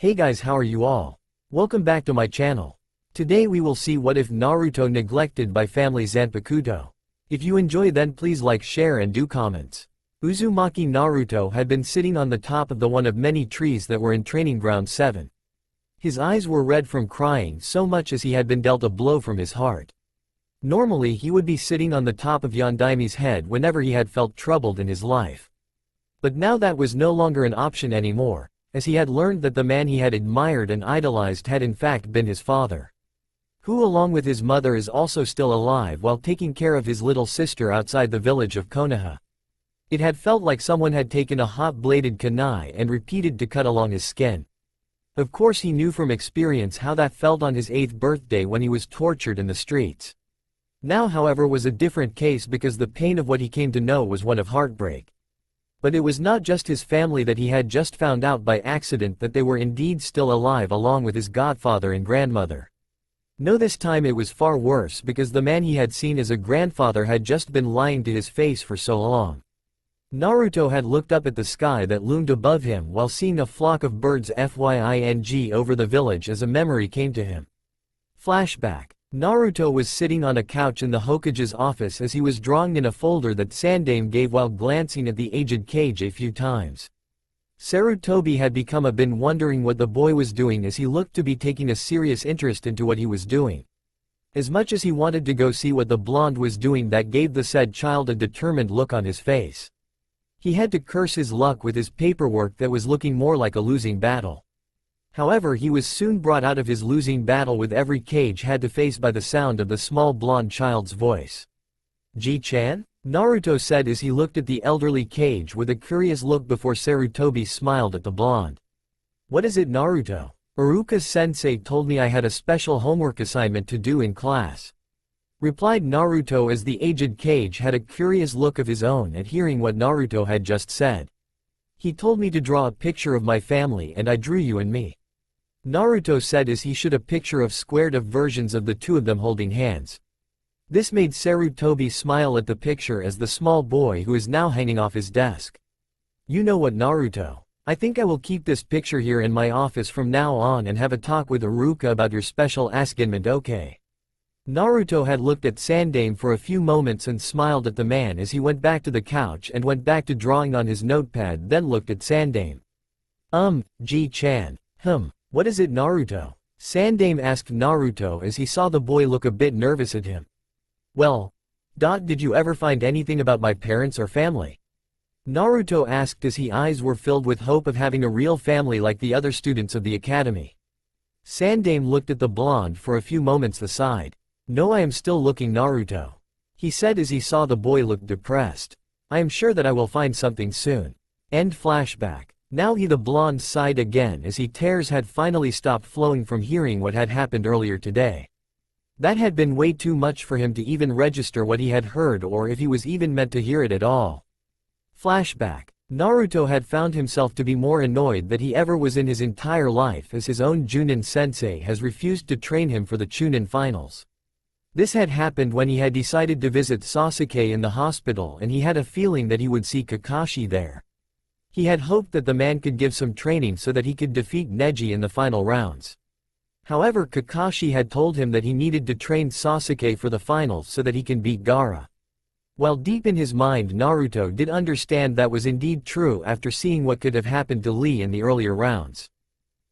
Hey guys, how are you all? Welcome back to my channel. Today we will see what if Naruto neglected by family Zanpakuto. If you enjoy then please like, share and do comments. Uzumaki Naruto had been sitting on the top of the one of many trees that were in training ground 7. His eyes were red from crying so much as he had been dealt a blow from his heart. Normally he would be sitting on the top of Yondaimi's head whenever he had felt troubled in his life. But now that was no longer an option anymore, as he had learned that the man he had admired and idolized had in fact been his father. Who along with his mother is also still alive while taking care of his little sister outside the village of Konoha. It had felt like someone had taken a hot-bladed kunai and repeated to cut along his skin. Of course he knew from experience how that felt on his 8th birthday when he was tortured in the streets. Now however was a different case because the pain of what he came to know was one of heartbreak. But it was not just his family that he had just found out by accident that they were indeed still alive along with his godfather and grandmother. No, this time it was far worse because the man he had seen as a grandfather had just been lying to his face for so long. Naruto had looked up at the sky that loomed above him while seeing a flock of birds flying over the village as a memory came to him. Flashback. Naruto was sitting on a couch in the Hokage's office as he was drawing in a folder that Sandaime gave while glancing at the aged Kage a few times. Sarutobi had been wondering what the boy was doing as he looked to be taking a serious interest into what he was doing. As much as he wanted to go see what the blonde was doing, that gave the said child a determined look on his face. He had to curse his luck with his paperwork that was looking more like a losing battle. However, he was soon brought out of his losing battle with every Kage had to face by the sound of the small blonde child's voice. Ji-chan? Naruto said as he looked at the elderly Kage with a curious look before Sarutobi smiled at the blonde. What is it, Naruto? Iruka-sensei told me I had a special homework assignment to do in class. Replied Naruto as the aged Kage had a curious look of his own at hearing what Naruto had just said. He told me to draw a picture of my family and I drew you and me. Naruto said as he showed a picture of squared-up versions of the two of them holding hands. This made Sarutobi smile at the picture as the small boy who is now hanging off his desk. You know what, Naruto? I think I will keep this picture here in my office from now on and have a talk with Iruka about your special assignment, okay? Naruto had looked at Sandaime for a few moments and smiled at the man as he went back to the couch and went back to drawing on his notepad, then looked at Sandaime. Ji-chan. What is it, Naruto? Sandaime asked Naruto as he saw the boy look a bit nervous at him. Well, did you ever find anything about my parents or family? Naruto asked as his eyes were filled with hope of having a real family like the other students of the academy. Sandaime looked at the blonde for a few moments aside. No, I am still looking, Naruto. He said as he saw the boy look depressed. I am sure that I will find something soon. End flashback. Now the blonde sighed again as tears had finally stopped flowing from hearing what had happened earlier today. That had been way too much for him to even register what he had heard or if he was even meant to hear it at all. Flashback. Naruto had found himself to be more annoyed than he ever was in his entire life as his own Junin sensei has refused to train him for the Chunin finals. This had happened when he had decided to visit Sasuke in the hospital and he had a feeling that he would see Kakashi there. He had hoped that the man could give some training so that he could defeat Neji in the final rounds. However, Kakashi had told him that he needed to train Sasuke for the finals so that he can beat Gaara. While deep in his mind Naruto did understand that was indeed true after seeing what could have happened to Lee in the earlier rounds.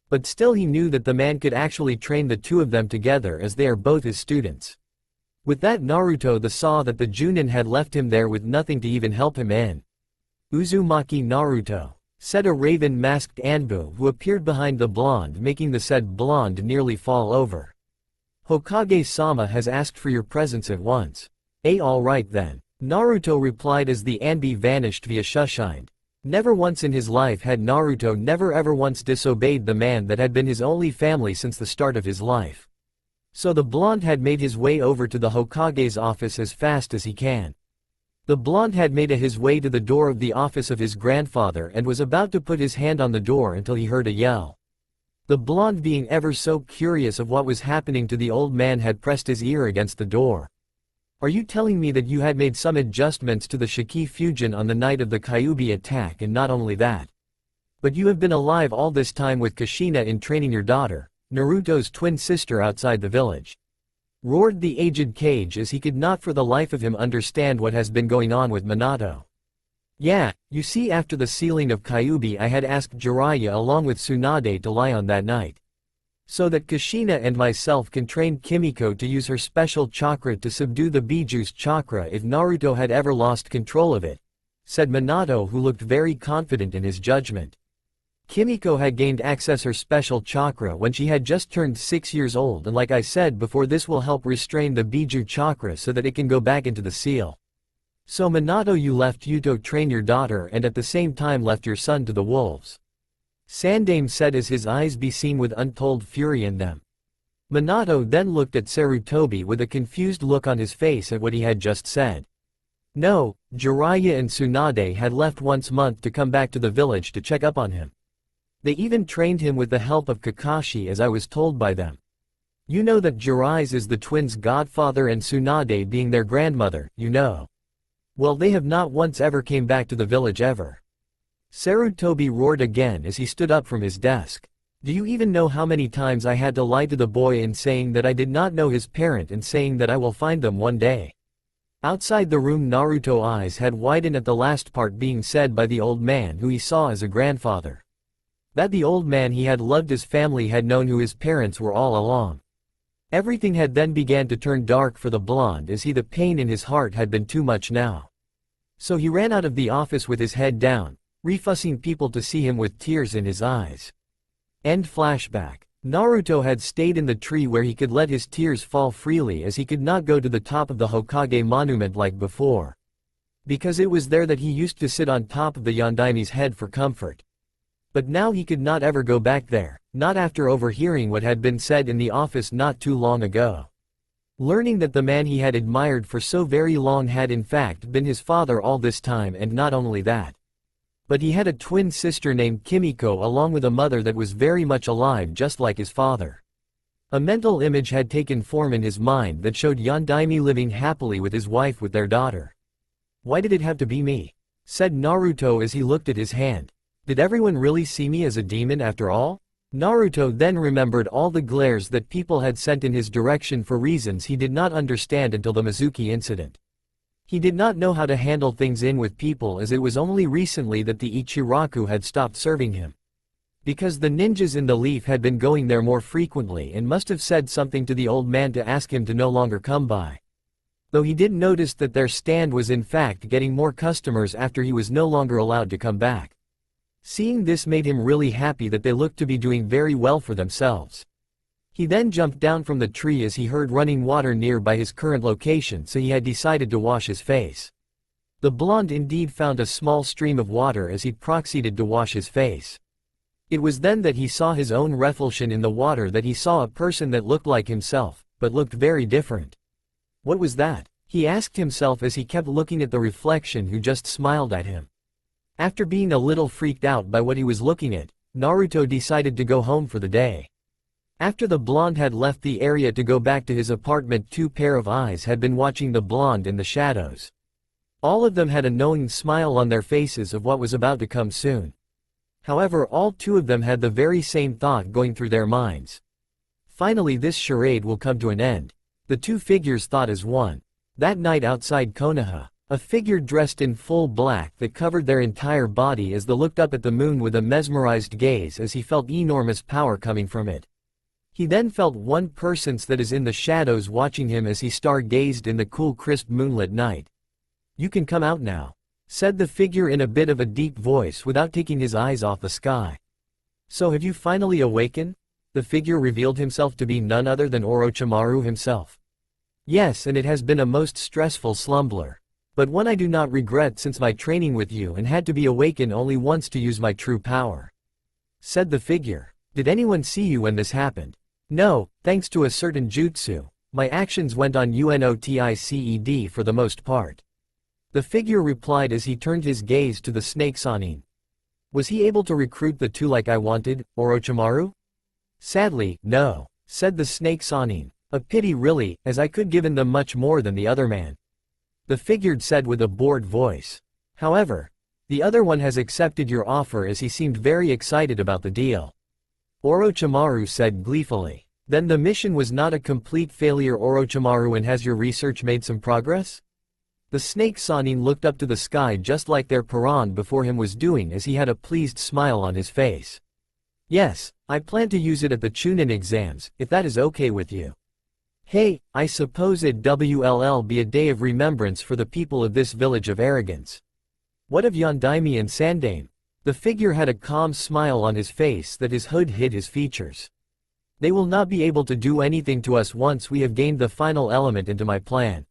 But still he knew that the man could actually train the two of them together as they are both his students. With that, Naruto saw that the Junin had left him there with nothing to even help him in. Uzumaki Naruto, said a raven-masked Anbu who appeared behind the blonde, making the said blonde nearly fall over. Hokage-sama has asked for your presence at once. Alright then. Naruto replied as the Anbu vanished via Shushined. Never once in his life had Naruto ever once disobeyed the man that had been his only family since the start of his life. So the blonde had made his way over to the Hokage's office as fast as he can. The blonde had made his way to the door of the office of his grandfather and was about to put his hand on the door until he heard a yell. The blonde, being ever so curious of what was happening to the old man, had pressed his ear against the door. Are you telling me that you had made some adjustments to the Shiki Fusion on the night of the Kyuubi attack, and not only that? But you have been alive all this time with Kushina in training your daughter, Naruto's twin sister outside the village. Roared the aged Kage as he could not for the life of him understand what has been going on with Minato. Yeah, you see after the sealing of Kyuubi I had asked Jiraiya along with Tsunade to lie on that night. So that Kushina and myself can train Kimiko to use her special chakra to subdue the Bijuu's chakra if Naruto had ever lost control of it, said Minato, who looked very confident in his judgment. Kimiko had gained access her special chakra when she had just turned 6 years old, and like I said before, this will help restrain the Bijuu chakra so that it can go back into the seal. So Minato, you left Yuto train your daughter and at the same time left your son to the wolves. Sandaime said as his eyes be seen with untold fury in them. Minato then looked at Sarutobi with a confused look on his face at what he had just said. No, Jiraiya and Tsunade had left once a month to come back to the village to check up on him. They even trained him with the help of Kakashi, as I was told by them. You know that Jiraiya is the twins' godfather and Tsunade being their grandmother, you know. Well, they have not once ever came back to the village ever. Sarutobi roared again as he stood up from his desk. Do you even know how many times I had to lie to the boy in saying that I did not know his parent and saying that I will find them one day? Outside the room, Naruto's eyes had widened at the last part being said by the old man who he saw as a grandfather. That the old man he had loved his family had known who his parents were all along. Everything had then began to turn dark for the blonde as the pain in his heart had been too much now. So he ran out of the office with his head down, refusing people to see him with tears in his eyes. End flashback. Naruto had stayed in the tree where he could let his tears fall freely as he could not go to the top of the Hokage monument like before. Because it was there that he used to sit on top of the Yondaime's head for comfort. But now he could not ever go back there, not after overhearing what had been said in the office not too long ago. Learning that the man he had admired for so very long had in fact been his father all this time, and not only that, but he had a twin sister named Kimiko along with a mother that was very much alive just like his father. A mental image had taken form in his mind that showed Yondaime living happily with his wife with their daughter. Why did it have to be me? Said Naruto as he looked at his hand. Did everyone really see me as a demon after all? Naruto then remembered all the glares that people had sent in his direction for reasons he did not understand until the Mizuki incident. He did not know how to handle things in with people, as it was only recently that the Ichiraku had stopped serving him. Because the ninjas in the leaf had been going there more frequently and must have said something to the old man to ask him to no longer come by. Though he did notice that their stand was in fact getting more customers after he was no longer allowed to come back. Seeing this made him really happy that they looked to be doing very well for themselves. He then jumped down from the tree as he heard running water nearby his current location, so he had decided to wash his face. The blonde indeed found a small stream of water as he proceeded to wash his face. It was then that he saw his own reflection in the water, that he saw a person that looked like himself, but looked very different. What was that? He asked himself as he kept looking at the reflection, who just smiled at him. After being a little freaked out by what he was looking at, Naruto decided to go home for the day. After the blonde had left the area to go back to his apartment, two pair of eyes had been watching the blonde in the shadows. All of them had a knowing smile on their faces of what was about to come soon. However, all two of them had the very same thought going through their minds. Finally, this charade will come to an end. The two figures thought as one. That night outside Konoha, a figure dressed in full black that covered their entire body as they looked up at the moon with a mesmerized gaze as he felt enormous power coming from it. He then felt one person's that is in the shadows watching him as he stargazed in the cool crisp moonlit night. You can come out now, said the figure in a bit of a deep voice without taking his eyes off the sky. So have you finally awakened? The figure revealed himself to be none other than Orochimaru himself. Yes, and it has been a most stressful slumber, but one I do not regret since my training with you, and had to be awakened only once to use my true power, said the figure. Did anyone see you when this happened? No, thanks to a certain jutsu, my actions went on unnoticed for the most part. The figure replied as he turned his gaze to the snake Sanin. Was he able to recruit the two like I wanted, Orochimaru? Sadly, no, said the snake Sanin. A pity really, as I could given them much more than the other man. The figure said with a bored voice. However, The other one has accepted your offer as he seemed very excited about the deal. Orochimaru said gleefully. Then the mission was not a complete failure, Orochimaru, and has your research made some progress? The snake Sanin looked up to the sky just like their Paran before him was doing as he had a pleased smile on his face. Yes, I plan to use it at the Chunin exams, if that is okay with you. Hey, I suppose it will be a day of remembrance for the people of this village of arrogance. What of Yondaime and Sandaime? The figure had a calm smile on his face that his hood hid his features. They will not be able to do anything to us once we have gained the final element into my plan.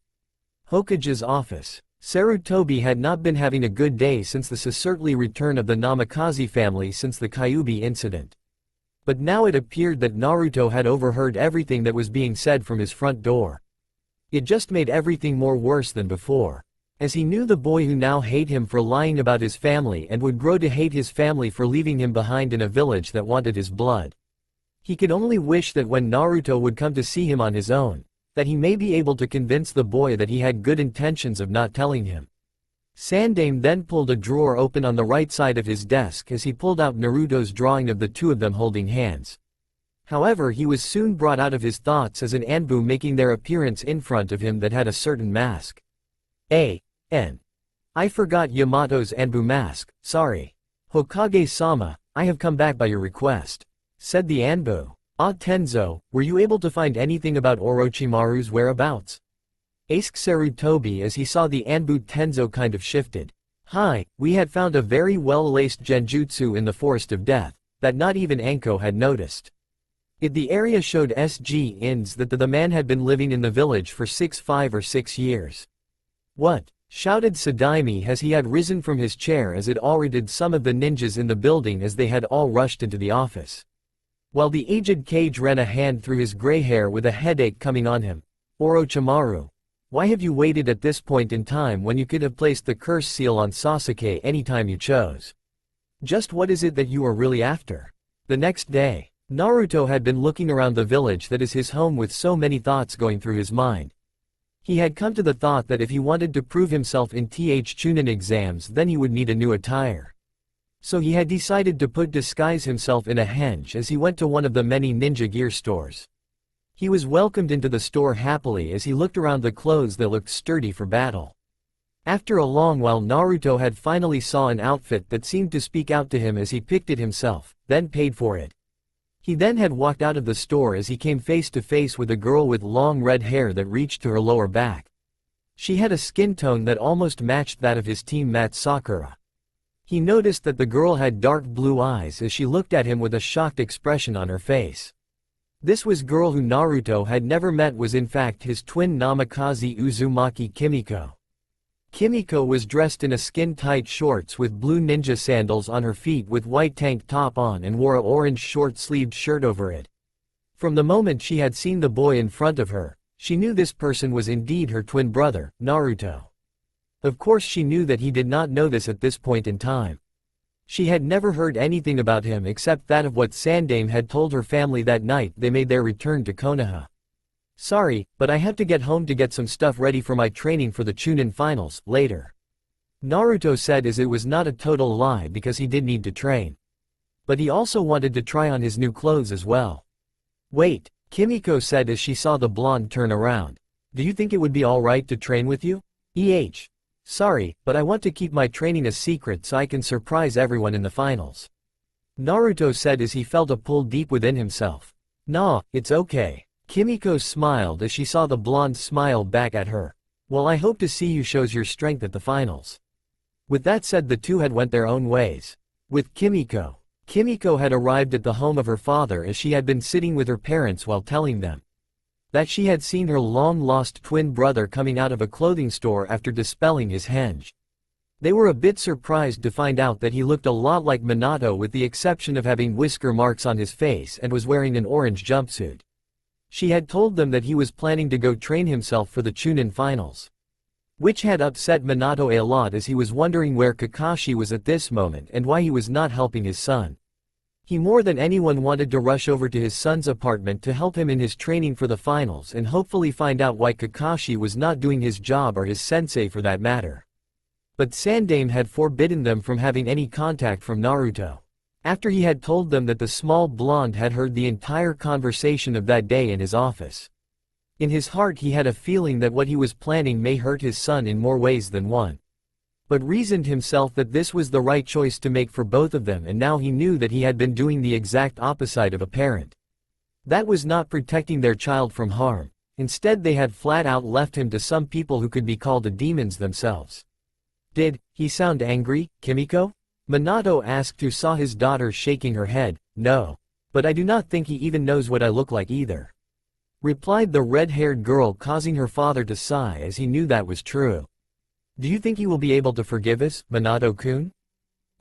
Hokage's office. Sarutobi had not been having a good day since the Sasurtli return of the Namikaze family since the Kyuubi incident. But now it appeared that Naruto had overheard everything that was being said from his front door. It just made everything more worse than before. As he knew the boy who now hated him for lying about his family and would grow to hate his family for leaving him behind in a village that wanted his blood. He could only wish that when Naruto would come to see him on his own, that he may be able to convince the boy that he had good intentions of not telling him. Sandaime then pulled a drawer open on the right side of his desk as he pulled out Naruto's drawing of the two of them holding hands. However, he was soon brought out of his thoughts as an Anbu making their appearance in front of him that had a certain mask. I forgot Yamato's Anbu mask, sorry. Hokage-sama, I have come back by your request. Said the Anbu. Ah Tenzo, were you able to find anything about Orochimaru's whereabouts? Asked Sarutobi as he saw the Anbu. Tenzo kind of shifted. Hi, we had found a very well-laced genjutsu in the Forest of Death, that not even Anko had noticed. The area showed SG-ins that the man had been living in the village for 5 or 6 years. What? Shouted Sandaime as he had risen from his chair as it already did some of the ninjas in the building as they had all rushed into the office. While the aged Kage ran a hand through his gray hair with a headache coming on him. Orochimaru. Why have you waited at this point in time when you could have placed the curse seal on Sasuke anytime you chose? Just what is it that you are really after? The next day, Naruto had been looking around the village that is his home with so many thoughts going through his mind. He had come to the thought that if he wanted to prove himself in Chunin exams then he would need a new attire. So he had decided to disguise himself in a henge as he went to one of the many ninja gear stores. He was welcomed into the store happily as he looked around the clothes that looked sturdy for battle. After a long while Naruto had finally saw an outfit that seemed to speak out to him as he picked it himself, then paid for it. He then had walked out of the store as he came face to face with a girl with long red hair that reached to her lower back. She had a skin tone that almost matched that of his teammate Sakura. He noticed that the girl had dark blue eyes as she looked at him with a shocked expression on her face. This was girl who Naruto had never met was in fact his twin Namikaze Uzumaki Kimiko. Kimiko was dressed in a skin-tight shorts with blue ninja sandals on her feet with white tank top on and wore a orange short-sleeved shirt over it. From the moment she had seen the boy in front of her, she knew this person was indeed her twin brother, Naruto. Of course she knew that he did not know this at this point in time. She had never heard anything about him except that of what Sandaime had told her family that night they made their return to Konoha. Sorry, but I have to get home to get some stuff ready for my training for the Chunin finals, later. Naruto said as it was not a total lie because he did need to train. But he also wanted to try on his new clothes as well. Wait, Kimiko said as she saw the blonde turn around. Do you think it would be alright to train with you? Sorry, but I want to keep my training a secret so I can surprise everyone in the finals. Naruto said as he felt a pull deep within himself. Nah, it's okay. Kimiko smiled as she saw the blonde smile back at her. Well, I hope to see you shows your strength at the finals. With that said, the two had went their own ways. With Kimiko. Kimiko had arrived at the home of her father as she had been sitting with her parents while telling them that she had seen her long-lost twin brother coming out of a clothing store after dispelling his henge. They were a bit surprised to find out that he looked a lot like Minato with the exception of having whisker marks on his face and was wearing an orange jumpsuit. She had told them that he was planning to go train himself for the Chunin finals. Which had upset Minato a lot as he was wondering where Kakashi was at this moment and why he was not helping his son. He more than anyone wanted to rush over to his son's apartment to help him in his training for the finals and hopefully find out why Kakashi was not doing his job or his sensei for that matter. But Sandaime had forbidden them from having any contact from Naruto. After he had told them that the small blonde had heard the entire conversation of that day in his office. In his heart he had a feeling that what he was planning may hurt his son in more ways than one. But reasoned himself that this was the right choice to make for both of them, and now he knew that he had been doing the exact opposite of a parent. That was not protecting their child from harm. Instead they had flat out left him to some people who could be called the demons themselves. Did he sound angry, Kimiko? Minato asked, who saw his daughter shaking her head. No. But I do not think he even knows what I look like either, replied the red-haired girl, causing her father to sigh as he knew that was true. Do you think he will be able to forgive us, Minato-kun?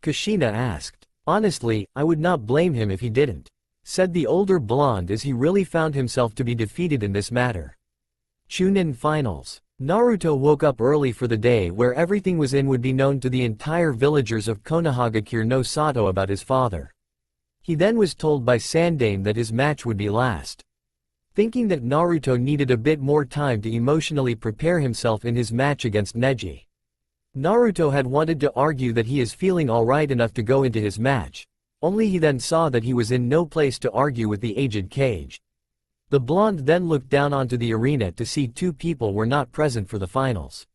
Kushina asked. Honestly, I would not blame him if he didn't, said the older blonde, as he really found himself to be defeated in this matter. Chunin Finals. Naruto woke up early for the day where everything was in would be known to the entire villagers of Konohagakure no Sato about his father. He then was told by Sandaime that his match would be last. Thinking that Naruto needed a bit more time to emotionally prepare himself in his match against Neji. Naruto had wanted to argue that he is feeling alright enough to go into his match, only he then saw that he was in no place to argue with the aged Kage. The blonde then looked down onto the arena to see two people were not present for the finals.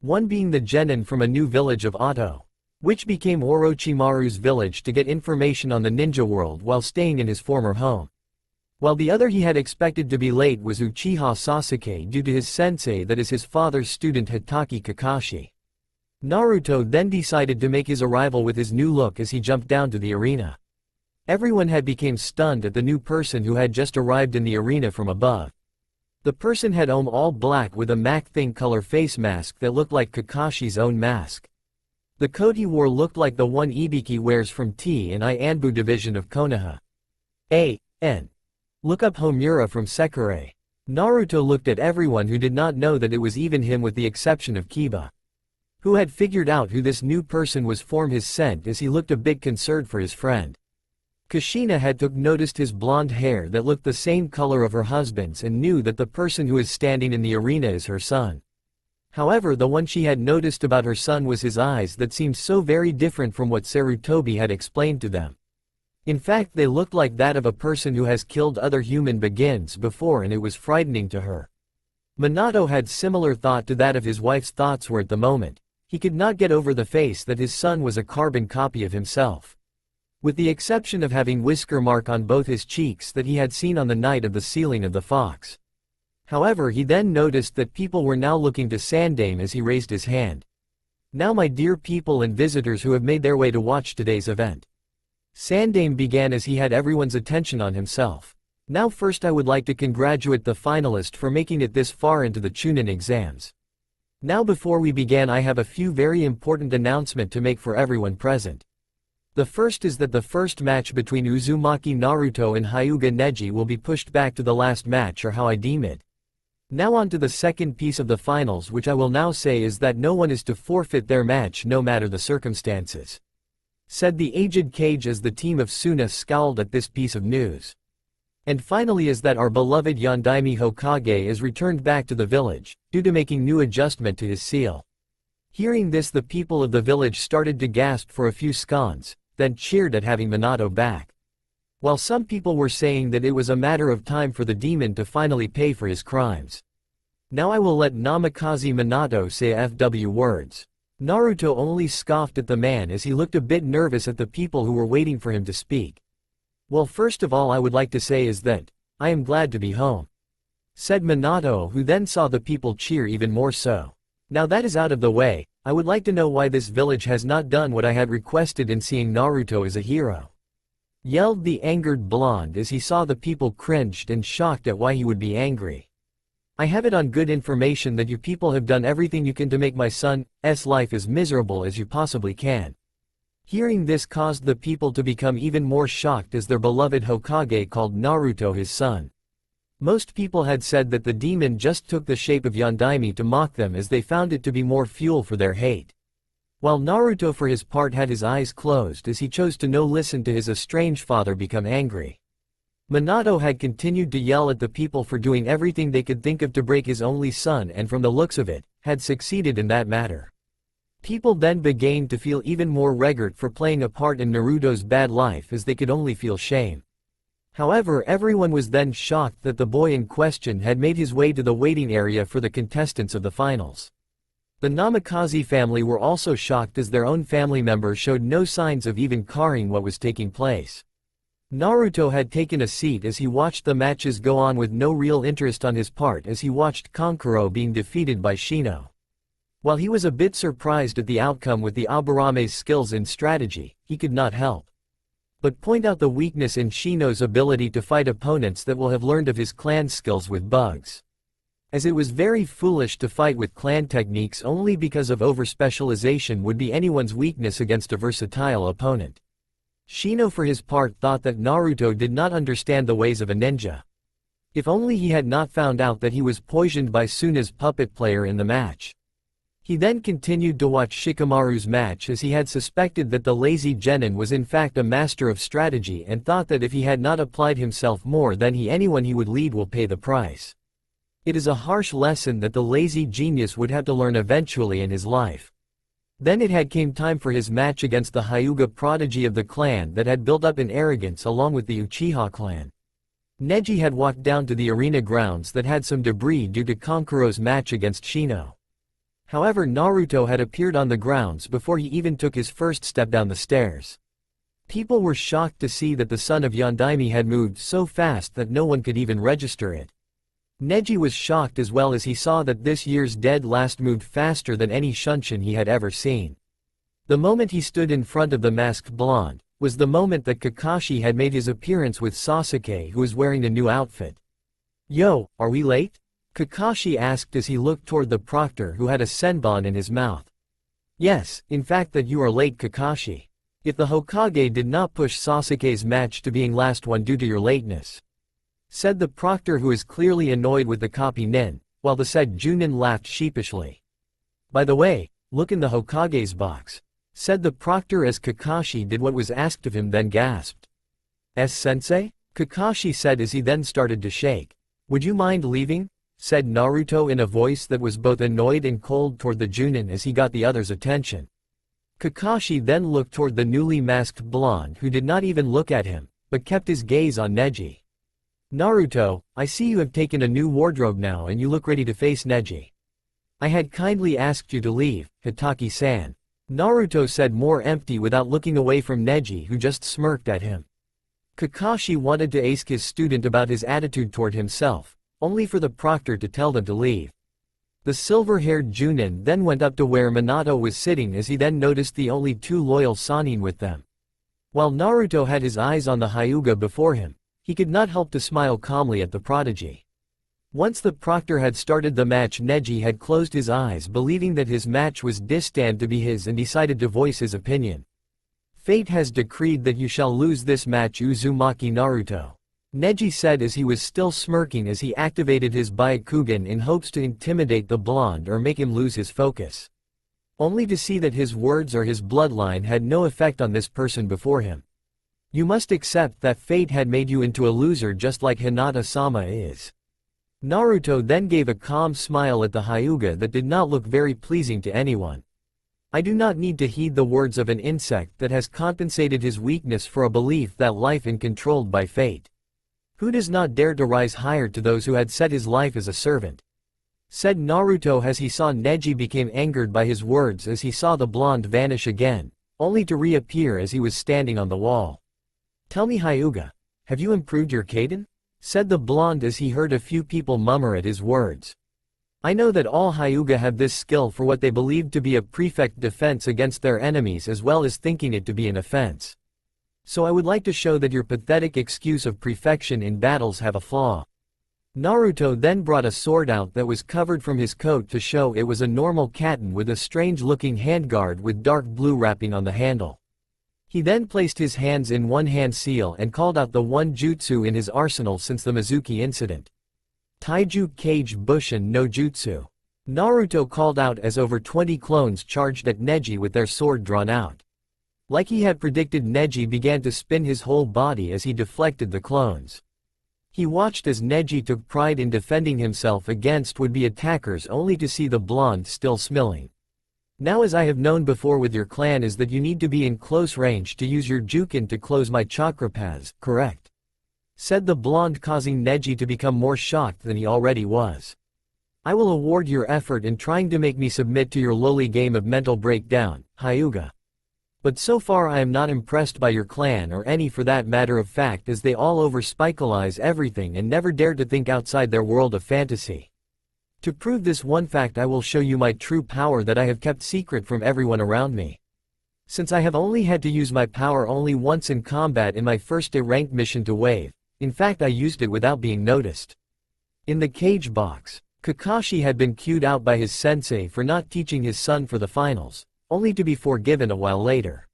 One being the genin from a new village of Oto, which became Orochimaru's village to get information on the ninja world while staying in his former home. While the other he had expected to be late was Uchiha Sasuke due to his sensei, that is his father's student Hitaki Kakashi. Naruto then decided to make his arrival with his new look as he jumped down to the arena. Everyone had become stunned at the new person who had just arrived in the arena from above. The person had on all black with a matte thing color face mask that looked like Kakashi's own mask. The coat he wore looked like the one Ibiki wears from T and I Anbu division of Konoha. A.N. Look up Homura from Sekirei. Naruto looked at everyone who did not know that it was even him, with the exception of Kiba, who had figured out who this new person was from his scent, as he looked a bit concerned for his friend. Kushina had noticed his blonde hair that looked the same color of her husband's and knew that the person who is standing in the arena is her son. However, the one she had noticed about her son was his eyes that seemed so very different from what Sarutobi had explained to them. In fact, they looked like that of a person who has killed other human beings before, and it was frightening to her. Minato had similar thought to that of his wife's thoughts were at the moment. He could not get over the face that his son was a carbon copy of himself, with the exception of having whisker mark on both his cheeks that he had seen on the night of the sealing of the fox. However, he then noticed that people were now looking to Sandaime as he raised his hand. Now, my dear people and visitors who have made their way to watch today's event. Sandaime began as he had everyone's attention on himself. Now first I would like to congratulate the finalist for making it this far into the Chunin exams. Now before we begin, I have a few very important announcements to make for everyone present. The first is that the first match between Uzumaki Naruto and Hyuga Neji will be pushed back to the last match, or how I deem it. Now on to the second piece of the finals, which I will now say is that no one is to forfeit their match no matter the circumstances, said the aged Kage as the team of Suna scowled at this piece of news. And finally is that our beloved Yondaime Hokage is returned back to the village, due to making new adjustment to his seal. Hearing this, the people of the village started to gasp for a few seconds, then cheered at having Minato back. While some people were saying that it was a matter of time for the demon to finally pay for his crimes. Now I will let Namikaze Minato say a few words. Naruto only scoffed at the man as he looked a bit nervous at the people who were waiting for him to speak. Well, first of all I would like to say is that, I am glad to be home, said Minato, who then saw the people cheer even more so. Now that is out of the way, I would like to know why this village has not done what I had requested in seeing Naruto as a hero, yelled the angered blonde as he saw the people cringed and shocked at why he would be angry. I have it on good information that you people have done everything you can to make my son's life as miserable as you possibly can. Hearing this caused the people to become even more shocked as their beloved Hokage called Naruto his son. Most people had said that the demon just took the shape of Yondaime to mock them, as they found it to be more fuel for their hate. While Naruto for his part had his eyes closed as he chose to no listen to his estranged father become angry. Minato had continued to yell at the people for doing everything they could think of to break his only son, and from the looks of it, had succeeded in that matter. People then began to feel even more regret for playing a part in Naruto's bad life as they could only feel shame. However, everyone was then shocked that the boy in question had made his way to the waiting area for the contestants of the finals. The Namikaze family were also shocked as their own family member showed no signs of even caring what was taking place. Naruto had taken a seat as he watched the matches go on with no real interest on his part as he watched Kankuro being defeated by Shino. While he was a bit surprised at the outcome with the Aburame's skills in strategy, he could not help but point out the weakness in Shino's ability to fight opponents that will have learned of his clan skills with bugs. As it was very foolish to fight with clan techniques only because of over-specialization would be anyone's weakness against a versatile opponent. Shino for his part thought that Naruto did not understand the ways of a ninja. If only he had not found out that he was poisoned by Suna's puppet player in the match. He then continued to watch Shikamaru's match as he had suspected that the lazy genin was in fact a master of strategy and thought that if he had not applied himself more then anyone he would lead will pay the price. It is a harsh lesson that the lazy genius would have to learn eventually in his life. Then it had came time for his match against the Hyuga prodigy of the clan that had built up in arrogance along with the Uchiha clan. Neji had walked down to the arena grounds that had some debris due to Kankuro's match against Shino. However, Naruto had appeared on the grounds before he even took his first step down the stairs. People were shocked to see that the son of Yondaime had moved so fast that no one could even register it. Neji was shocked as well as he saw that this year's dead last moved faster than any Shunshin he had ever seen. The moment he stood in front of the masked blonde, was the moment that Kakashi had made his appearance with Sasuke who was wearing a new outfit. "Yo, are we late?" Kakashi asked as he looked toward the proctor who had a senbon in his mouth. "Yes, in fact that you are late, Kakashi. If the Hokage did not push Sasuke's match to being last one due to your lateness," said the proctor who is clearly annoyed with the copy nin, while the said Junin laughed sheepishly. "By the way, look in the Hokage's box," said the proctor as Kakashi did what was asked of him then gasped. "S-sensei?" Kakashi said as he then started to shake. "Would you mind leaving?" said Naruto in a voice that was both annoyed and cold toward the Junin as he got the other's attention. Kakashi then looked toward the newly masked blonde who did not even look at him, but kept his gaze on Neji. "Naruto, I see you have taken a new wardrobe now and you look ready to face Neji. I had kindly asked you to leave, Hitaki-san," Naruto said more empty without looking away from Neji who just smirked at him. Kakashi wanted to ask his student about his attitude toward himself, only for the proctor to tell them to leave. The silver-haired Junin then went up to where Minato was sitting as he then noticed the only two loyal Sannin with them. While Naruto had his eyes on the Hyuga before him, he could not help to smile calmly at the prodigy. Once the proctor had started the match, Neji had closed his eyes believing that his match was destined to be his and decided to voice his opinion. "Fate has decreed that you shall lose this match, Uzumaki Naruto," Neji said as he was still smirking as he activated his Byakugan in hopes to intimidate the blonde or make him lose his focus. Only to see that his words or his bloodline had no effect on this person before him. "You must accept that fate had made you into a loser just like Hinata-sama is." Naruto then gave a calm smile at the Hyuga that did not look very pleasing to anyone. "I do not need to heed the words of an insect that has compensated his weakness for a belief that life is controlled by fate. Who does not dare to rise higher to those who had set his life as a servant?" said Naruto as he saw Neji became angered by his words as he saw the blonde vanish again, only to reappear as he was standing on the wall. "Tell me, Hyuga, have you improved your Kaden?" said the blonde as he heard a few people murmur at his words. "I know that all Hyuga have this skill for what they believed to be a prefect defense against their enemies as well as thinking it to be an offense. So I would like to show that your pathetic excuse of prefection in battles have a flaw." Naruto then brought a sword out that was covered from his coat to show it was a normal katan with a strange-looking handguard with dark blue wrapping on the handle. He then placed his hands in one-hand seal and called out the one jutsu in his arsenal since the Mizuki incident. "Taiju Kage Bushin no Jutsu," Naruto called out as over 20 clones charged at Neji with their sword drawn out. Like he had predicted, Neji began to spin his whole body as he deflected the clones. He watched as Neji took pride in defending himself against would-be attackers only to see the blonde still smiling. Now as I have known before with your clan is that you need to be in close range to use your Jukin to close my chakra paths, correct? Said the blonde, causing Neji to become more shocked than he already was. I will award your effort in trying to make me submit to your lowly game of mental breakdown, Hyuga. But so far I am not impressed by your clan or any for that matter of fact, as they all over-spicalize everything and never dare to think outside their world of fantasy. To prove this one fact I will show you my true power that I have kept secret from everyone around me. Since I have only had to use my power only once in combat in my first A-ranked mission to Wave, in fact I used it without being noticed. In the cage box, Kakashi had been cued out by his sensei for not teaching his son for the finals, only to be forgiven a while later.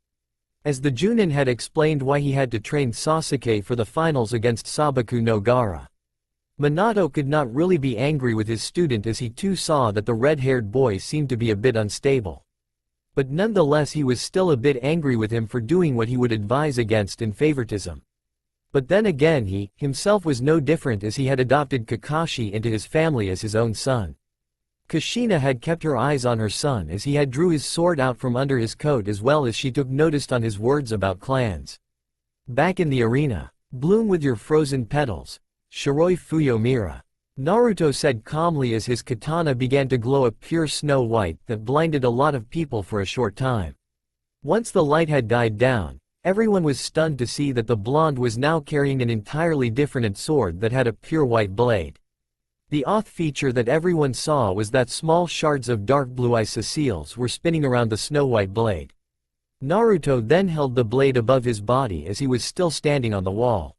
As the Chunin had explained why he had to train Sasuke for the finals against Sabaku no Gaara. Minato could not really be angry with his student as he too saw that the red-haired boy seemed to be a bit unstable. But nonetheless he was still a bit angry with him for doing what he would advise against in favoritism. But then again he, himself was no different as he had adopted Kakashi into his family as his own son. Kushina had kept her eyes on her son as he had drew his sword out from under his coat as well as she took notice on his words about clans. Back in the arena, bloom with your frozen petals. Shiroi Fuyo Mira. Naruto said calmly as his katana began to glow a pure snow white that blinded a lot of people for a short time. Once the light had died down, everyone was stunned to see that the blonde was now carrying an entirely different sword that had a pure white blade. The odd feature that everyone saw was that small shards of dark blue icicles were spinning around the snow-white blade. Naruto then held the blade above his body as he was still standing on the wall.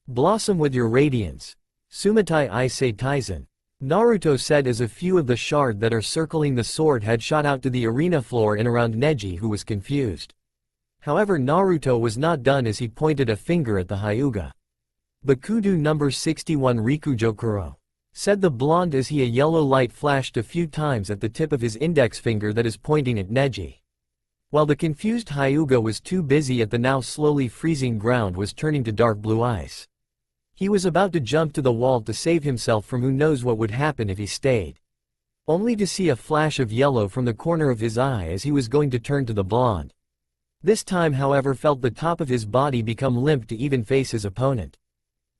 Blossom with your radiance. Sumatai Ise Taizen. Naruto said as a few of the shard that are circling the sword had shot out to the arena floor and around Neji, who was confused. However, Naruto was not done as he pointed a finger at the Hyuga. Bakudu number 61 Rikujokuro. Said the blonde as a yellow light flashed a few times at the tip of his index finger that is pointing at Neji. While the confused Hyuga was too busy at the now slowly freezing ground was turning to dark blue ice. He was about to jump to the wall to save himself from who knows what would happen if he stayed. Only to see a flash of yellow from the corner of his eye as he was going to turn to the blonde. This time however felt the top of his body become limp to even face his opponent.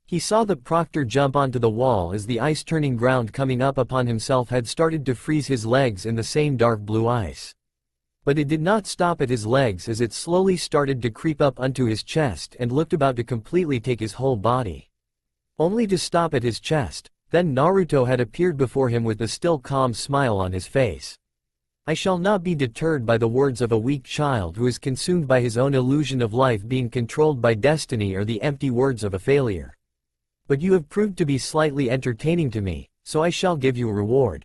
He saw the proctor jump onto the wall as the ice-turning ground coming up upon himself had started to freeze his legs in the same dark blue ice. But it did not stop at his legs as it slowly started to creep up onto his chest and looked about to completely take his whole body. Only to stop at his chest, then Naruto had appeared before him with a still calm smile on his face. I shall not be deterred by the words of a weak child who is consumed by his own illusion of life being controlled by destiny or the empty words of a failure. But you have proved to be slightly entertaining to me, so I shall give you a reward.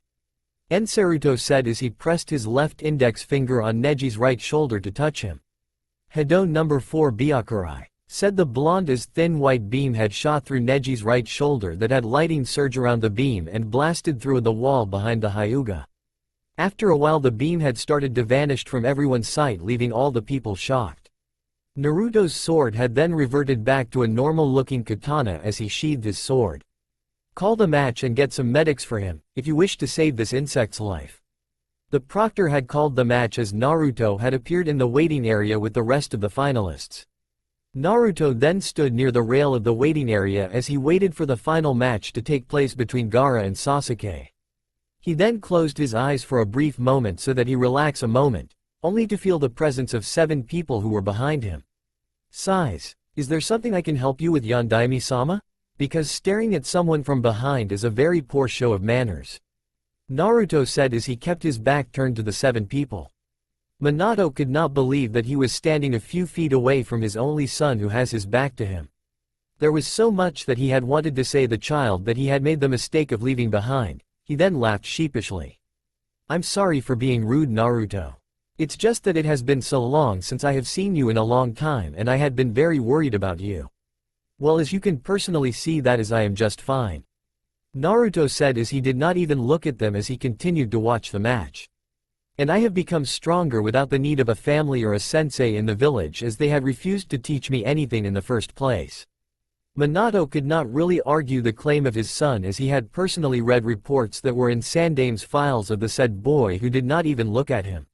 Ensaruto said as he pressed his left index finger on Neji's right shoulder to touch him. Hedo number 4 Byakurai. Said the blonde as thin white beam had shot through Neji's right shoulder that had lightning surge around the beam and blasted through the wall behind the Hyuga. After a while the beam had started to vanish from everyone's sight, leaving all the people shocked. Naruto's sword had then reverted back to a normal-looking katana as he sheathed his sword. Call the match and get some medics for him, if you wish to save this insect's life. The proctor had called the match as Naruto had appeared in the waiting area with the rest of the finalists. Naruto then stood near the rail of the waiting area as he waited for the final match to take place between Gaara and Sasuke. He then closed his eyes for a brief moment so that he relax a moment, only to feel the presence of 7 people who were behind him. Sighs, is there something I can help you with, Yondaime-sama? Because staring at someone from behind is a very poor show of manners. Naruto said as he kept his back turned to the 7 people. Minato could not believe that he was standing a few feet away from his only son who has his back to him. There was so much that he had wanted to say the child that he had made the mistake of leaving behind. He then laughed sheepishly. I'm sorry for being rude, Naruto. It's just that it has been so long since I have seen you in a long time and I had been very worried about you. Well, as you can personally see that is I am just fine. Naruto said as he did not even look at them as he continued to watch the match. And I have become stronger without the need of a family or a sensei in the village as they had refused to teach me anything in the first place. Minato could not really argue the claim of his son as he had personally read reports that were in Sandame's files of the said boy who did not even look at him.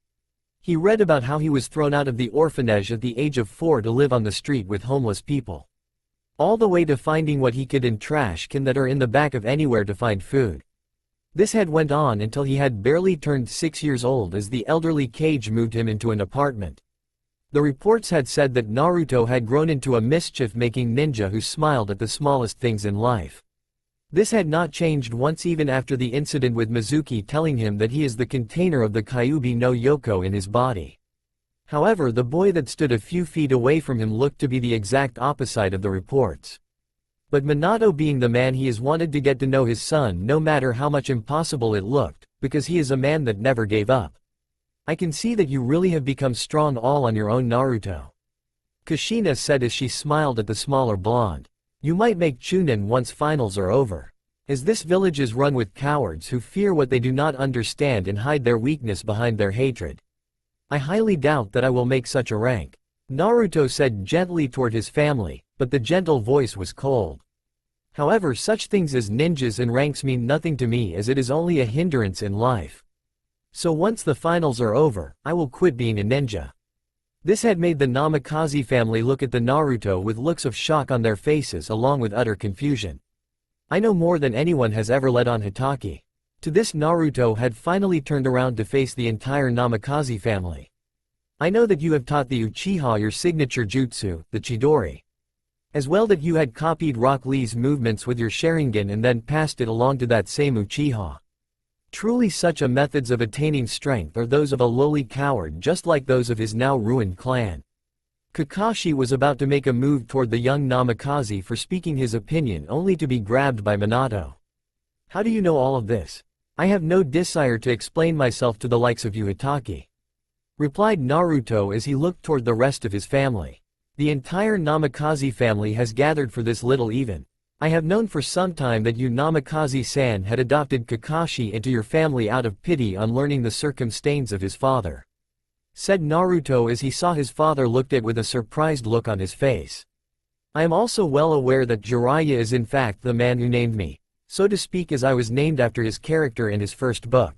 He read about how he was thrown out of the orphanage at the age of 4 to live on the street with homeless people. All the way to finding what he could in trash can that are in the back of anywhere to find food. This had went on until he had barely turned 6 years old as the elderly Kage moved him into an apartment. The reports had said that Naruto had grown into a mischief-making ninja who smiled at the smallest things in life. This had not changed once, even after the incident with Mizuki telling him that he is the container of the Kyuubi no Yoko in his body. However, the boy that stood a few feet away from him looked to be the exact opposite of the reports. But Minato, being the man he is, wanted to get to know his son no matter how much impossible it looked, because he is a man that never gave up. I can see that you really have become strong all on your own, Naruto. Kushina said as she smiled at the smaller blonde. You might make Chunin once finals are over. As this village is run with cowards who fear what they do not understand and hide their weakness behind their hatred. I highly doubt that I will make such a rank. Naruto said gently toward his family, but the gentle voice was cold. However, such things as ninjas and ranks mean nothing to me, as it is only a hindrance in life. So once the finals are over, I will quit being a ninja. This had made the Namikaze family look at the Naruto with looks of shock on their faces along with utter confusion. I know more than anyone has ever let on, Hitaki. To this, Naruto had finally turned around to face the entire Namikaze family. I know that you have taught the Uchiha your signature jutsu, the Chidori. As well that you had copied Rock Lee's movements with your Sharingan and then passed it along to that same Uchiha. Truly such a methods of attaining strength are those of a lowly coward, just like those of his now ruined clan. Kakashi was about to make a move toward the young Namikaze for speaking his opinion, only to be grabbed by Minato. How do you know all of this? I have no desire to explain myself to the likes of you, Hitaki, replied Naruto as he looked toward the rest of his family. The entire Namikaze family has gathered for this little even. I have known for some time that you Namikaze-san had adopted Kakashi into your family out of pity on learning the circumstances of his father, said Naruto as he saw his father looked at with a surprised look on his face. I am also well aware that Jiraiya is in fact the man who named me, so to speak, as I was named after his character in his first book.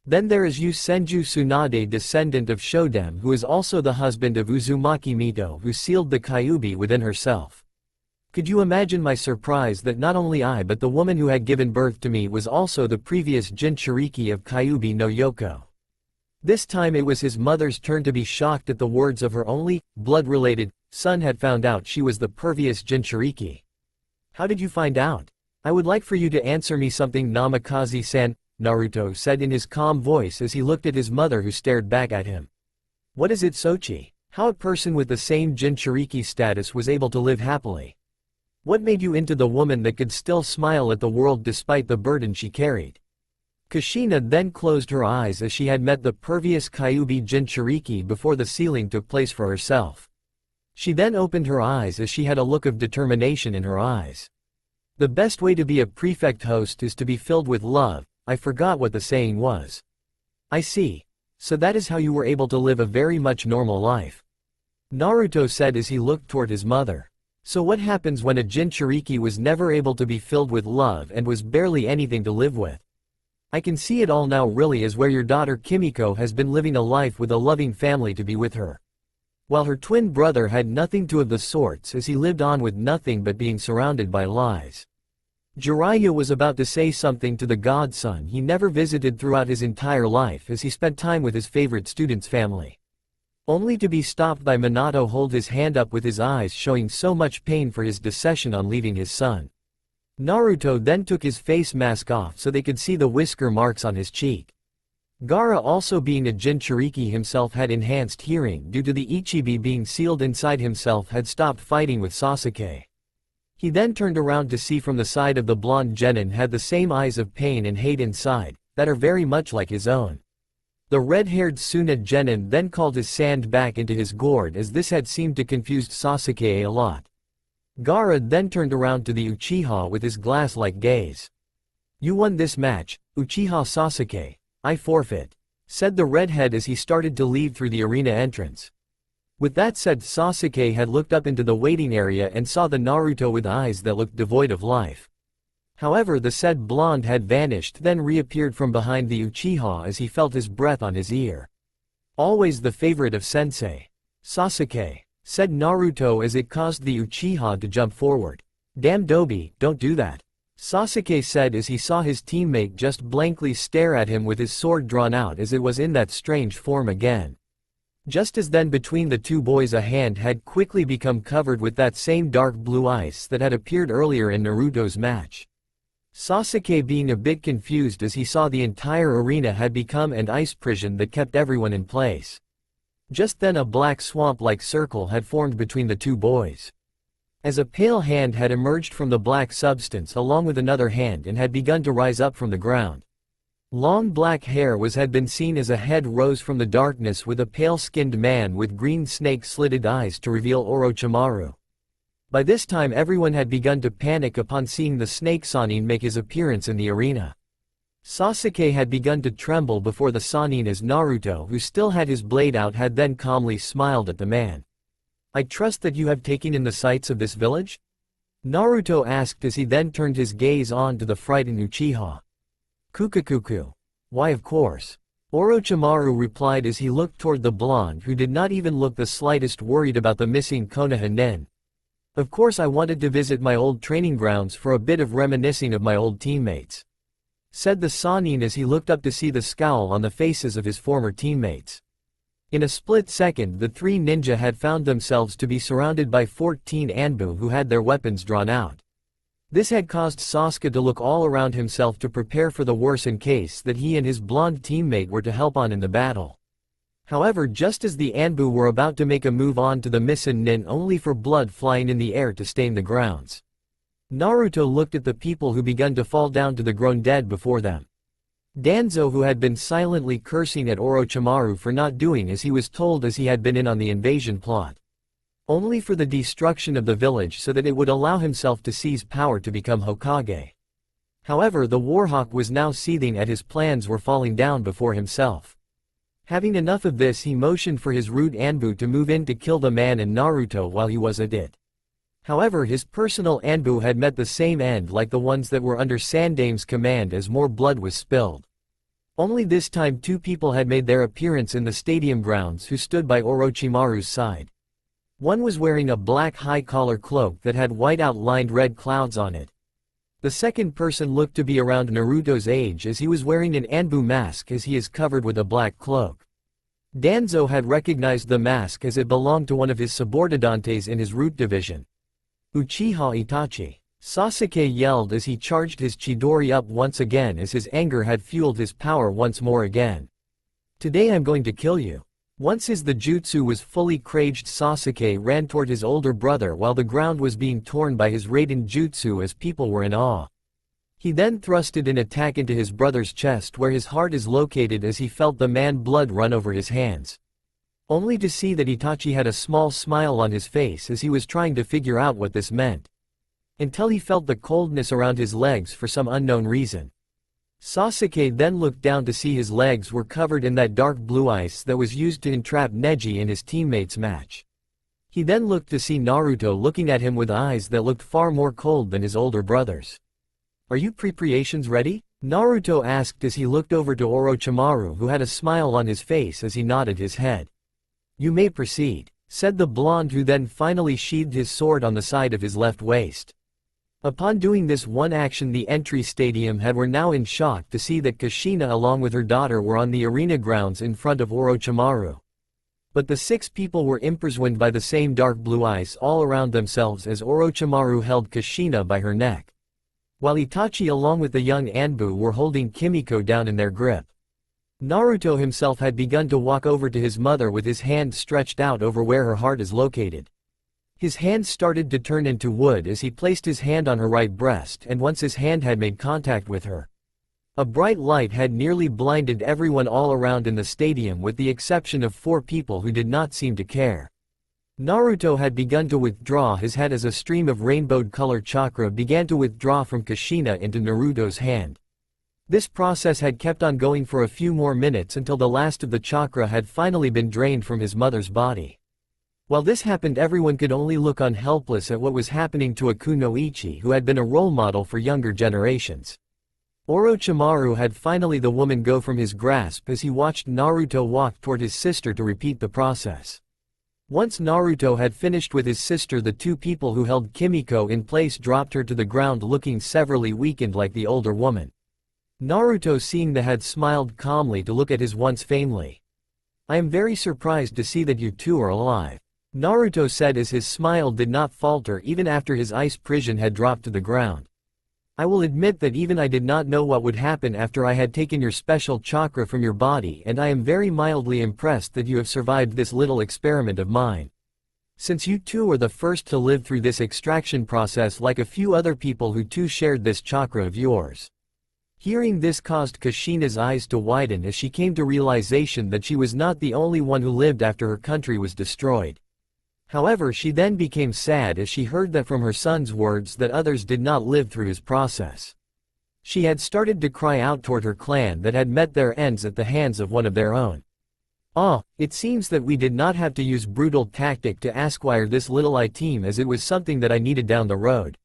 Then there is Yu Senju Tsunade, descendant of Shodem, who is also the husband of Uzumaki Mito, who sealed the Kyuubi within herself. Could you imagine my surprise that not only I but the woman who had given birth to me was also the previous Jinchuriki of Kyuubi no Yoko? This time it was his mother's turn to be shocked at the words of her only, blood-related, son had found out she was the pervious Jinchuriki. How did you find out? I would like for you to answer me something, Namikaze-san, Naruto said in his calm voice as he looked at his mother, who stared back at him. What is it, Sochi? How a person with the same Jinchuriki status was able to live happily? What made you into the woman that could still smile at the world despite the burden she carried? Kushina then closed her eyes as she had met the pervious Kyuubi Jinchuriki before the sealing took place for herself. She then opened her eyes as she had a look of determination in her eyes. The best way to be a prefect host is to be filled with love. I forgot what the saying was. I see. So that is how you were able to live a very much normal life, Naruto said as he looked toward his mother. So what happens when a Jinchuriki was never able to be filled with love and was barely anything to live with? I can see it all now, really, as where your daughter Kimiko has been living a life with a loving family to be with her, while her twin brother had nothing to of the sorts, as he lived on with nothing but being surrounded by lies. Jiraiya was about to say something to the godson he never visited throughout his entire life, as he spent time with his favorite student's family, only to be stopped by Minato hold his hand up with his eyes showing so much pain for his decision on leaving his son. Naruto then took his face mask off so they could see the whisker marks on his cheek. Gaara, also being a Jinchuriki himself, had enhanced hearing due to the Ichibi being sealed inside himself, had stopped fighting with Sasuke. He then turned around to see from the side of the blonde genin had the same eyes of pain and hate inside, that are very much like his own. The red-haired Suna genin then called his sand back into his gourd, as this had seemed to confuse Sasuke a lot. Gaara then turned around to the Uchiha with his glass-like gaze. You won this match, Uchiha Sasuke. I forfeit, said the redhead as he started to leave through the arena entrance. With that said, Sasuke had looked up into the waiting area and saw the Naruto with eyes that looked devoid of life. However, the said blonde had vanished, then reappeared from behind the Uchiha as he felt his breath on his ear. Always the favorite of Sensei. Sasuke, said Naruto as it caused the Uchiha to jump forward. Damn Dobi, don't do that. Sasuke said as he saw his teammate just blankly stare at him with his sword drawn out as it was in that strange form again. Just as then between the two boys a hand had quickly become covered with that same dark blue ice that had appeared earlier in Naruto's match. Sasuke being a bit confused as he saw the entire arena had become an ice prison that kept everyone in place. Just then a black swamp-like circle had formed between the two boys. As a pale hand had emerged from the black substance along with another hand and had begun to rise up from the ground. Long black hair had been seen as a head rose from the darkness with a pale-skinned man with green snake-slitted eyes to reveal Orochimaru. By this time everyone had begun to panic upon seeing the snake Sannin make his appearance in the arena. Sasuke had begun to tremble before the Sannin as Naruto, who still had his blade out, had then calmly smiled at the man. "I trust that you have taken in the sights of this village?" Naruto asked as he then turned his gaze on to the frightened Uchiha. "Kukakuku. Why, of course." Orochimaru replied as he looked toward the blonde, who did not even look the slightest worried about the missing Konoha nin. "Of course I wanted to visit my old training grounds for a bit of reminiscing of my old teammates," said the Sannin as he looked up to see the scowl on the faces of his former teammates. In a split second the three ninja had found themselves to be surrounded by 14 Anbu who had their weapons drawn out. This had caused Sasuke to look all around himself to prepare for the worst in case that he and his blonde teammate were to help on in the battle. However, just as the Anbu were about to make a move on to the missing nin only for blood flying in the air to stain the grounds, Naruto looked at the people who began to fall down to the grown dead before them. Danzo, who had been silently cursing at Orochimaru for not doing as he was told as he had been in on the invasion plot. Only for the destruction of the village so that it would allow himself to seize power to become Hokage. However, the Warhawk was now seething at his plans were falling down before himself. Having enough of this, he motioned for his rude Anbu to move in to kill the man and Naruto while he was at it. However, his personal Anbu had met the same end like the ones that were under Sandame's command as more blood was spilled. Only this time two people had made their appearance in the stadium grounds who stood by Orochimaru's side. One was wearing a black high-collar cloak that had white outlined red clouds on it. The second person looked to be around Naruto's age as he was wearing an Anbu mask as he is covered with a black cloak. Danzo had recognized the mask as it belonged to one of his subordinates in his root division. Uchiha Itachi. Sasuke yelled as he charged his Chidori up once again as his anger had fueled his power once more again. "Today I'm going to kill you." Once the jutsu was fully caged, Sasuke ran toward his older brother while the ground was being torn by his Raiden jutsu as people were in awe. He then thrusted an attack into his brother's chest where his heart is located as he felt the man blood run over his hands. Only to see that Itachi had a small smile on his face as he was trying to figure out what this meant. Until he felt the coldness around his legs for some unknown reason. Sasuke then looked down to see his legs were covered in that dark blue ice that was used to entrap Neji in his teammates' match. He then looked to see Naruto looking at him with eyes that looked far more cold than his older brother's. "Are you preparations ready?" Naruto asked as he looked over to Orochimaru, who had a smile on his face as he nodded his head. "You may proceed," said the blonde, who then finally sheathed his sword on the side of his left waist. Upon doing this one action, the entry stadium were now in shock to see that Kushina along with her daughter were on the arena grounds in front of Orochimaru. But the 6 people were imprisoned by the same dark blue ice all around themselves as Orochimaru held Kushina by her neck. While Itachi along with the young Anbu were holding Kimiko down in their grip. Naruto himself had begun to walk over to his mother with his hand stretched out over where her heart is located. His hand started to turn into wood as he placed his hand on her right breast, and once his hand had made contact with her, a bright light had nearly blinded everyone all around in the stadium with the exception of 4 people who did not seem to care. Naruto had begun to withdraw his head as a stream of rainbow-colored chakra began to withdraw from Kushina into Naruto's hand. This process had kept on going for a few more minutes until the last of the chakra had finally been drained from his mother's body. While this happened, everyone could only look on helpless at what was happening to a kunoichi who had been a role model for younger generations. Orochimaru had finally the woman go from his grasp as he watched Naruto walk toward his sister to repeat the process. Once Naruto had finished with his sister, the two people who held Kimiko in place dropped her to the ground looking severely weakened like the older woman. Naruto, seeing the had, smiled calmly to look at his once family. "I am very surprised to see that you two are alive," Naruto said as his smile did not falter even after his ice prison had dropped to the ground. "I will admit that even I did not know what would happen after I had taken your special chakra from your body, and I am very mildly impressed that you have survived this little experiment of mine. Since you two are the first to live through this extraction process like a few other people who too shared this chakra of yours." Hearing this caused Kushina's eyes to widen as she came to realization that she was not the only one who lived after her country was destroyed. However, she then became sad as she heard that from her son's words that others did not live through his process. She had started to cry out toward her clan that had met their ends at the hands of one of their own. "Ah, it seems that we did not have to use brutal tactic to acquire this little item, as it was something that I needed down the road,"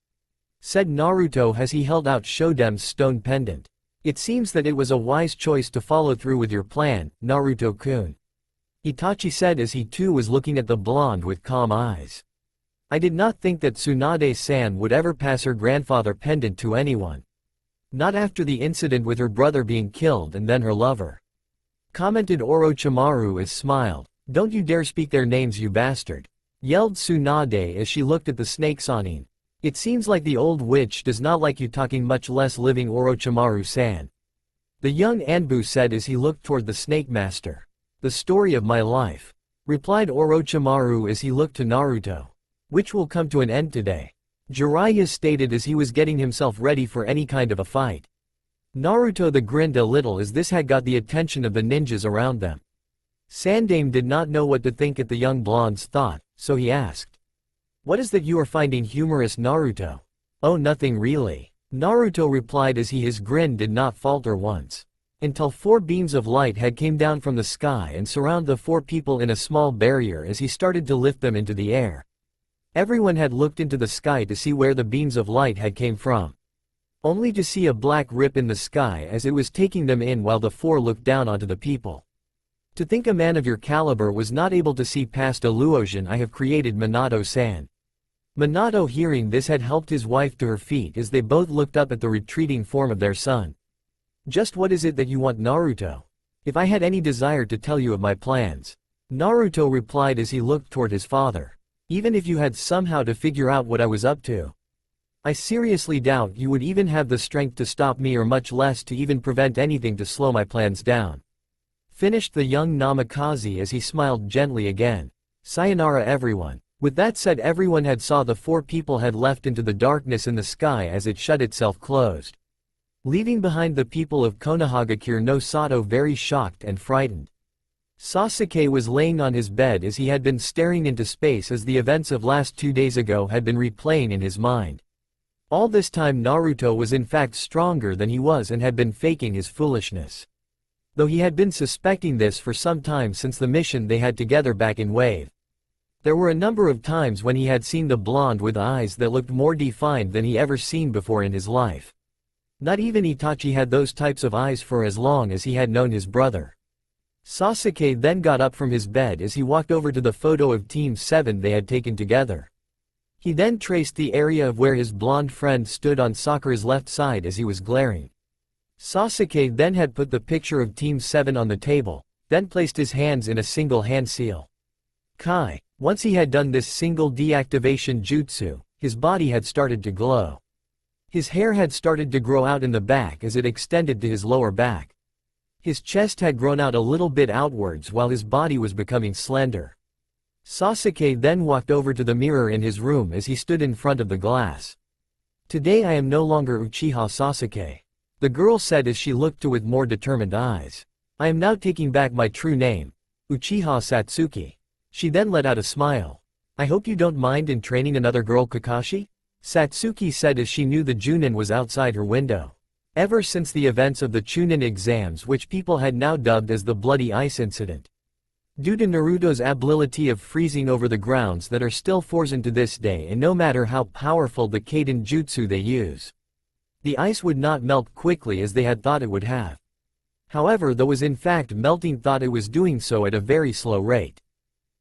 said Naruto as he held out Shodem's stone pendant. "It seems that it was a wise choice to follow through with your plan, Naruto-kun," Itachi said as he too was looking at the blonde with calm eyes. "I did not think that Tsunade-san would ever pass her grandfather pendant to anyone. Not after the incident with her brother being killed and then her lover," commented Orochimaru as smiled. "Don't you dare speak their names, you bastard," yelled Tsunade as she looked at the snake Sanin. "It seems like the old witch does not like you talking, much less living, Orochimaru-san," the young Anbu said as he looked toward the snake master. "The story of my life," replied Orochimaru as he looked to Naruto. "Which will come to an end today," Jiraiya stated as he was getting himself ready for any kind of a fight. Naruto grinned a little as this had got the attention of the ninjas around them. Sandame did not know what to think at the young blonde's thought, so he asked, "What is that you are finding humorous, Naruto?" "Oh, nothing really," Naruto replied as his grin did not falter once. Until 4 beams of light had came down from the sky and surround the 4 people in a small barrier as he started to lift them into the air. Everyone had looked into the sky to see where the beams of light had came from, only to see a black rip in the sky as it was taking them in while the 4 looked down onto the people. "To think a man of your caliber was not able to see past illusion I have created, Minato-san." Minato, hearing this, had helped his wife to her feet as they both looked up at the retreating form of their son. "Just what is it that you want, Naruto? If I had any desire to tell you of my plans," Naruto replied as he looked toward his father. "Even if you had somehow to figure out what I was up to, I seriously doubt you would even have the strength to stop me, or much less to even prevent anything to slow my plans down," finished the young Namikaze as he smiled gently again. "Sayonara, everyone." With that said, everyone had saw the 4 people had left into the darkness in the sky as it shut itself closed, leaving behind the people of Konohagakure no Sato very shocked and frightened. Sasuke was laying on his bed as he had been staring into space as the events of last 2 days ago had been replaying in his mind. All this time Naruto was in fact stronger than he was and had been faking his foolishness, though he had been suspecting this for some time since the mission they had together back in Wave. There were a number of times when he had seen the blonde with eyes that looked more defined than he ever seen before in his life. Not even Itachi had those types of eyes for as long as he had known his brother. Sasuke then got up from his bed as he walked over to the photo of Team 7 they had taken together. He then traced the area of where his blonde friend stood on Sakura's left side as he was glaring. Sasuke then had put the picture of Team 7 on the table, then placed his hands in a single hand seal. Kai. Once he had done this single deactivation jutsu, his body had started to glow. His hair had started to grow out in the back as it extended to his lower back. His chest had grown out a little bit outwards while his body was becoming slender. Sasuke then walked over to the mirror in his room as he stood in front of the glass. "Today I am no longer Uchiha Sasuke," the girl said as she looked to with more determined eyes. "I am now taking back my true name, Uchiha Satsuki." She then let out a smile. "I hope you don't mind in training another girl, Kakashi?" Satsuki said as she knew the Chunin was outside her window. Ever since the events of the Chunin exams, which people had now dubbed as the Bloody Ice Incident, due to Naruto's ability of freezing over the grounds that are still frozen to this day, and no matter how powerful the Kaiden jutsu they use, The ice would not melt quickly as they had thought it would have. However, though was in fact melting, thought it was doing so at a very slow rate.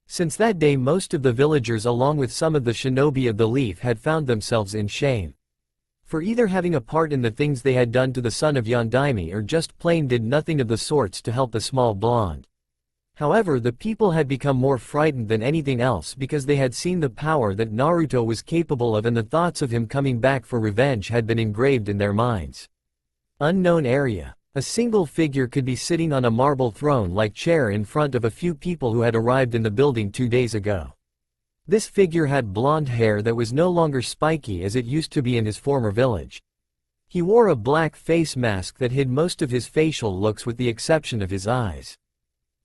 Since that day, most of the villagers along with some of the shinobi of the leaf had found themselves in shame. For either having a part in the things they had done to the son of Yondaime or just plain did nothing of the sorts to help the small blonde. However, the people had become more frightened than anything else because they had seen the power that Naruto was capable of, and the thoughts of him coming back for revenge had been engraved in their minds. Unknown area. A single figure could be sitting on a marble throne-like chair in front of a few people who had arrived in the building 2 days ago. This figure had blonde hair that was no longer spiky as it used to be in his former village. He wore a black face mask that hid most of his facial looks with the exception of his eyes.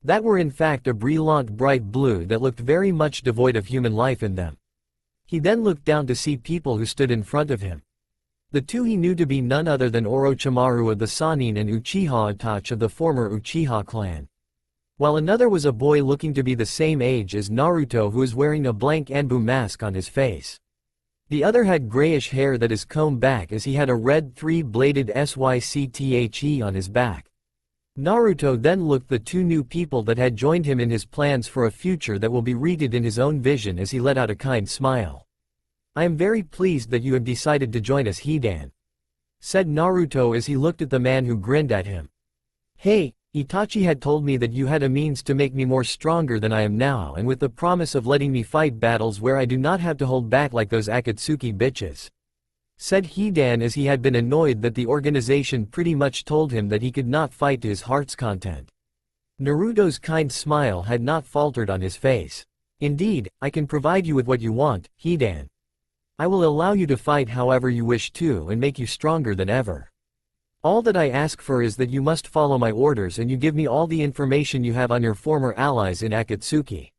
That were in fact a brilliant bright blue that looked very much devoid of human life in them. He then looked down to see people who stood in front of him. The two he knew to be none other than Orochimaru of the Sannin and Uchiha Itachi of the former Uchiha clan. While another was a boy looking to be the same age as Naruto, who was wearing a blank Anbu mask on his face. The other had grayish hair that is combed back as he had a red three-bladed Sycthe on his back. Naruto then looked the two new people that had joined him in his plans for a future that will be readed in his own vision as he let out a kind smile. "I am very pleased that you have decided to join us, Hidan," said Naruto as he looked at the man who grinned at him. "Hey, Itachi had told me that you had a means to make me more stronger than I am now, and with the promise of letting me fight battles where I do not have to hold back like those Akatsuki bitches," said Hidan as he had been annoyed that the organization pretty much told him that he could not fight to his heart's content. Naruto's kind smile had not faltered on his face. "Indeed, I can provide you with what you want, Hidan. I will allow you to fight however you wish to and make you stronger than ever. All that I ask for is that you must follow my orders and you give me all the information you have on your former allies in Akatsuki."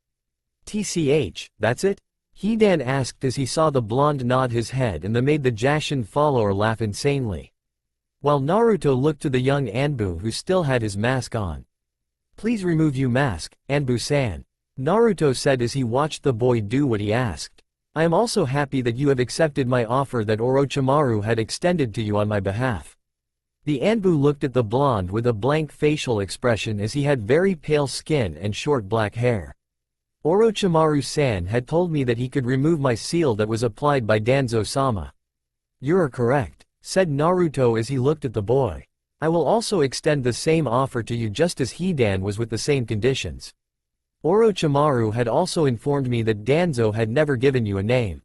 "TCH, that's it?" Hidan asked as he saw the blonde nod his head and made the Jashin follower laugh insanely. While Naruto looked to the young Anbu who still had his mask on. "Please remove your mask, Anbu-san," Naruto said as he watched the boy do what he asked. "I am also happy that you have accepted my offer that Orochimaru had extended to you on my behalf." The Anbu looked at the blonde with a blank facial expression as he had very pale skin and short black hair. "Orochimaru-san had told me that he could remove my seal that was applied by Danzo-sama." "You are correct," said Naruto as he looked at the boy. "I will also extend the same offer to you just as Hidan was with the same conditions. Orochimaru had also informed me that Danzo had never given you a name."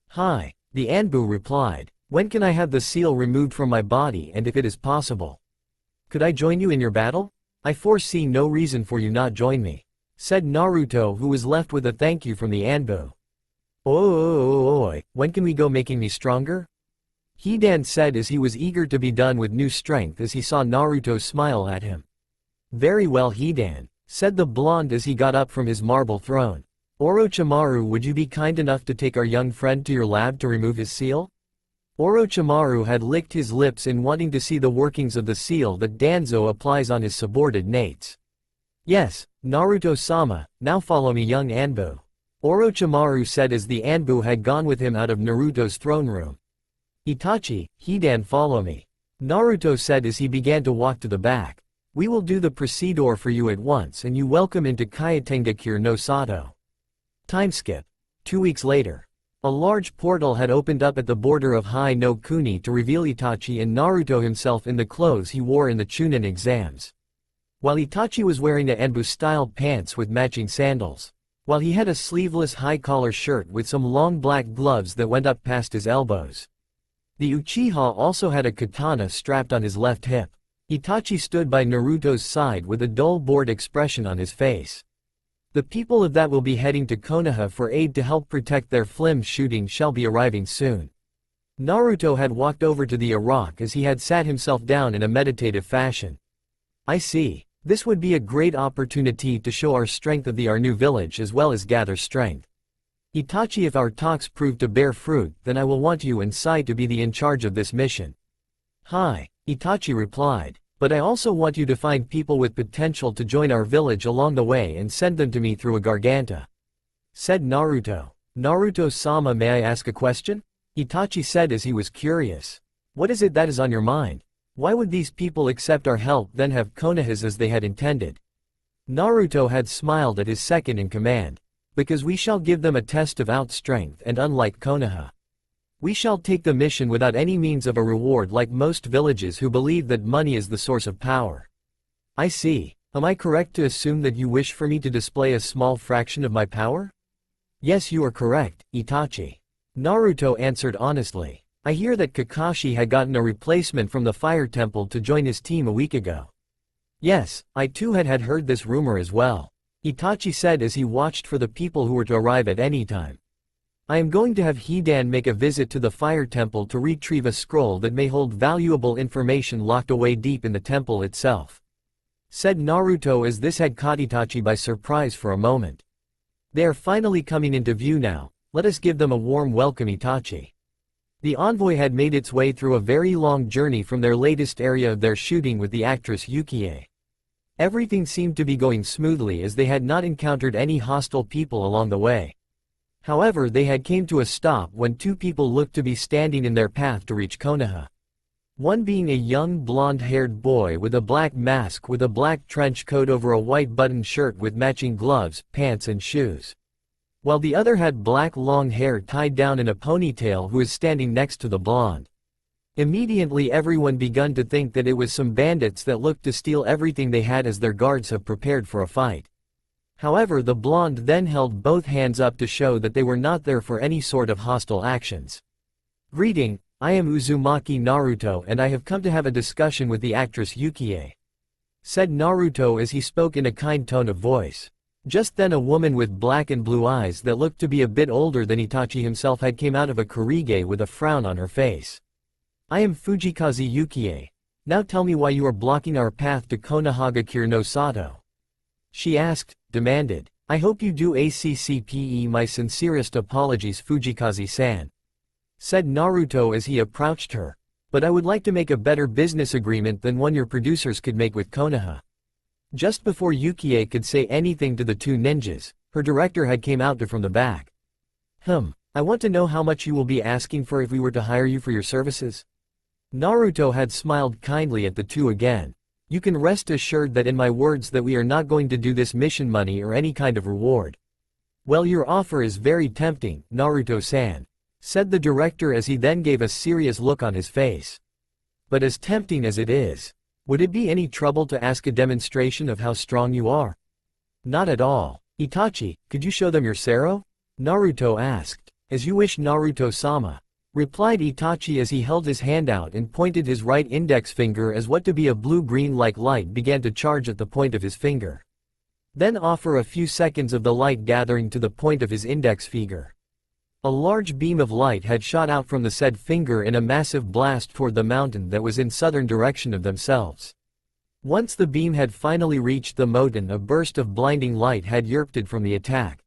"Hi," the Anbu replied. "When can I have the seal removed from my body, and if it is possible, could I join you in your battle? I foresee no reason for you not join me," said Naruto, who was left with a thank you from the Anbu. "Oi, when can we go making me stronger?" Hidan said as he was eager to be done with new strength as he saw Naruto smile at him. "Very well, Hidan," said the blonde as he got up from his marble throne. "Orochimaru, would you be kind enough to take our young friend to your lab to remove his seal?" Orochimaru had licked his lips in wanting to see the workings of the seal that Danzo applies on his subordinates. "Yes, Naruto-sama, now follow me, young Anbu," Orochimaru said as the Anbu had gone with him out of Naruto's throne room. "Itachi, Hidan, follow me," Naruto said as he began to walk to the back. "We will do the procedure for you at once and you welcome into Kaitengakure no Sato." Time skip. 2 weeks later. A large portal had opened up at the border of Hai no Kuni to reveal Itachi and Naruto himself in the clothes he wore in the Chunin exams. While Itachi was wearing the Anbu-style pants with matching sandals. While he had a sleeveless high-collar shirt with some long black gloves that went up past his elbows. The Uchiha also had a katana strapped on his left hip. Itachi stood by Naruto's side with a dull bored expression on his face. The people of that will be heading to Konoha for aid to help protect their film shooting shall be arriving soon. Naruto had walked over to the rock as he had sat himself down in a meditative fashion. "I see. This would be a great opportunity to show our strength of our new village as well as gather strength. Itachi, if our talks prove to bear fruit, then I will want you and Sai to be in charge of this mission." "Hi," Itachi replied, "but I also want you to find people with potential to join our village along the way and send them to me through a Garganta," said Naruto. "Naruto-sama, may I ask a question?" Itachi said as he was curious. What is it that is on your mind? Why would these people accept our help then have Konohas as they had intended? Naruto had smiled at his second in command. Because we shall give them a test of out strength and unlike Konoha. We shall take the mission without any means of a reward like most villages who believe that money is the source of power. I see. Am I correct to assume that you wish for me to display a small fraction of my power? Yes, you are correct, Itachi. Naruto answered honestly. I hear that Kakashi had gotten a replacement from the Fire Temple to join his team a week ago. Yes, I too had heard this rumor as well. Itachi said as he watched for the people who were to arrive at any time. I am going to have Hidan make a visit to the Fire Temple to retrieve a scroll that may hold valuable information locked away deep in the temple itself. Said Naruto as this had caught Itachi by surprise for a moment. They are finally coming into view now, let us give them a warm welcome, Itachi. The envoy had made its way through a very long journey from their latest area of their shooting with the actress Yukie. Everything seemed to be going smoothly as they had not encountered any hostile people along the way. However, they had came to a stop when two people looked to be standing in their path to reach Konoha. One being a young blonde-haired boy with a black mask with a black trench coat over a white button shirt with matching gloves, pants and shoes. While the other had black long hair tied down in a ponytail who is standing next to the blonde. Immediately everyone begun to think that it was some bandits that looked to steal everything they had as their guards have prepared for a fight. However, the blonde then held both hands up to show that they were not there for any sort of hostile actions. Greeting, I am Uzumaki Naruto and I have come to have a discussion with the actress Yukie. Said Naruto as he spoke in a kind tone of voice. Just then a woman with black and blue eyes that looked to be a bit older than Itachi himself had came out of a kurige with a frown on her face. I am Fujikaze Yukie. Now tell me why you are blocking our path to Konohagakure no Sato. She asked, demanded. I hope you do ACCPE, my sincerest apologies Fujikaze-san. Said Naruto as he approached her. But I would like to make a better business agreement than one your producers could make with Konoha. Just before Yukie could say anything to the two ninjas, her director had came out from the back. I want to know how much you will be asking for if we were to hire you for your services. Naruto had smiled kindly at the two again. You can rest assured that in my words that we are not going to do this mission money or any kind of reward. Well, your offer is very tempting, Naruto-san. Said the director as he then gave a serious look on his face. But as tempting as it is, would it be any trouble to ask a demonstration of how strong you are? Not at all. Itachi, could you show them your Sero? Naruto asked. As you wish Naruto-sama. Replied Itachi as he held his hand out and pointed his right index finger as what to be a blue-green-like light began to charge at the point of his finger. Then offer a few seconds of the light gathering to the point of his index finger. A large beam of light had shot out from the said finger in a massive blast toward the mountain that was in southern direction of themselves. Once the beam had finally reached the mountain, a burst of blinding light had erupted from the attack.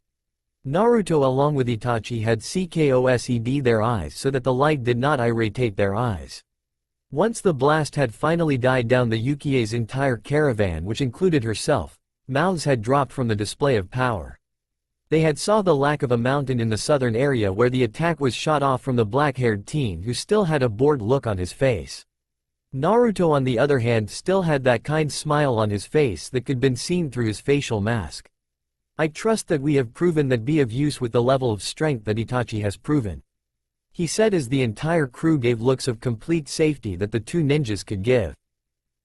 Naruto along with Itachi had CKOSED their eyes so that the light did not irritate their eyes. Once the blast had finally died down, the Yukie's entire caravan, which included herself, mouths had dropped from the display of power. They had saw the lack of a mountain in the southern area where the attack was shot off from the black-haired teen who still had a bored look on his face. Naruto on the other hand still had that kind smile on his face that could be seen through his facial mask. I trust that we have proven that be of use with the level of strength that Itachi has proven. He said as the entire crew gave looks of complete safety that the two ninjas could give.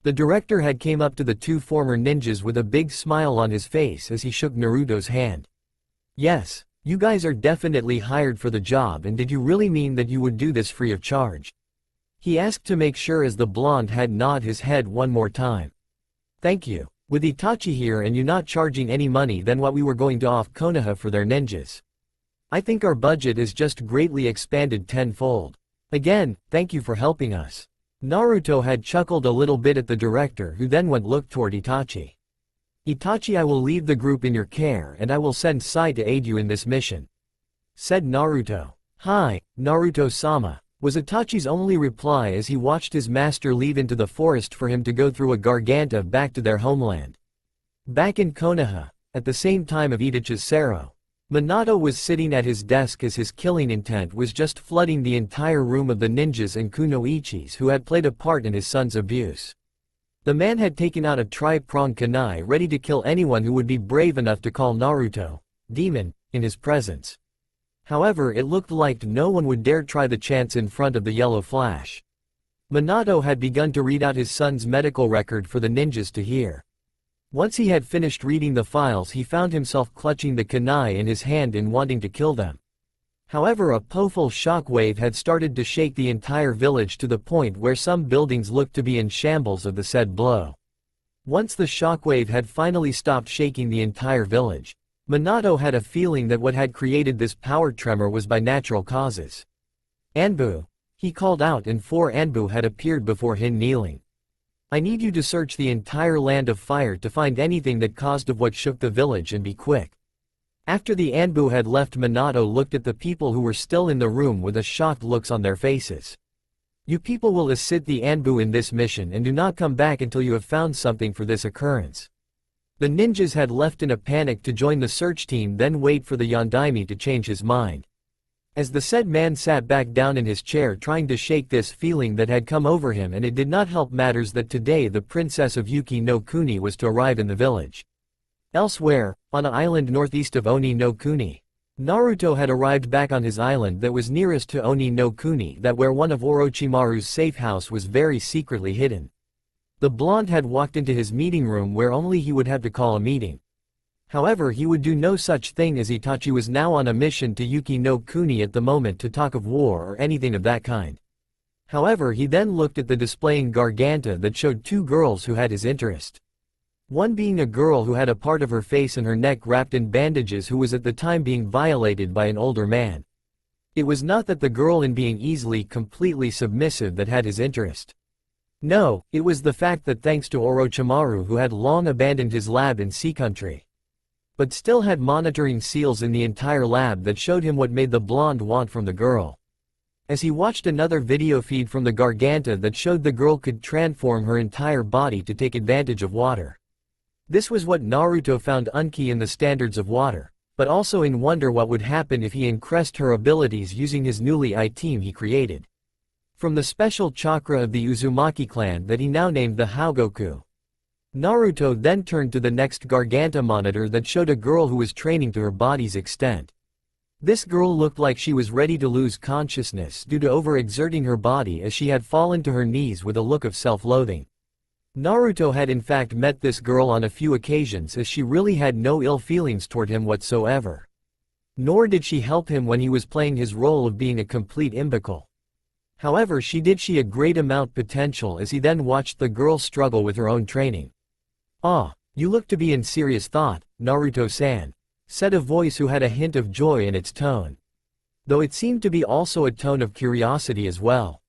The director had came up to the two former ninjas with a big smile on his face as he shook Naruto's hand. Yes, you guys are definitely hired for the job, and did you really mean that you would do this free of charge? He asked to make sure as the blonde had nodded his head one more time. Thank you. With Itachi here and you not charging any money than what we were going to off Konoha for their ninjas. I think our budget is just greatly expanded tenfold. Again, thank you for helping us. Naruto had chuckled a little bit at the director who then went look toward Itachi. Itachi, I will leave the group in your care and I will send Sai to aid you in this mission. Said Naruto. Hi, Naruto-sama, was Itachi's only reply as he watched his master leave into the forest for him to go through a garganta back to their homeland. Back in Konoha, at the same time of Itachi's Sero. Minato was sitting at his desk as his killing intent was just flooding the entire room of the ninjas and kunoichis who had played a part in his son's abuse. The man had taken out a tri-pronged kunai ready to kill anyone who would be brave enough to call Naruto, demon, in his presence. However, it looked like no one would dare try the chance in front of the yellow flash. Minato had begun to read out his son's medical record for the ninjas to hear. Once he had finished reading the files, he found himself clutching the kunai in his hand and wanting to kill them. However, a powerful shockwave had started to shake the entire village to the point where some buildings looked to be in shambles of the said blow. Once the shockwave had finally stopped shaking the entire village, Minato had a feeling that what had created this power tremor was by natural causes. Anbu, he called out, and 4 Anbu had appeared before him kneeling. I need you to search the entire land of fire to find anything that caused of what shook the village, and be quick. After the Anbu had left, Minato looked at the people who were still in the room with a shocked looks on their faces. You people will assist the Anbu in this mission and do not come back until you have found something for this occurrence. The ninjas had left in a panic to join the search team, then wait for the Yondaime to change his mind. As the said man sat back down in his chair trying to shake this feeling that had come over him, and it did not help matters that today the princess of Yuki no Kuni was to arrive in the village. Elsewhere, on an island northeast of Oni no Kuni, Naruto had arrived back on his island that was nearest to Oni no Kuni, that where one of Orochimaru's safe house was very secretly hidden. The blonde had walked into his meeting room where only he would have to call a meeting. However, he would do no such thing, as Itachi was now on a mission to Yuki no Kuni at the moment to talk of war or anything of that kind. However, he then looked at the displaying garganta that showed 2 girls who had his interest. One being a girl who had a part of her face and her neck wrapped in bandages, who was at the time being violated by an older man. It was not that the girl in being easily completely submissive that had his interest. No, it was the fact that thanks to Orochimaru, who had long abandoned his lab in Sea Country, but still had monitoring seals in the entire lab that showed him what made the blonde want from the girl. As he watched another video feed from the garganta that showed the girl could transform her entire body to take advantage of water. This was what Naruto found unkey in the standards of water, but also in wonder what would happen if he increased her abilities using his newly I-team he created from the special chakra of the Uzumaki clan that he now named the Haugoku. Naruto then turned to the next garganta monitor that showed a girl who was training to her body's extent. This girl looked like she was ready to lose consciousness due to overexerting her body, as she had fallen to her knees with a look of self-loathing. Naruto had in fact met this girl on a few occasions, as she really had no ill feelings toward him whatsoever. Nor did she help him when he was playing his role of being a complete imbecile. However, she a great amount potential, as he then watched the girl struggle with her own training. Ah, you look to be in serious thought, Naruto-san, said a voice who had a hint of joy in its tone, though it seemed to be also a tone of curiosity as well.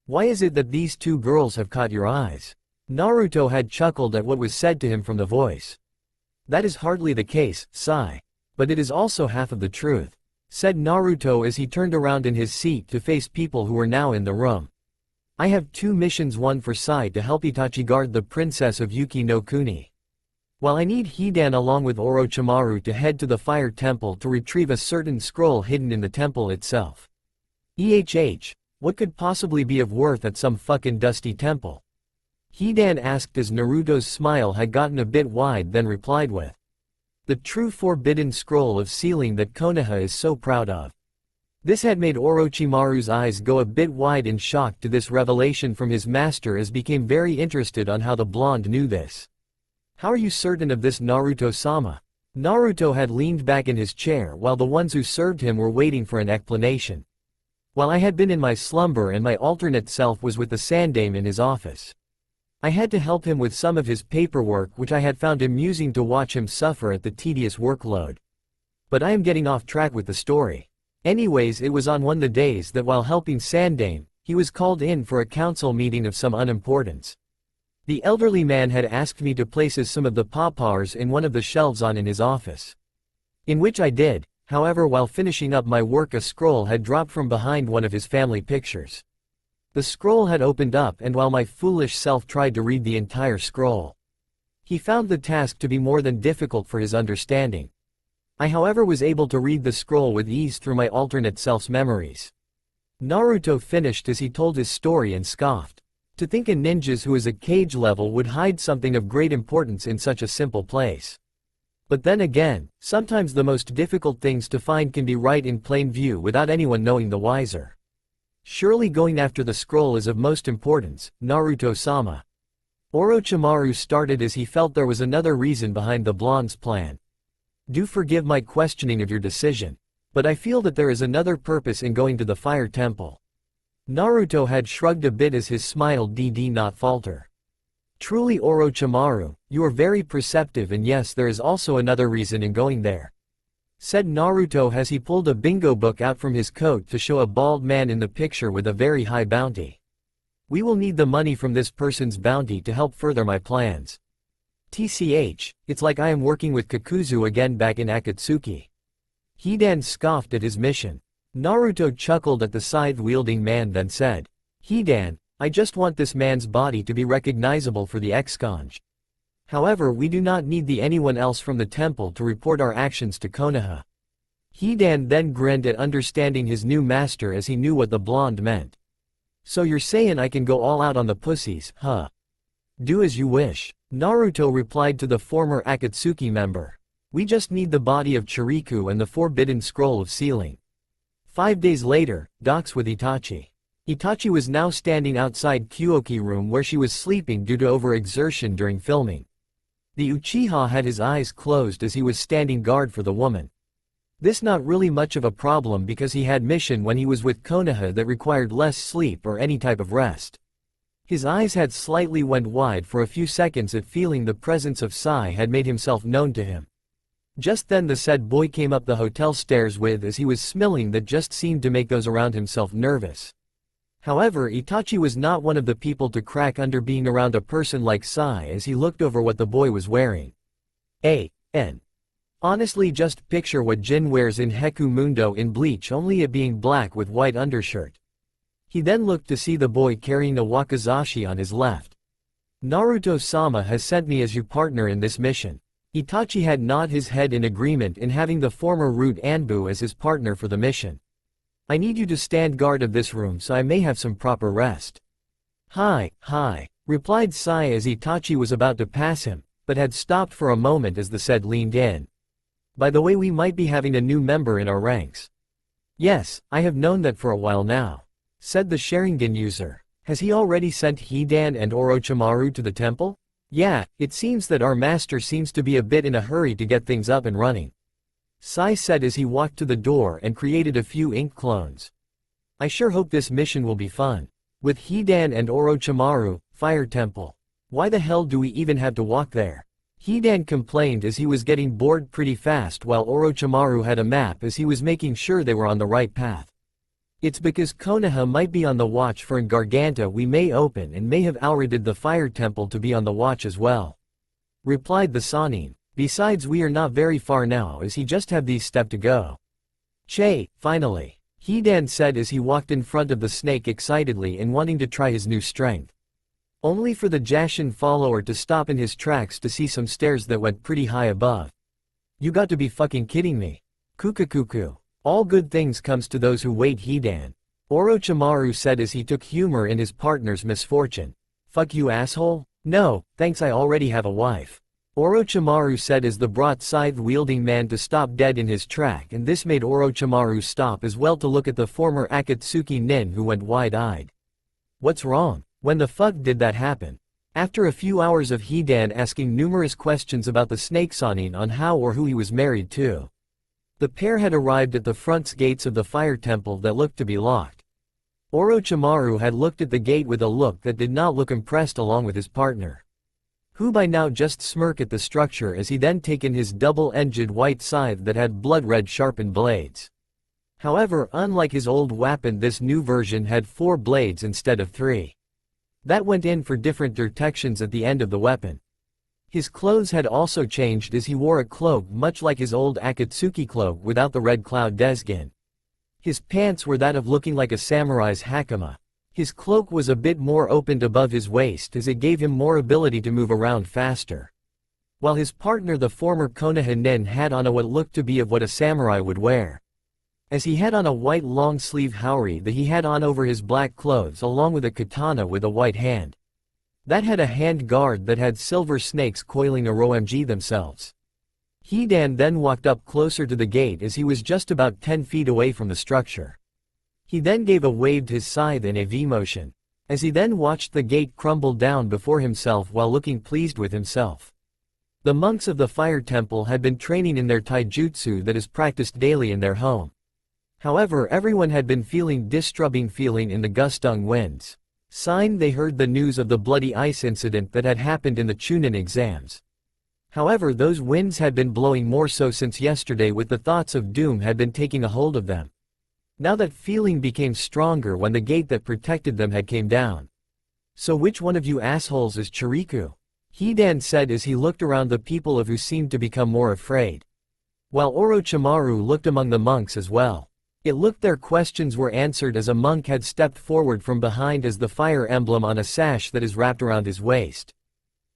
Why is it that these 2 girls have caught your eyes? Naruto had chuckled at what was said to him from the voice. That is hardly the case, Sai. But it is also half of the truth, said Naruto as he turned around in his seat to face people who were now in the room. I have 2 missions, one for Sai to help Itachi guard the princess of Yuki no Kuni, while I need Hidan along with Orochimaru to head to the fire temple to retrieve a certain scroll hidden in the temple itself. What could possibly be of worth at some fucking dusty temple? Hidan asked as Naruto's smile had gotten a bit wide, then replied with, the true forbidden scroll of sealing that Konoha is so proud of. This had made Orochimaru's eyes go a bit wide in shock to this revelation from his master, as became very interested on how the blonde knew this. How are you certain of this, Naruto-sama? Naruto had leaned back in his chair while the ones who served him were waiting for an explanation. While I had been in my slumber and my alternate self was with the Sandaime in his office, I had to help him with some of his paperwork, which I had found amusing to watch him suffer at the tedious workload. But I am getting off track with the story. Anyways, it was on one of the days that while helping Sandaime, he was called in for a council meeting of some unimportance. The elderly man had asked me to place some of the pawpaws in one of the shelves in his office, in which I did. However, while finishing up my work, a scroll had dropped from behind one of his family pictures. The scroll had opened up, and while my foolish self tried to read the entire scroll, he found the task to be more than difficult for his understanding. I however was able to read the scroll with ease through my alternate self's memories. Naruto finished as he told his story and scoffed. To think a ninja who is at cage level would hide something of great importance in such a simple place. But then again, sometimes the most difficult things to find can be right in plain view without anyone knowing the wiser. Surely going after the scroll is of most importance, Naruto-sama. Orochimaru started as he felt there was another reason behind the blonde's plan. Do forgive my questioning of your decision, but I feel that there is another purpose in going to the fire temple. Naruto had shrugged a bit as his smile did not falter. Truly Orochimaru, you are very perceptive, and yes, there is also another reason in going there, said Naruto as he pulled a bingo book out from his coat to show a bald man in the picture with a very high bounty. We will need the money from this person's bounty to help further my plans. TCH, it's like I am working with Kakuzu again back in Akatsuki. Hidan scoffed at his mission. Naruto chuckled at the scythe-wielding man, then said, Hidan, I just want this man's body to be recognizable for the ex-conj. However, we do not need anyone else from the temple to report our actions to Konoha. Hidan then grinned at understanding his new master as he knew what the blonde meant. So you're saying I can go all out on the pussies, huh? Do as you wish. Naruto replied to the former Akatsuki member. We just need the body of Chiriku and the forbidden scroll of sealing. 5 days later, docks with Itachi. Itachi was now standing outside Kyoki room where she was sleeping due to overexertion during filming. The Uchiha had his eyes closed as he was standing guard for the woman. This not really much of a problem because he had mission when he was with Konoha that required less sleep or any type of rest. His eyes had slightly went wide for a few seconds at feeling the presence of Sai had made himself known to him. Just then the said boy came up the hotel stairs with as he was smelling that just seemed to make those around himself nervous. However, Itachi was not one of the people to crack under being around a person like Sai as he looked over what the boy was wearing. Honestly, just picture what Jin wears in Heku Mundo in Bleach, only it being black with white undershirt. He then looked to see the boy carrying a wakizashi on his left. Naruto-sama has sent me as your partner in this mission. Itachi had nodded his head in agreement in having the former Root Anbu as his partner for the mission. I need you to stand guard of this room so I may have some proper rest. Hi, replied Sai as Itachi was about to pass him, but had stopped for a moment as the said leaned in. By the way, we might be having a new member in our ranks. Yes, I have known that for a while now, said the Sharingan user. Has he already sent Hidan and Orochimaru to the temple? Yeah, it seems that our master seems to be a bit in a hurry to get things up and running, Sai said as he walked to the door and created a few ink clones. I sure hope this mission will be fun. With Hidan and Orochimaru, Fire Temple. Why the hell do we even have to walk there? Hidan complained as he was getting bored pretty fast while Orochimaru had a map as he was making sure they were on the right path. It's because Konoha might be on the watch for an Garganta we may open and may have outridden the Fire Temple to be on the watch as well, replied the Sanin. Besides, we are not very far now as he just have these steps to go. Che, finally, Hidan said as he walked in front of the snake excitedly and wanting to try his new strength. Only for the Jashin follower to stop in his tracks to see some stairs that went pretty high above. You got to be fucking kidding me. Kukakuku. All good things comes to those who wait, Hidan. Orochimaru said as he took humor in his partner's misfortune. Fuck you, asshole? No, thanks, I already have a wife, Orochimaru said as the brought scythe-wielding man to stop dead in his track, and this made Orochimaru stop as well to look at the former Akatsuki nin who went wide-eyed. What's wrong? When the fuck did that happen? After a few hours of Hidan asking numerous questions about the snake Sanin on how or who he was married to, the pair had arrived at the front gates of the fire temple that looked to be locked. Orochimaru had looked at the gate with a look that did not look impressed along with his partner, who by now just smirked at the structure as he then taken his double-edged white scythe that had blood-red sharpened blades. However, unlike his old weapon, this new version had 4 blades instead of 3. That went in for different detections at the end of the weapon. His clothes had also changed as he wore a cloak much like his old Akatsuki cloak without the red cloud desgin. His pants were that of looking like a samurai's hakama. His cloak was a bit more opened above his waist as it gave him more ability to move around faster. while his partner the former Konoha nin had on what looked to be of what a samurai would wear. As he had on a white long-sleeve haori that he had on over his black clothes along with a katana with a white hand. That had a hand guard that had silver snakes coiling OMG themselves. Hidan then walked up closer to the gate as he was just about 10 feet away from the structure. He then waved his scythe in a V motion, as he then watched the gate crumble down before himself while looking pleased with himself. The monks of the fire temple had been training in their taijutsu that is practiced daily in their home. However, everyone had been feeling disturbing feeling in the gustung winds. Sign they heard the news of the bloody ice incident that had happened in the Chunin exams. However, those winds had been blowing more so since yesterday with the thoughts of doom had been taking a hold of them. Now that feeling became stronger when the gate that protected them had came down. So which one of you assholes is Chiriku? Hidan said as he looked around the people of who seemed to become more afraid. While Orochimaru looked among the monks as well. It looked their questions were answered as a monk had stepped forward from behind as the fire emblem on a sash that is wrapped around his waist.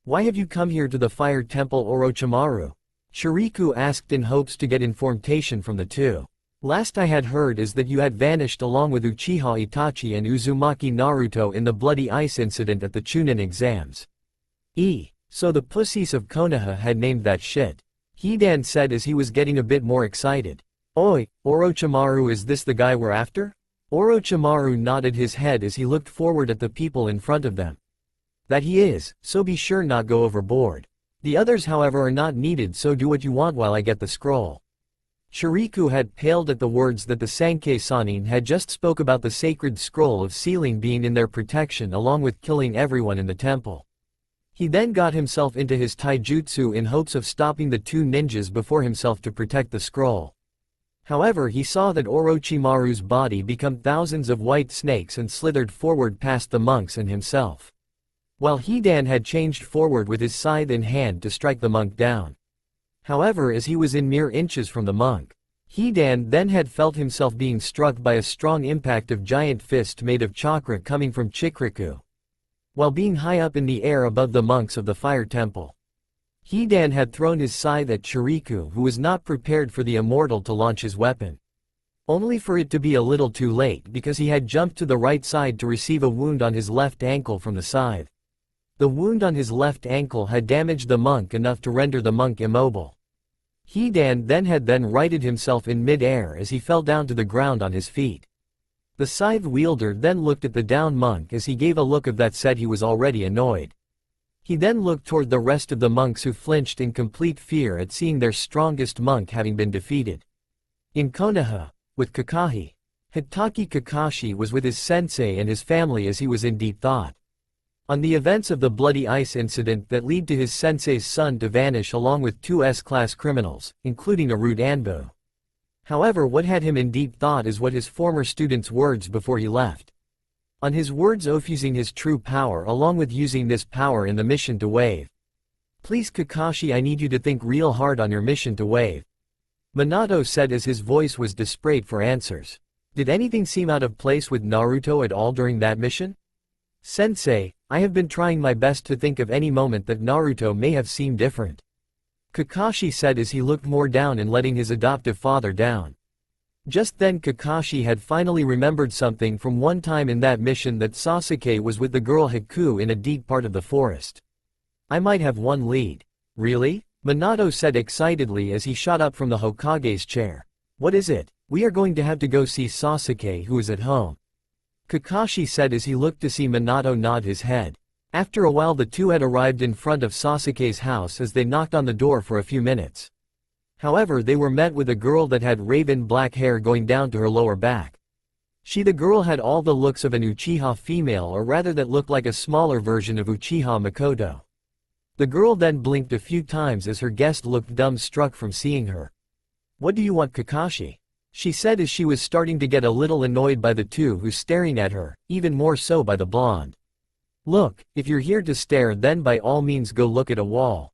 Why have you come here to the fire temple, Orochimaru? Chiriku asked in hopes to get information from the two. Last I had heard is that you had vanished along with Uchiha Itachi and Uzumaki Naruto in the bloody ice incident at the Chunin exams. So the pussies of Konoha had named that shit. Hidan said as he was getting a bit more excited. Oi, Orochimaru, is this the guy we're after? Orochimaru nodded his head as he looked forward at the people in front of them. That he is, so be sure not go overboard. The others however are not needed, so do what you want while I get the scroll. Chiriku had paled at the words that the Sankei Sanin had just spoke about the sacred scroll of sealing being in their protection along with killing everyone in the temple. He then got himself into his taijutsu in hopes of stopping the two ninjas before himself to protect the scroll. However, he saw that Orochimaru's body become thousands of white snakes and slithered forward past the monks and himself. While Hidan had changed forward with his scythe in hand to strike the monk down. However, as he was in mere inches from the monk, Hidan then had felt himself being struck by a strong impact of giant fist made of chakra coming from Chikriku. While being high up in the air above the monks of the fire temple. Hidan had thrown his scythe at Chiriku, who was not prepared for the immortal to launch his weapon. Only for it to be a little too late because he had jumped to the right side to receive a wound on his left ankle from the scythe. The wound on his left ankle had damaged the monk enough to render the monk immobile. Hidan then righted himself in mid-air as he fell down to the ground on his feet. The scythe wielder then looked at the down monk as he gave a look of that said he was already annoyed. He then looked toward the rest of the monks who flinched in complete fear at seeing their strongest monk having been defeated. In Konoha, with Kakashi, Hitaki Kakashi was with his sensei and his family as he was in deep thought. On the events of the bloody ice incident that lead to his sensei's son to vanish along with two S-class criminals, including a rude Anbu. However, what had him in deep thought is what his former student's words before he left. On his words of using his true power along with using this power in the mission to wave. Please Kakashi, I need you to think real hard on your mission to wave. Minato said as his voice was desperate for answers. Did anything seem out of place with Naruto at all during that mission? Sensei, I have been trying my best to think of any moment that Naruto may have seemed different. Kakashi said as he looked more down and letting his adoptive father down. Just then Kakashi had finally remembered something from one time in that mission that Sasuke was with the girl Haku in a deep part of the forest. I might have one lead. Really? Minato said excitedly as he shot up from the Hokage's chair. What is it? We are going to have to go see Sasuke, who is at home. Kakashi said as he looked to see Minato nod his head. After a while the two had arrived in front of Sasuke's house as they knocked on the door for a few minutes. However, they were met with a girl that had raven black hair going down to her lower back. The girl had all the looks of an Uchiha female, or rather that looked like a smaller version of Uchiha Makoto. The girl then blinked a few times as her guest looked dumbstruck from seeing her. What do you want, Kakashi? She said as she was starting to get a little annoyed by the two who staring at her, even more so by the blonde. Look, if you're here to stare then by all means go look at a wall.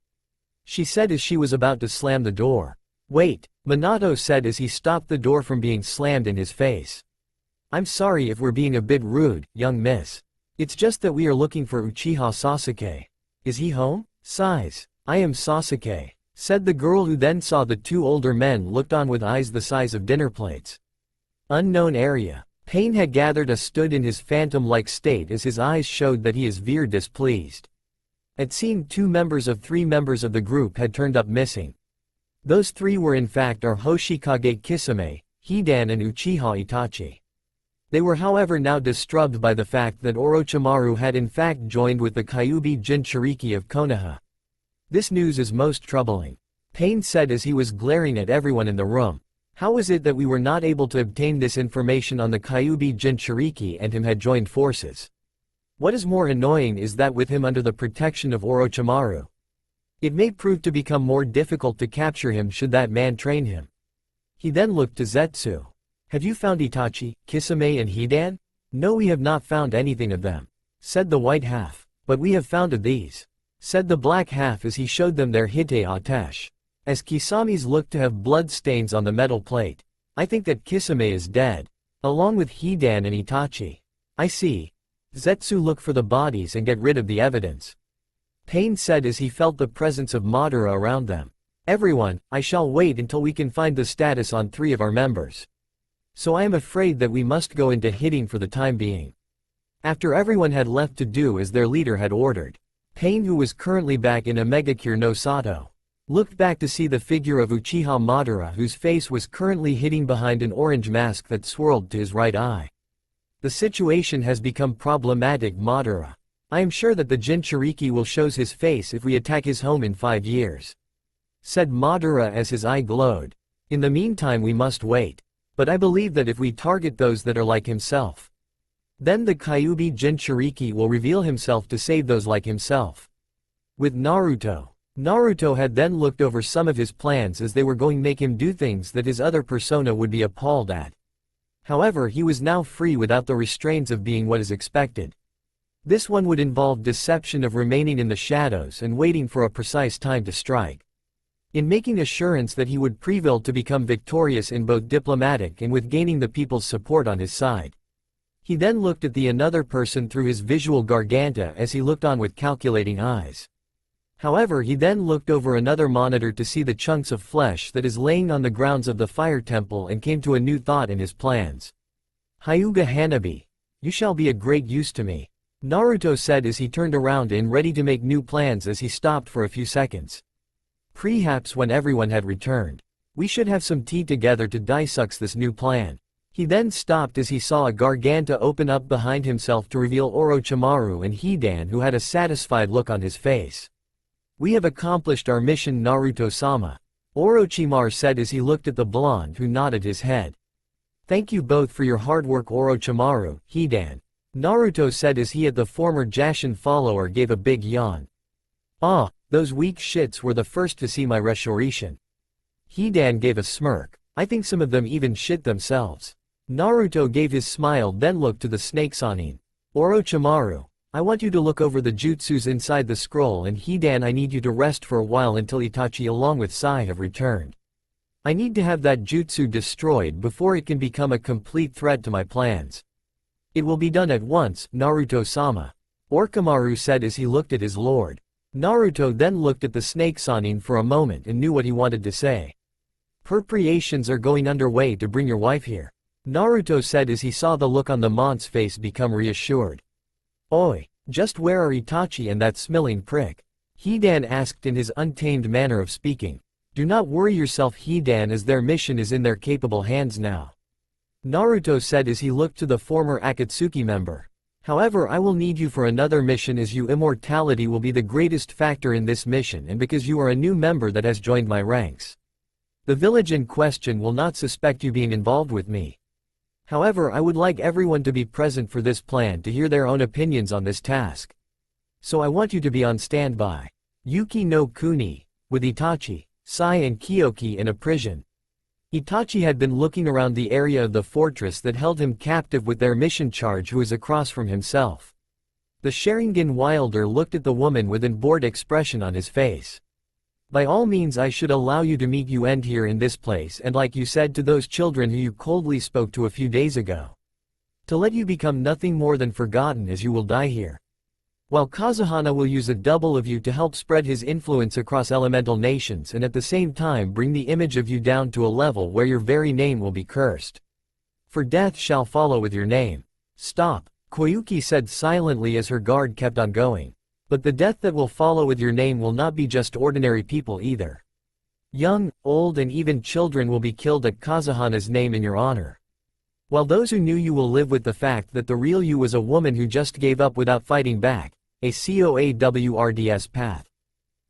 She said as she was about to slam the door. Wait, Minato said as he stopped the door from being slammed in his face. I'm sorry if we're being a bit rude, young miss. It's just that we are looking for Uchiha Sasuke. Is he home? Sighs. I am Sasuke, said the girl, who then saw the two older men looked on with eyes the size of dinner plates. Unknown area. Payne had gathered a stood in his phantom-like state as his eyes showed that he is very displeased. It seemed 2 members of 3 members of the group had turned up missing. Those 3 were in fact our Hoshikage Kisame, Hidan and Uchiha Itachi. They were however now disturbed by the fact that Orochimaru had in fact joined with the Kyuubi Jinchuriki of Konoha. This news is most troubling, Payne said as he was glaring at everyone in the room. How is it that we were not able to obtain this information on the Kyuubi Jinchuriki and him had joined forces? What is more annoying is that with him under the protection of Orochimaru, it may prove to become more difficult to capture him should that man train him. He then looked to Zetsu. Have you found Itachi, Kisame and Hidan? No, we have not found anything of them, said the white half. But we have found of these, said the black half as he showed them their hite atesh. As Kisame's looked to have blood stains on the metal plate. I think that Kisame is dead, along with Hidan and Itachi. I see. Zetsu, look for the bodies and get rid of the evidence, Payne said as he felt the presence of Madara around them. Everyone, I shall wait until we can find the status on 3 of our members. So I am afraid that we must go into hiding for the time being. After everyone had left to do as their leader had ordered, Payne, who was currently back in Omegakure no Sato, looked back to see the figure of Uchiha Madara, whose face was currently hiding behind an orange mask that swirled to his right eye. The situation has become problematic, Madara. I am sure that the Jinchuriki will show his face if we attack his home in 5 years, said Madara as his eye glowed. In the meantime we must wait. But I believe that if we target those that are like himself, then the Kyuubi Jinchuriki will reveal himself to save those like himself. With Naruto. Naruto had then looked over some of his plans as they were going to make him do things that his other persona would be appalled at. However, he was now free without the restraints of being what is expected. This one would involve deception of remaining in the shadows and waiting for a precise time to strike. In making assurance that he would prevail to become victorious in both diplomatic and with gaining the people's support on his side. He then looked at the another person through his visual garganta as he looked on with calculating eyes. However, he then looked over another monitor to see the chunks of flesh that is laying on the grounds of the fire temple and came to a new thought in his plans. Hyuga Hanabi, you shall be a great use to me, Naruto said as he turned around and ready to make new plans as he stopped for a few seconds. Perhaps when everyone had returned, we should have some tea together to dissect this new plan. He then stopped as he saw a garganta open up behind himself to reveal Orochimaru and Hidan, who had a satisfied look on his face. We have accomplished our mission, Naruto-sama, Orochimaru said as he looked at the blonde, who nodded his head. Thank you both for your hard work, Orochimaru, Hidan, Naruto said as he, at the former Jashin follower, gave a big yawn. Ah, those weak shits were the first to see my restoration. Hidan gave a smirk. I think some of them even shit themselves. Naruto gave his smile, then looked to the snake Sanin. Orochimaru, I want you to look over the jutsus inside the scroll, and Hidan, I need you to rest for a while until Itachi along with Sai have returned. I need to have that jutsu destroyed before it can become a complete threat to my plans. It will be done at once, Naruto-sama, Orochimaru said as he looked at his lord. Naruto then looked at the snake Sanin for a moment and knew what he wanted to say. Preparations are going underway to bring your wife here, Naruto said as he saw the look on the mont's face become reassured. Oi, just where are Itachi and that smelling prick? Hidan asked in his untamed manner of speaking. Do not worry yourself, Hidan, as their mission is in their capable hands now, Naruto said as he looked to the former Akatsuki member. However, I will need you for another mission, as you immortality will be the greatest factor in this mission, and because you are a new member that has joined my ranks. The village in question will not suspect you being involved with me. However, I would like everyone to be present for this plan to hear their own opinions on this task. So I want you to be on standby. Yuki no Kuni, with Itachi, Sai and Kyoki in a prison. Itachi had been looking around the area of the fortress that held him captive with their mission charge, who is across from himself. The Sharingan wielder looked at the woman with an bored expression on his face. By all means, I should allow you to meet you end here in this place, and like you said to those children who you coldly spoke to a few days ago, to let you become nothing more than forgotten, as you will die here. While Kazuhana will use a double of you to help spread his influence across elemental nations and at the same time bring the image of you down to a level where your very name will be cursed. For death shall follow with your name. Stop, Koyuki said silently as her guard kept on going. But the death that will follow with your name will not be just ordinary people either. Young, old and even children will be killed at Kazuhana's name in your honor. While those who knew you will live with the fact that the real you was a woman who just gave up without fighting back, a COAWRDS path.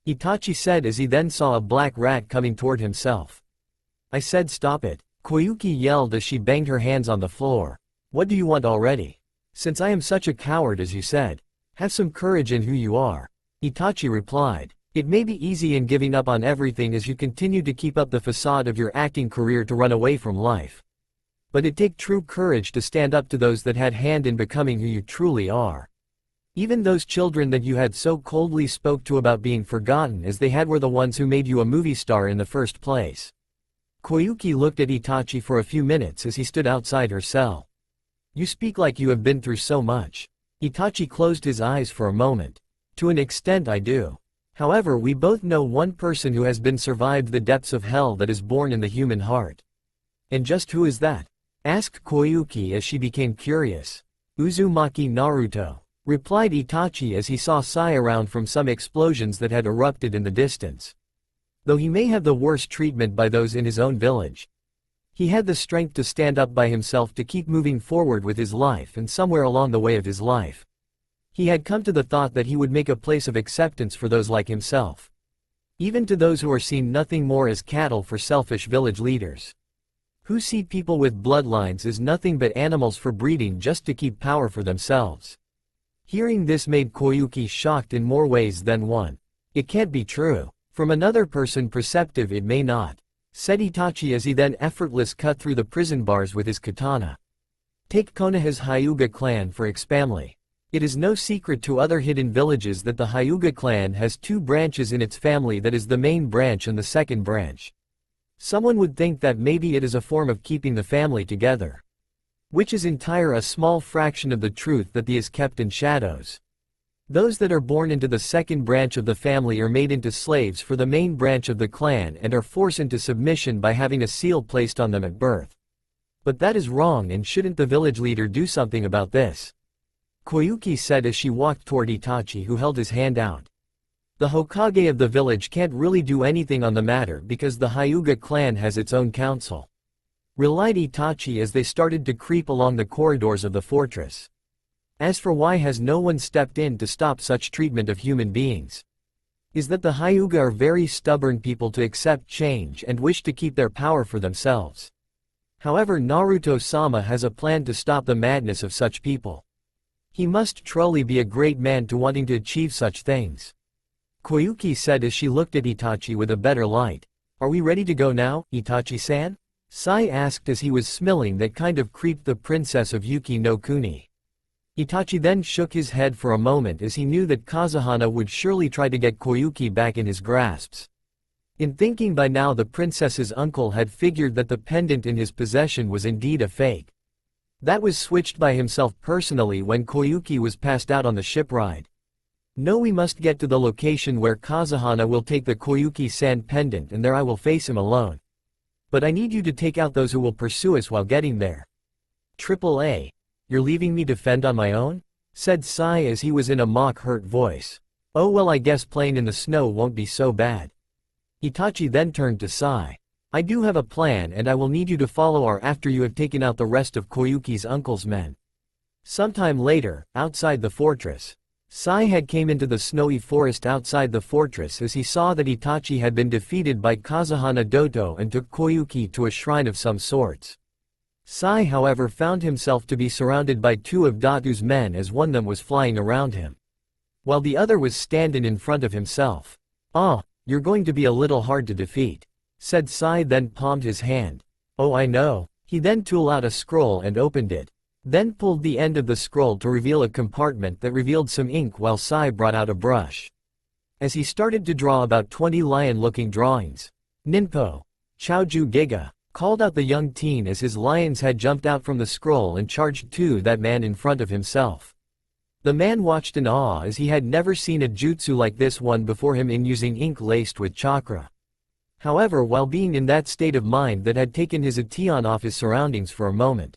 Itachi said as he then saw a black rat coming toward himself. I said stop it, Koyuki yelled as she banged her hands on the floor. What do you want already? Since I am such a coward as you said. Have some courage in who you are. Itachi replied. It may be easy in giving up on everything as you continue to keep up the facade of your acting career to run away from life. But it take true courage to stand up to those that had hand in becoming who you truly are. Even those children that you had so coldly spoke to about being forgotten as they had were the ones who made you a movie star in the first place. Koyuki looked at Itachi for a few minutes as he stood outside her cell. You speak like you have been through so much. Itachi closed his eyes for a moment. To an extent I do. However, we both know one person who has been survived the depths of hell that is born in the human heart. And just who is that? Asked Koyuki as she became curious. Uzumaki Naruto, replied Itachi as he saw Sai around from some explosions that had erupted in the distance. Though he may have the worst treatment by those in his own village, he had the strength to stand up by himself to keep moving forward with his life, and somewhere along the way of his life, he had come to the thought that he would make a place of acceptance for those like himself. Even to those who are seen nothing more as cattle for selfish village leaders. Who see people with bloodlines as nothing but animals for breeding just to keep power for themselves. Hearing this made Koyuki shocked in more ways than one. It can't be true. From another person perceptive it may not, said Itachi as he then effortless cut through the prison bars with his katana. Take Konoha's Hyuga clan for example. It is no secret to other hidden villages that the Hyuga clan has two branches in its family, that is the main branch and the second branch. Someone would think that maybe it is a form of keeping the family together. Which is entire a small fraction of the truth that the is kept in shadows. Those that are born into the second branch of the family are made into slaves for the main branch of the clan and are forced into submission by having a seal placed on them at birth. But that is wrong, and shouldn't the village leader do something about this? Koyuki said as she walked toward Itachi, who held his hand out. The Hokage of the village can't really do anything on the matter because the Hyuga clan has its own council. Relied Itachi as they started to creep along the corridors of the fortress. As for why has no one stepped in to stop such treatment of human beings? Is that the Hyuga are very stubborn people to accept change and wish to keep their power for themselves. However, Naruto-sama has a plan to stop the madness of such people. He must truly be a great man to wanting to achieve such things. Koyuki said as she looked at Itachi with a better light. Are we ready to go now, Itachi-san? Sai asked as he was smelling that kind of creep the princess of Yuki no Kuni. Itachi then shook his head for a moment as he knew that Kazuhana would surely try to get Koyuki back in his grasps. In thinking by now the princess's uncle had figured that the pendant in his possession was indeed a fake. That was switched by himself personally when Koyuki was passed out on the ship ride. No, we must get to the location where Kazuhana will take the Koyuki-san pendant, and there I will face him alone. But I need you to take out those who will pursue us while getting there. AAA. You're leaving me to fend on my own? Said Sai as he was in a mock-hurt voice. Oh well, I guess playing in the snow won't be so bad. Itachi then turned to Sai. I do have a plan, and I will need you to follow our after you have taken out the rest of Koyuki's uncle's men. Sometime later, outside the fortress, Sai had came into the snowy forest outside the fortress as he saw that Itachi had been defeated by Kazuhana Doto and took Koyuki to a shrine of some sorts. Sai however found himself to be surrounded by two of Datu's men as one of them was flying around him, while the other was standing in front of himself. Ah, you're going to be a little hard to defeat, said Sai then palmed his hand. Oh I know. He then took out a scroll and opened it, then pulled the end of the scroll to reveal a compartment that revealed some ink while Sai brought out a brush. As he started to draw about 20 lion-looking drawings. Ninpo. Chaoju Giga. Called out the young teen as his lion's head jumped out from the scroll and charged to that man in front of himself. The man watched in awe as he had never seen a jutsu like this one before him in using ink laced with chakra. However, while being in that state of mind that had taken his attention off his surroundings for a moment,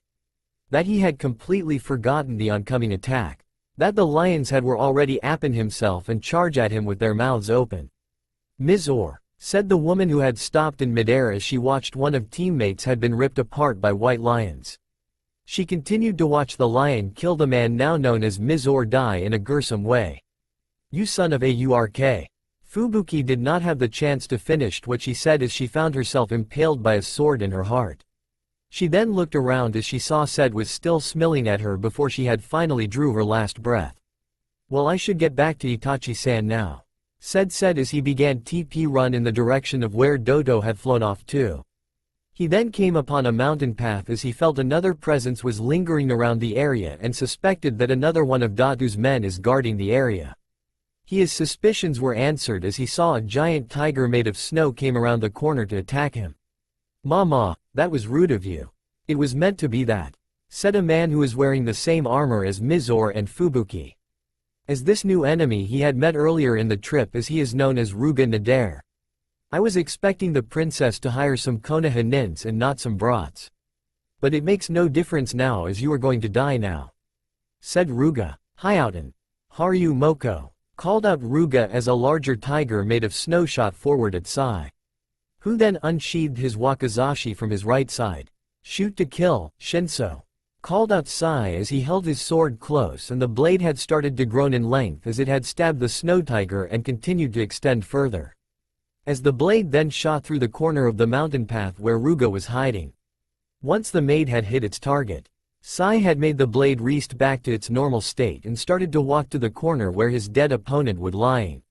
that he had completely forgotten the oncoming attack, that the lions were already upon himself and charge at him with their mouths open. "Ms. Orr," said the woman who had stopped in midair as she watched one of teammates had been ripped apart by white lions. She continued to watch the lion kill the man now known as Ms. Orr die in a gruesome way. "You son of a Urk." Fubuki did not have the chance to finish what she said as she found herself impaled by a sword in her heart. She then looked around as she saw Sed was still smiling at her before she had finally drew her last breath. "Well, I should get back to Itachi-san now," Sed said as he began TP run in the direction of where Dodo had flown off to. He then came upon a mountain path as he felt another presence was lingering around the area and suspected that another one of Datu's men is guarding the area. His suspicions were answered as he saw a giant tiger made of snow came around the corner to attack him. "Mama, that was rude of you. It was meant to be that," said a man who was wearing the same armor as Mizor and Fubuki. As this new enemy he had met earlier in the trip as he is known as Ruga Nadare. "I was expecting the princess to hire some Konoha nins and not some brats. But it makes no difference now as you are going to die now," said Ruga. "Hyouten. Haru Moko," called out Ruga as a larger tiger made of snow shot forward at Sai, who then unsheathed his wakizashi from his right side. "Shoot to kill, Shinso," called out Sai as he held his sword close and the blade had started to grow in length as it had stabbed the snow tiger and continued to extend further. As the blade then shot through the corner of the mountain path where Ruga was hiding. Once the maid had hit its target, Sai had made the blade rest back to its normal state and started to walk to the corner where his dead opponent would lying.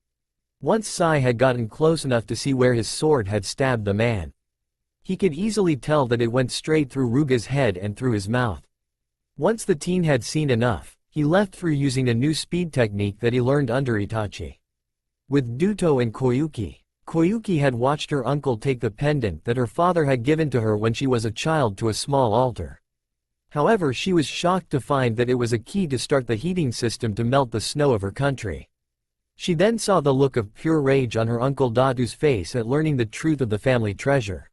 Once Sai had gotten close enough to see where his sword had stabbed the man, he could easily tell that it went straight through Ruga's head and through his mouth. Once the teen had seen enough, he left through using a new speed technique that he learned under Itachi. With Duto and Koyuki, Koyuki had watched her uncle take the pendant that her father had given to her when she was a child to a small altar. However, she was shocked to find that it was a key to start the heating system to melt the snow of her country. She then saw the look of pure rage on her uncle Datu's face at learning the truth of the family treasure.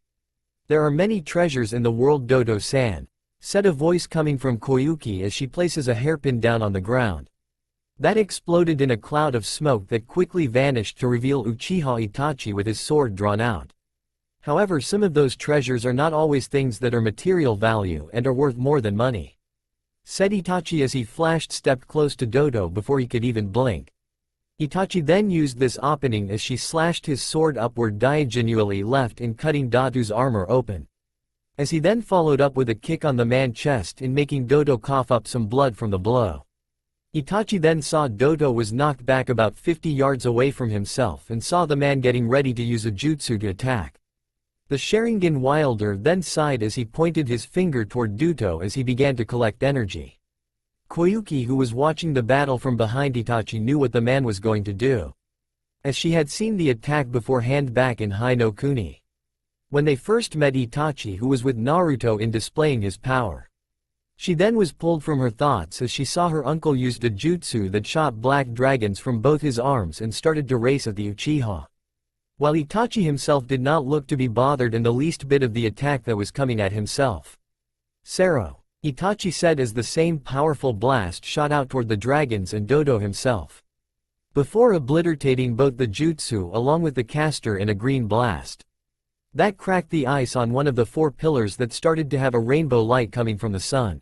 "There are many treasures in the world, Dodo-san," said a voice coming from Koyuki as she places a hairpin down on the ground. That exploded in a cloud of smoke that quickly vanished to reveal Uchiha Itachi with his sword drawn out. However, some of those treasures are not always things that are material value and are worth more than money, said Itachi as he stepped close to Dodo before he could even blink. Itachi then used this opening as she slashed his sword upward diagonally left in cutting Datu's armor open. As he then followed up with a kick on the man's chest in making Dodo cough up some blood from the blow. Itachi then saw Dodo was knocked back about 50 yards away from himself and saw the man getting ready to use a jutsu to attack. The Sharingan wielder then sighed as he pointed his finger toward Duto as he began to collect energy. Koyuki, who was watching the battle from behind Itachi, knew what the man was going to do, as she had seen the attack beforehand back in Hai no Kuni, when they first met Itachi, who was with Naruto in displaying his power. She then was pulled from her thoughts as she saw her uncle used a jutsu that shot black dragons from both his arms and started to race at the Uchiha. While Itachi himself did not look to be bothered in the least bit of the attack that was coming at himself. "Sero," Itachi said as the same powerful blast shot out toward the dragons and Dodo himself, before obliterating both the jutsu along with the caster in a green blast that cracked the ice on one of the 4 pillars that started to have a rainbow light coming from the sun.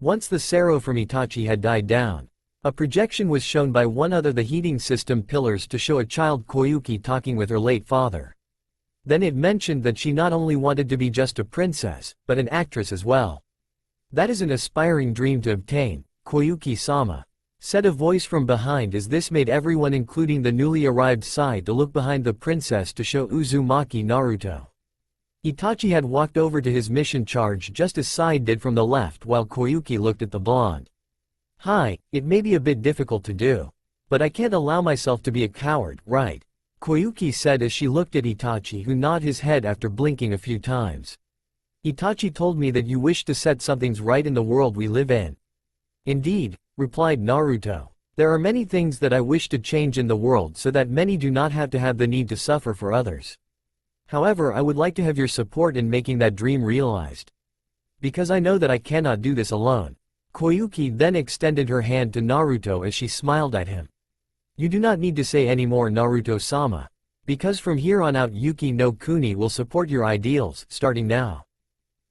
Once the Sero from Itachi had died down, a projection was shown by one other the heating system pillars to show a child Koyuki talking with her late father. Then it mentioned that she not only wanted to be just a princess, but an actress as well. "That is an aspiring dream to obtain, Koyuki-sama," said a voice from behind as this made everyone including the newly arrived Sai to look behind the princess to show Uzumaki Naruto. Itachi had walked over to his mission charge just as Sai did from the left while Koyuki looked at the blonde. "Hi, it may be a bit difficult to do, but I can't allow myself to be a coward, right?" Koyuki said as she looked at Itachi, who nodded his head after blinking a few times. "Itachi told me that you wish to set some things right in the world we live in." "Indeed, replied Naruto. There are many things that I wish to change in the world so that many do not have to have the need to suffer for others. However, I would like to have your support in making that dream realized. Because I know that I cannot do this alone. Koyuki then extended her hand to Naruto as she smiled at him. You do not need to say any more, Naruto-sama. Because from here on out Yuki no Kuni will support your ideals, starting now.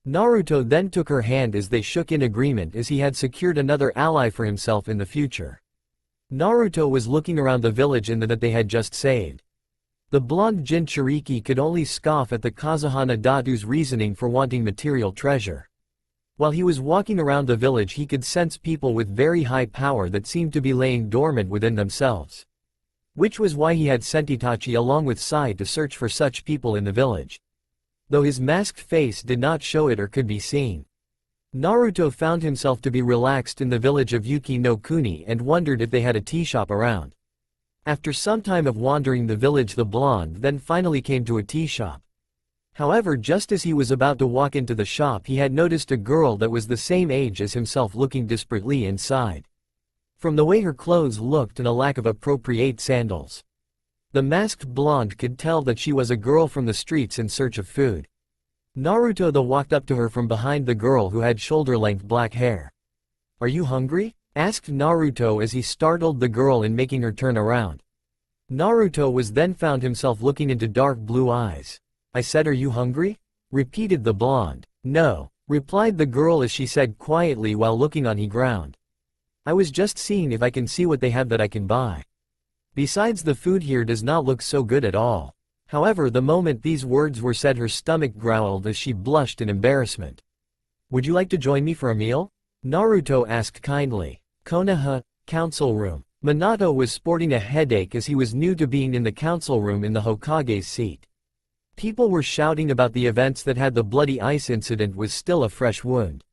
Naruto then took her hand as they shook in agreement as he had secured another ally for himself in the future. Naruto was looking around the village in that they had just saved. The blonde Jinchuriki could only scoff at the Kazuhana Datu's reasoning for wanting material treasure. While he was walking around the village he could sense people with very high power that seemed to be laying dormant within themselves. Which was why he had sent Itachi along with Sai to search for such people in the village. Though his masked face did not show it or could be seen. Naruto found himself to be relaxed in the village of Yuki no Kuni and wondered if they had a tea shop around. After some time of wandering the village, the blonde then finally came to a tea shop. However, just as he was about to walk into the shop he had noticed a girl that was the same age as himself looking desperately inside. From the way her clothes looked and a lack of appropriate sandals. The masked blonde could tell that she was a girl from the streets in search of food. Naruto though walked up to her from behind the girl who had shoulder-length black hair. Are you hungry? Asked Naruto as he startled the girl in making her turn around. Naruto was then found himself looking into dark blue eyes. I said, are you hungry? Repeated the blonde. No, replied the girl as she said quietly while looking on the ground. I was just seeing if I can see what they have that I can buy. Besides, the food here does not look so good at all. However, the moment these words were said her stomach growled as she blushed in embarrassment. Would you like to join me for a meal? Naruto asked kindly. Konoha, council room. Minato was sporting a headache as he was new to being in the council room in the Hokage's seat. People were shouting about the events that had the bloody ice incident was still a fresh wound.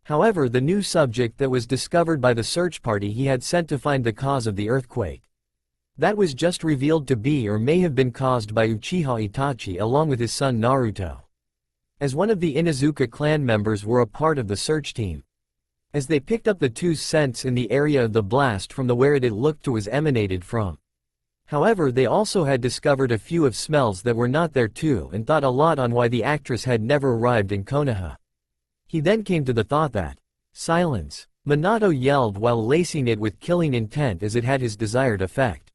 However, the new subject that was discovered by the search party he had sent to find the cause of the earthquake. That was just revealed to be or may have been caused by Uchiha Itachi along with his son Naruto. As one of the Inuzuka clan members were a part of the search team. As they picked up the two scents in the area of the blast from the where it looked to was emanated from. However, they also had discovered a few of smells that were not there too and thought a lot on why the actress had never arrived in Konoha. He then came to the thought that, silence, Minato yelled while lacing it with killing intent as it had his desired effect.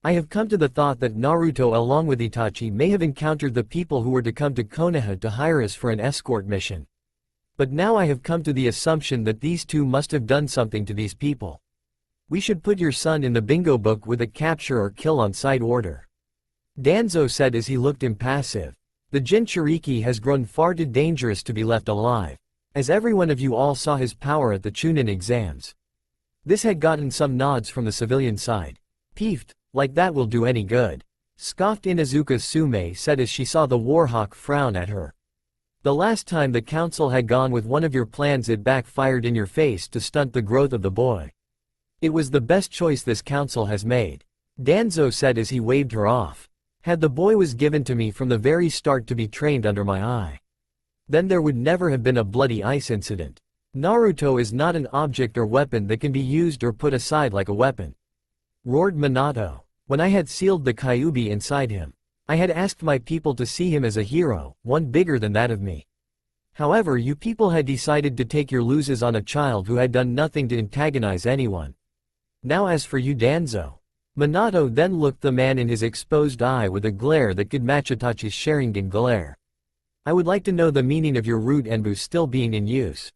I have come to the thought that Naruto along with Itachi may have encountered the people who were to come to Konoha to hire us for an escort mission. But now I have come to the assumption that these two must have done something to these people. We should put your son in the bingo book with a capture or kill on sight order. Danzo said as he looked impassive. The Jinchuriki has grown far too dangerous to be left alive. As every one of you all saw his power at the Chunin exams. This had gotten some nods from the civilian side. Peeved. Like that will do any good. Scoffed Inuzuka Sume said as she saw the Warhawk frown at her. The last time the council had gone with one of your plans it backfired in your face to stunt the growth of the boy. It was the best choice this council has made. Danzo said as he waved her off. Had the boy was given to me from the very start to be trained under my eye. Then there would never have been a bloody ice incident. Naruto is not an object or weapon that can be used or put aside like a weapon. Roared Minato. When I had sealed the Kyuubi inside him, I had asked my people to see him as a hero, one bigger than that of me. However, you people had decided to take your losses on a child who had done nothing to antagonize anyone. Now as for you Danzo. Minato then looked the man in his exposed eye with a glare that could match Itachi's Sharingan glare. I would like to know the meaning of your root Enbu still being in use.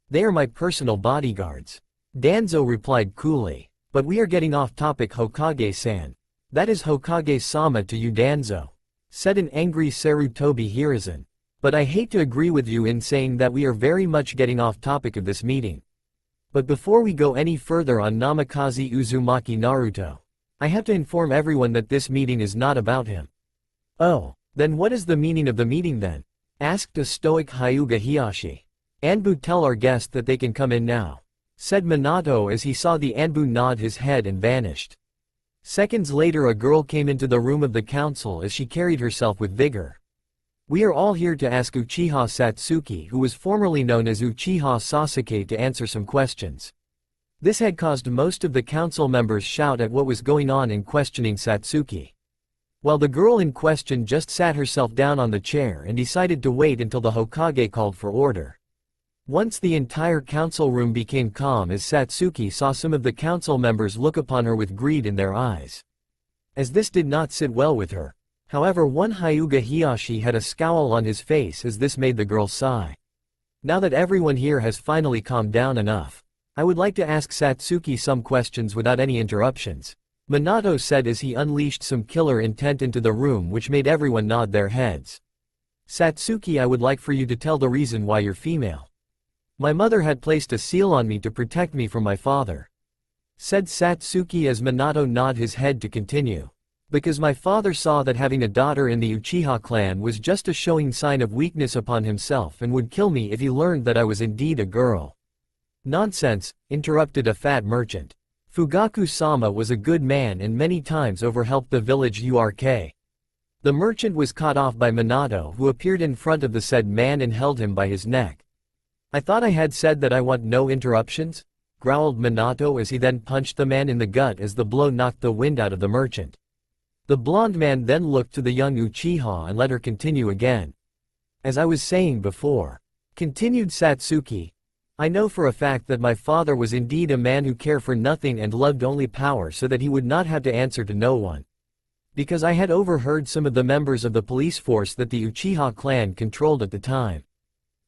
They are my personal bodyguards. Danzo replied coolly. But we are getting off topic Hokage-san. That is Hokage-sama to you Danzo. Said an angry Sarutobi Hiruzen. But I hate to agree with you in saying that we are very much getting off topic of this meeting. But before we go any further on Namikaze Uzumaki Naruto, I have to inform everyone that this meeting is not about him. Oh, then what is the meaning of the meeting then? Asked a stoic Hyuga Hiyashi. Anbu tell our guest that they can come in now. Said Minato as he saw the Anbu nod his head and vanished. Seconds later a girl came into the room of the council as she carried herself with vigor. We are all here to ask Uchiha Satsuki who was formerly known as Uchiha Sasuke to answer some questions. This had caused most of the council members shout at what was going on and questioning Satsuki. While the girl in question just sat herself down on the chair and decided to wait until the Hokage called for order. Once the entire council room became calm as Satsuki saw some of the council members look upon her with greed in their eyes. As this did not sit well with her. However, one Hyuga Hiyashi had a scowl on his face as this made the girl sigh. Now that everyone here has finally calmed down enough, I would like to ask Satsuki some questions without any interruptions, Minato said as he unleashed some killer intent into the room which made everyone nod their heads. Satsuki, I would like for you to tell the reason why you're female. My mother had placed a seal on me to protect me from my father, said Satsuki as Minato nodded his head to continue. Because my father saw that having a daughter in the Uchiha clan was just a showing sign of weakness upon himself and would kill me if he learned that I was indeed a girl. Nonsense, interrupted a fat merchant. Fugaku-sama was a good man and many times overhelped the village Urk. The merchant was caught off by Minato, who appeared in front of the said man and held him by his neck. I thought I had said that I want no interruptions, growled Minato as he then punched the man in the gut as the blow knocked the wind out of the merchant. The blonde man then looked to the young Uchiha and let her continue again. As I was saying before, continued Satsuki, I know for a fact that my father was indeed a man who cared for nothing and loved only power so that he would not have to answer to no one. Because I had overheard some of the members of the police force that the Uchiha clan controlled at the time.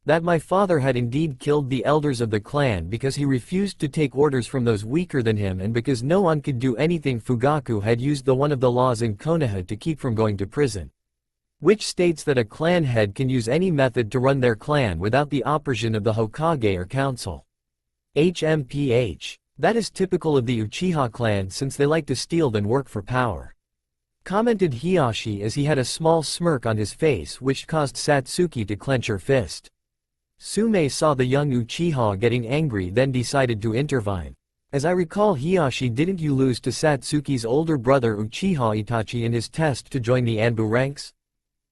That my father had indeed killed the elders of the clan because he refused to take orders from those weaker than him and because no one could do anything. Fugaku had used one of the laws in Konoha to keep from going to prison, which states that a clan head can use any method to run their clan without the opposition of the Hokage or council. HMPH. That is typical of the Uchiha clan since they like to steal then work for power, commented Hiyashi as he had a small smirk on his face which caused Satsuki to clench her fist. Sume saw the young Uchiha getting angry then decided to intervene. As I recall, Hiyashi, didn't you lose to Satsuki's older brother Uchiha Itachi in his test to join the Anbu ranks?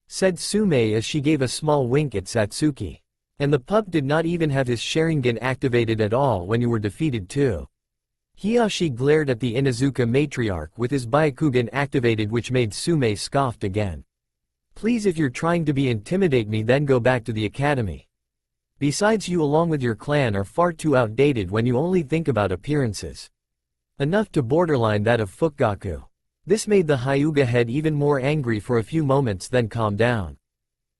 Said Sume as she gave a small wink at Satsuki. And the pup did not even have his Sharingan activated at all when you were defeated too. Hiyashi glared at the Inuzuka matriarch with his Byakugan activated, which made Sume scoffed again. Please, if you're trying to intimidate me, then go back to the academy. Besides, you along with your clan are far too outdated when you only think about appearances. Enough to borderline that of Fugaku. This made the Hyuga head even more angry for a few moments then calmed down.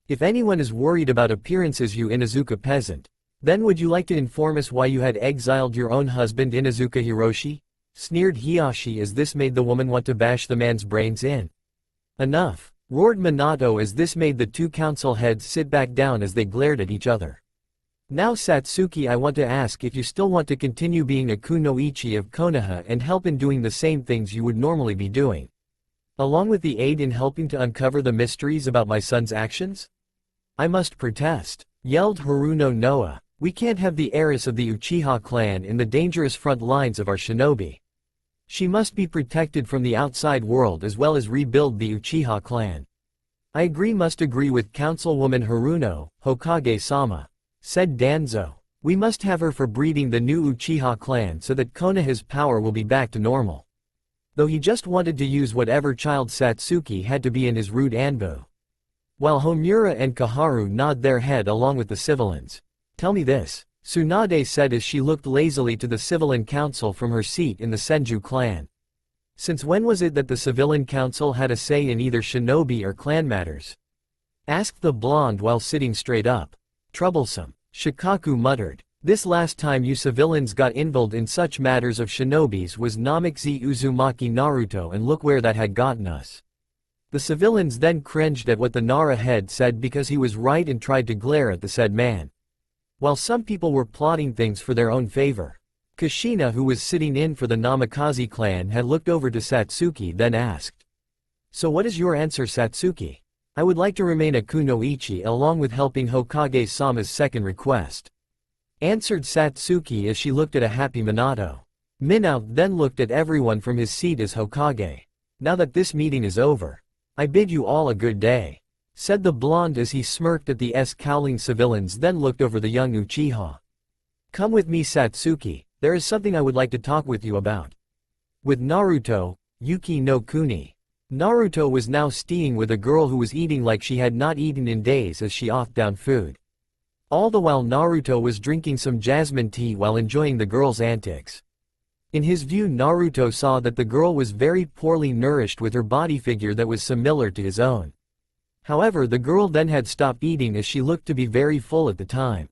If anyone is worried about appearances, you Inuzuka peasant, then would you like to inform us why you had exiled your own husband Inuzuka Hiroshi? Sneered Hiyashi as this made the woman want to bash the man's brains in. Enough, roared Minato as this made the two council heads sit back down as they glared at each other. Now Satsuki, I want to ask if you still want to continue being a kunoichi of Konoha and help in doing the same things you would normally be doing, along with the aid in helping to uncover the mysteries about my son's actions? I must protest, yelled Haruno Noah. We can't have the heiress of the Uchiha clan in the dangerous front lines of our shinobi. She must be protected from the outside world as well as rebuild the Uchiha clan. I must agree with Councilwoman Haruno, Hokage-sama, said Danzo. We must have her for breeding the new Uchiha clan so that Konoha's power will be back to normal. Though he just wanted to use whatever child Satsuki had to be in his rude Anbu. While Homura and Kaharu nod their head along with the civilians. Tell me this, Tsunade said as she looked lazily to the civilian council from her seat in the Senju clan. Since when was it that the civilian council had a say in either shinobi or clan matters? Asked the blonde while sitting straight up. Troublesome, Shikaku muttered. This last time you civilians got involved in such matters of shinobis was Namikaze Uzumaki Naruto, and look where that had gotten us. The civilians then cringed at what the Nara head said because he was right and tried to glare at the said man. While some people were plotting things for their own favor. Kushina, who was sitting in for the Namikaze clan, had looked over to Satsuki then asked. So what is your answer, Satsuki? I would like to remain a kunoichi along with helping Hokage-sama's second request. Answered Satsuki as she looked at a happy Minato. Minato then looked at everyone from his seat as Hokage. Now that this meeting is over, I bid you all a good day, said the blonde as he smirked at the scowling civilians then looked over the young Uchiha. Come with me, Satsuki, there is something I would like to talk with you about. With Naruto, Yuki no Kuni. Naruto was now staying with a girl who was eating like she had not eaten in days as she offed down food. All the while Naruto was drinking some jasmine tea while enjoying the girl's antics. In his view, Naruto saw that the girl was very poorly nourished with her body figure that was similar to his own. However, the girl then had stopped eating as she looked to be very full at the time.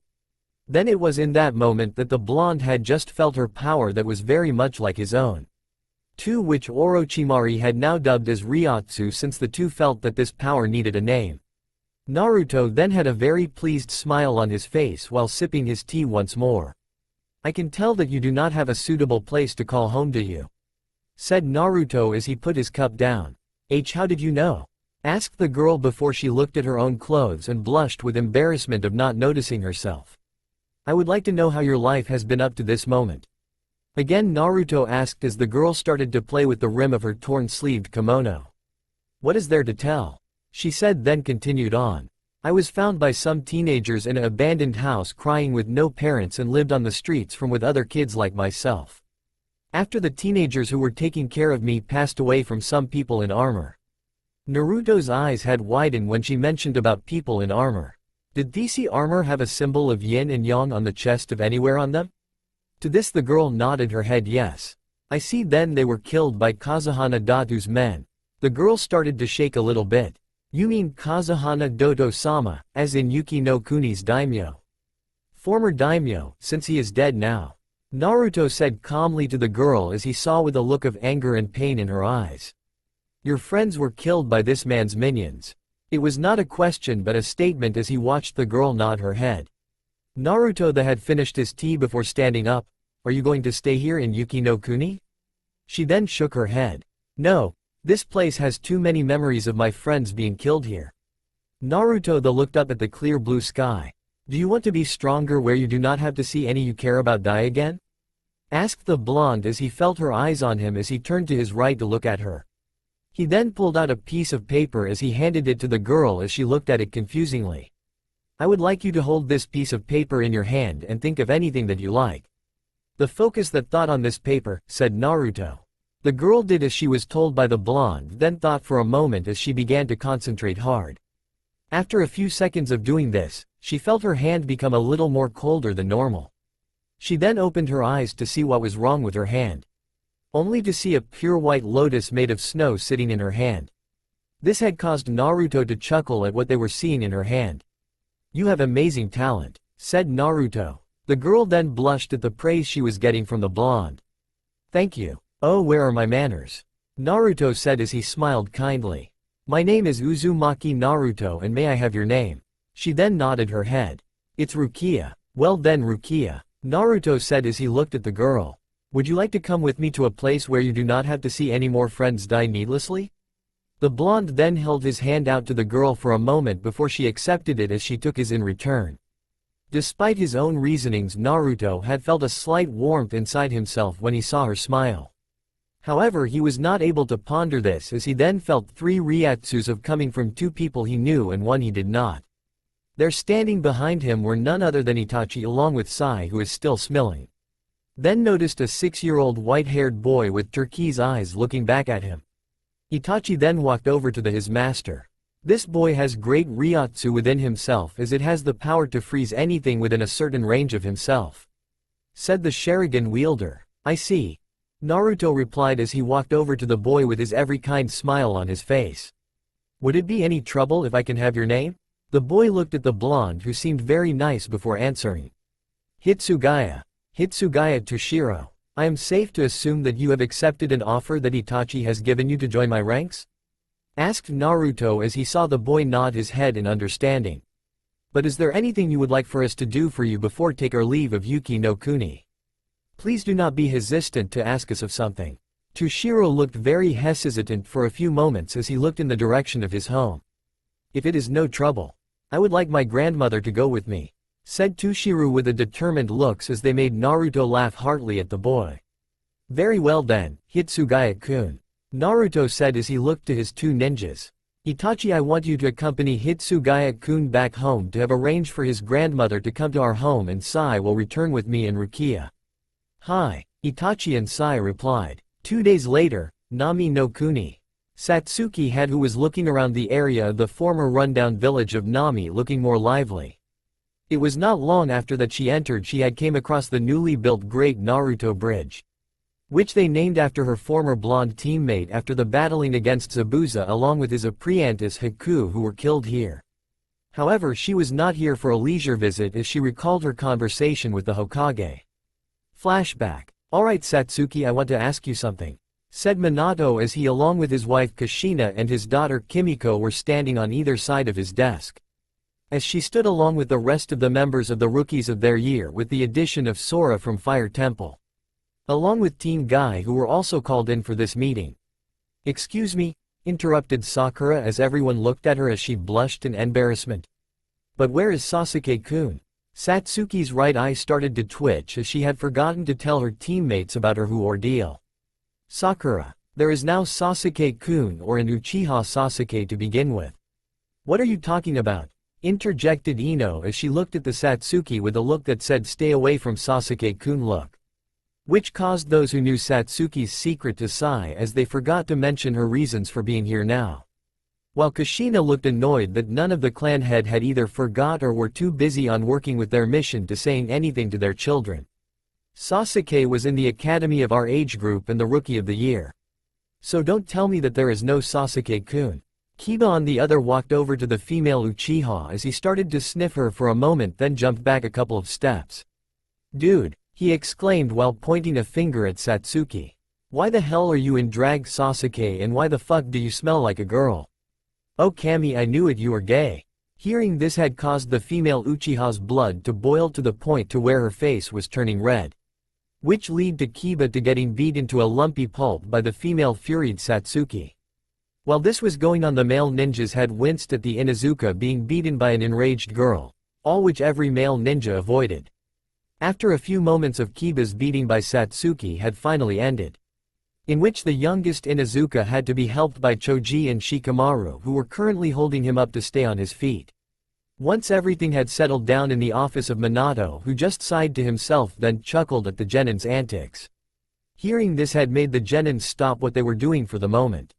Then it was in that moment that the blonde had just felt her power that was very much like his own. To which Orochimaru had now dubbed as Ryotsu, since the two felt that this power needed a name. Naruto then had a very pleased smile on his face while sipping his tea once more. I can tell that you do not have a suitable place to call home, do you? Said Naruto as he put his cup down. How did you know? Asked the girl before she looked at her own clothes and blushed with embarrassment of not noticing herself. I would like to know how your life has been up to this moment. Again Naruto asked as the girl started to play with the rim of her torn-sleeved kimono. What is there to tell? She said, then continued on. I was found by some teenagers in an abandoned house crying with no parents and lived on the streets from with other kids like myself. After the teenagers who were taking care of me passed away from some people in armor. Naruto's eyes had widened when she mentioned about people in armor. Did these armor have a symbol of yin and yang on the chest of anywhere on them? To this the girl nodded her head yes. I see, then they were killed by Kazuhana Datu's men. The girl started to shake a little bit. You mean Kazuhana Doto-sama, as in Yuki no Kuni's daimyo? Former daimyo, since he is dead now. Naruto said calmly to the girl as he saw with a look of anger and pain in her eyes. Your friends were killed by this man's minions. It was not a question but a statement as he watched the girl nod her head. Naruto had finished his tea before standing up. Are you going to stay here in Yuki no Kuni? She then shook her head. No, this place has too many memories of my friends being killed here. Naruto looked up at the clear blue sky. Do you want to be stronger where you do not have to see any you care about die again? Asked the blonde as he felt her eyes on him as he turned to his right to look at her. He then pulled out a piece of paper as he handed it to the girl as she looked at it confusingly. I would like you to hold this piece of paper in your hand and think of anything that you like. The focus that thought on this paper, said Naruto. The girl did as she was told by the blonde, then thought for a moment as she began to concentrate hard. After a few seconds of doing this, she felt her hand become a little more colder than normal. She then opened her eyes to see what was wrong with her hand. Only to see a pure white lotus made of snow sitting in her hand. This had caused Naruto to chuckle at what they were seeing in her hand. You have amazing talent, said Naruto. The girl then blushed at the praise she was getting from the blonde. Thank you. Oh, where are my manners? Naruto said as he smiled kindly. My name is Uzumaki Naruto and may I have your name? She then nodded her head. It's Rukia. Well then Rukia, Naruto said as he looked at the girl. Would you like to come with me to a place where you do not have to see any more friends die needlessly? The blonde then held his hand out to the girl for a moment before she accepted it as she took his in return. Despite his own reasonings, Naruto had felt a slight warmth inside himself when he saw her smile. However, he was not able to ponder this as he then felt 3 ryotsus of coming from 2 people he knew and 1 he did not. There standing behind him were none other than Itachi along with Sai, who is still smiling. Then noticed a 6-year-old white-haired boy with turquoise eyes looking back at him. Itachi then walked over to his master. This boy has great ryotsu within himself as it has the power to freeze anything within a certain range of himself. Said the Sharingan wielder. I see. Naruto replied as he walked over to the boy with his every kind smile on his face. Would it be any trouble if I can have your name? The boy looked at the blonde who seemed very nice before answering. Hitsugaya. Hitsugaya Toshiro. I am safe to assume that you have accepted an offer that Itachi has given you to join my ranks? Asked Naruto as he saw the boy nod his head in understanding. But is there anything you would like for us to do for you before take our leave of Yuki no Kuni? Please do not be hesitant to ask us of something. Toshiro looked very hesitant for a few moments as he looked in the direction of his home. If it is no trouble, I would like my grandmother to go with me, said Toshiro with a determined look as they made Naruto laugh heartily at the boy. Very well then, Hitsugaya-kun, Naruto said as he looked to his 2 ninjas. Itachi, I want you to accompany Hitsugaya-kun back home to have arranged for his grandmother to come to our home, and Sai will return with me and Rukia. Hi, Itachi and Sai replied. 2 days later, Nami no Kuni. Satsuki had who was looking around the area of the former rundown village of Nami looking more lively. It was not long after that she entered she had came across the newly built Great Naruto Bridge, which they named after her former blonde teammate after the battling against Zabuza along with his apprentice Haku who were killed here. However, she was not here for a leisure visit as she recalled her conversation with the Hokage. Flashback. Alright Satsuki, I want to ask you something, said Minato as he along with his wife Kushina and his daughter Kimiko were standing on either side of his desk. As she stood along with the rest of the members of the rookies of their year with the addition of Sora from Fire Temple, along with Team Guy who were also called in for this meeting. Excuse me, interrupted Sakura as everyone looked at her as she blushed in embarrassment. But where is Sasuke-kun? Satsuki's right eye started to twitch as she had forgotten to tell her teammates about her who ordeal. Sakura, there is now Sasuke-kun or an Uchiha Sasuke to begin with. What are you talking about? Interjected Ino as she looked at the Satsuki with a look that said stay away from Sasuke-kun look, which caused those who knew Satsuki's secret to sigh as they forgot to mention her reasons for being here now. While Kushina looked annoyed that none of the clan head had either forgot or were too busy on working with their mission to saying anything to their children. Sasuke was in the academy of our age group and the rookie of the year. So don't tell me that there is no Sasuke-kun. Kiba on the other walked over to the female Uchiha as he started to sniff her for a moment then jumped back a couple of steps. Dude, he exclaimed while pointing a finger at Satsuki. Why the hell are you in drag Sasuke and why the fuck do you smell like a girl? Oh Kami, I knew it, you were gay. Hearing this had caused the female Uchiha's blood to boil to the point to where her face was turning red, which led to Kiba to getting beat into a lumpy pulp by the female furied Satsuki. While this was going on, the male ninjas had winced at the Inuzuka being beaten by an enraged girl, all which every male ninja avoided. After a few moments of Kiba's beating by Satsuki had finally ended, in which the youngest Inuzuka had to be helped by Choji and Shikamaru who were currently holding him up to stay on his feet. Once everything had settled down in the office of Minato who just sighed to himself then chuckled at the Genins' antics. Hearing this had made the Genins stop what they were doing for the moment,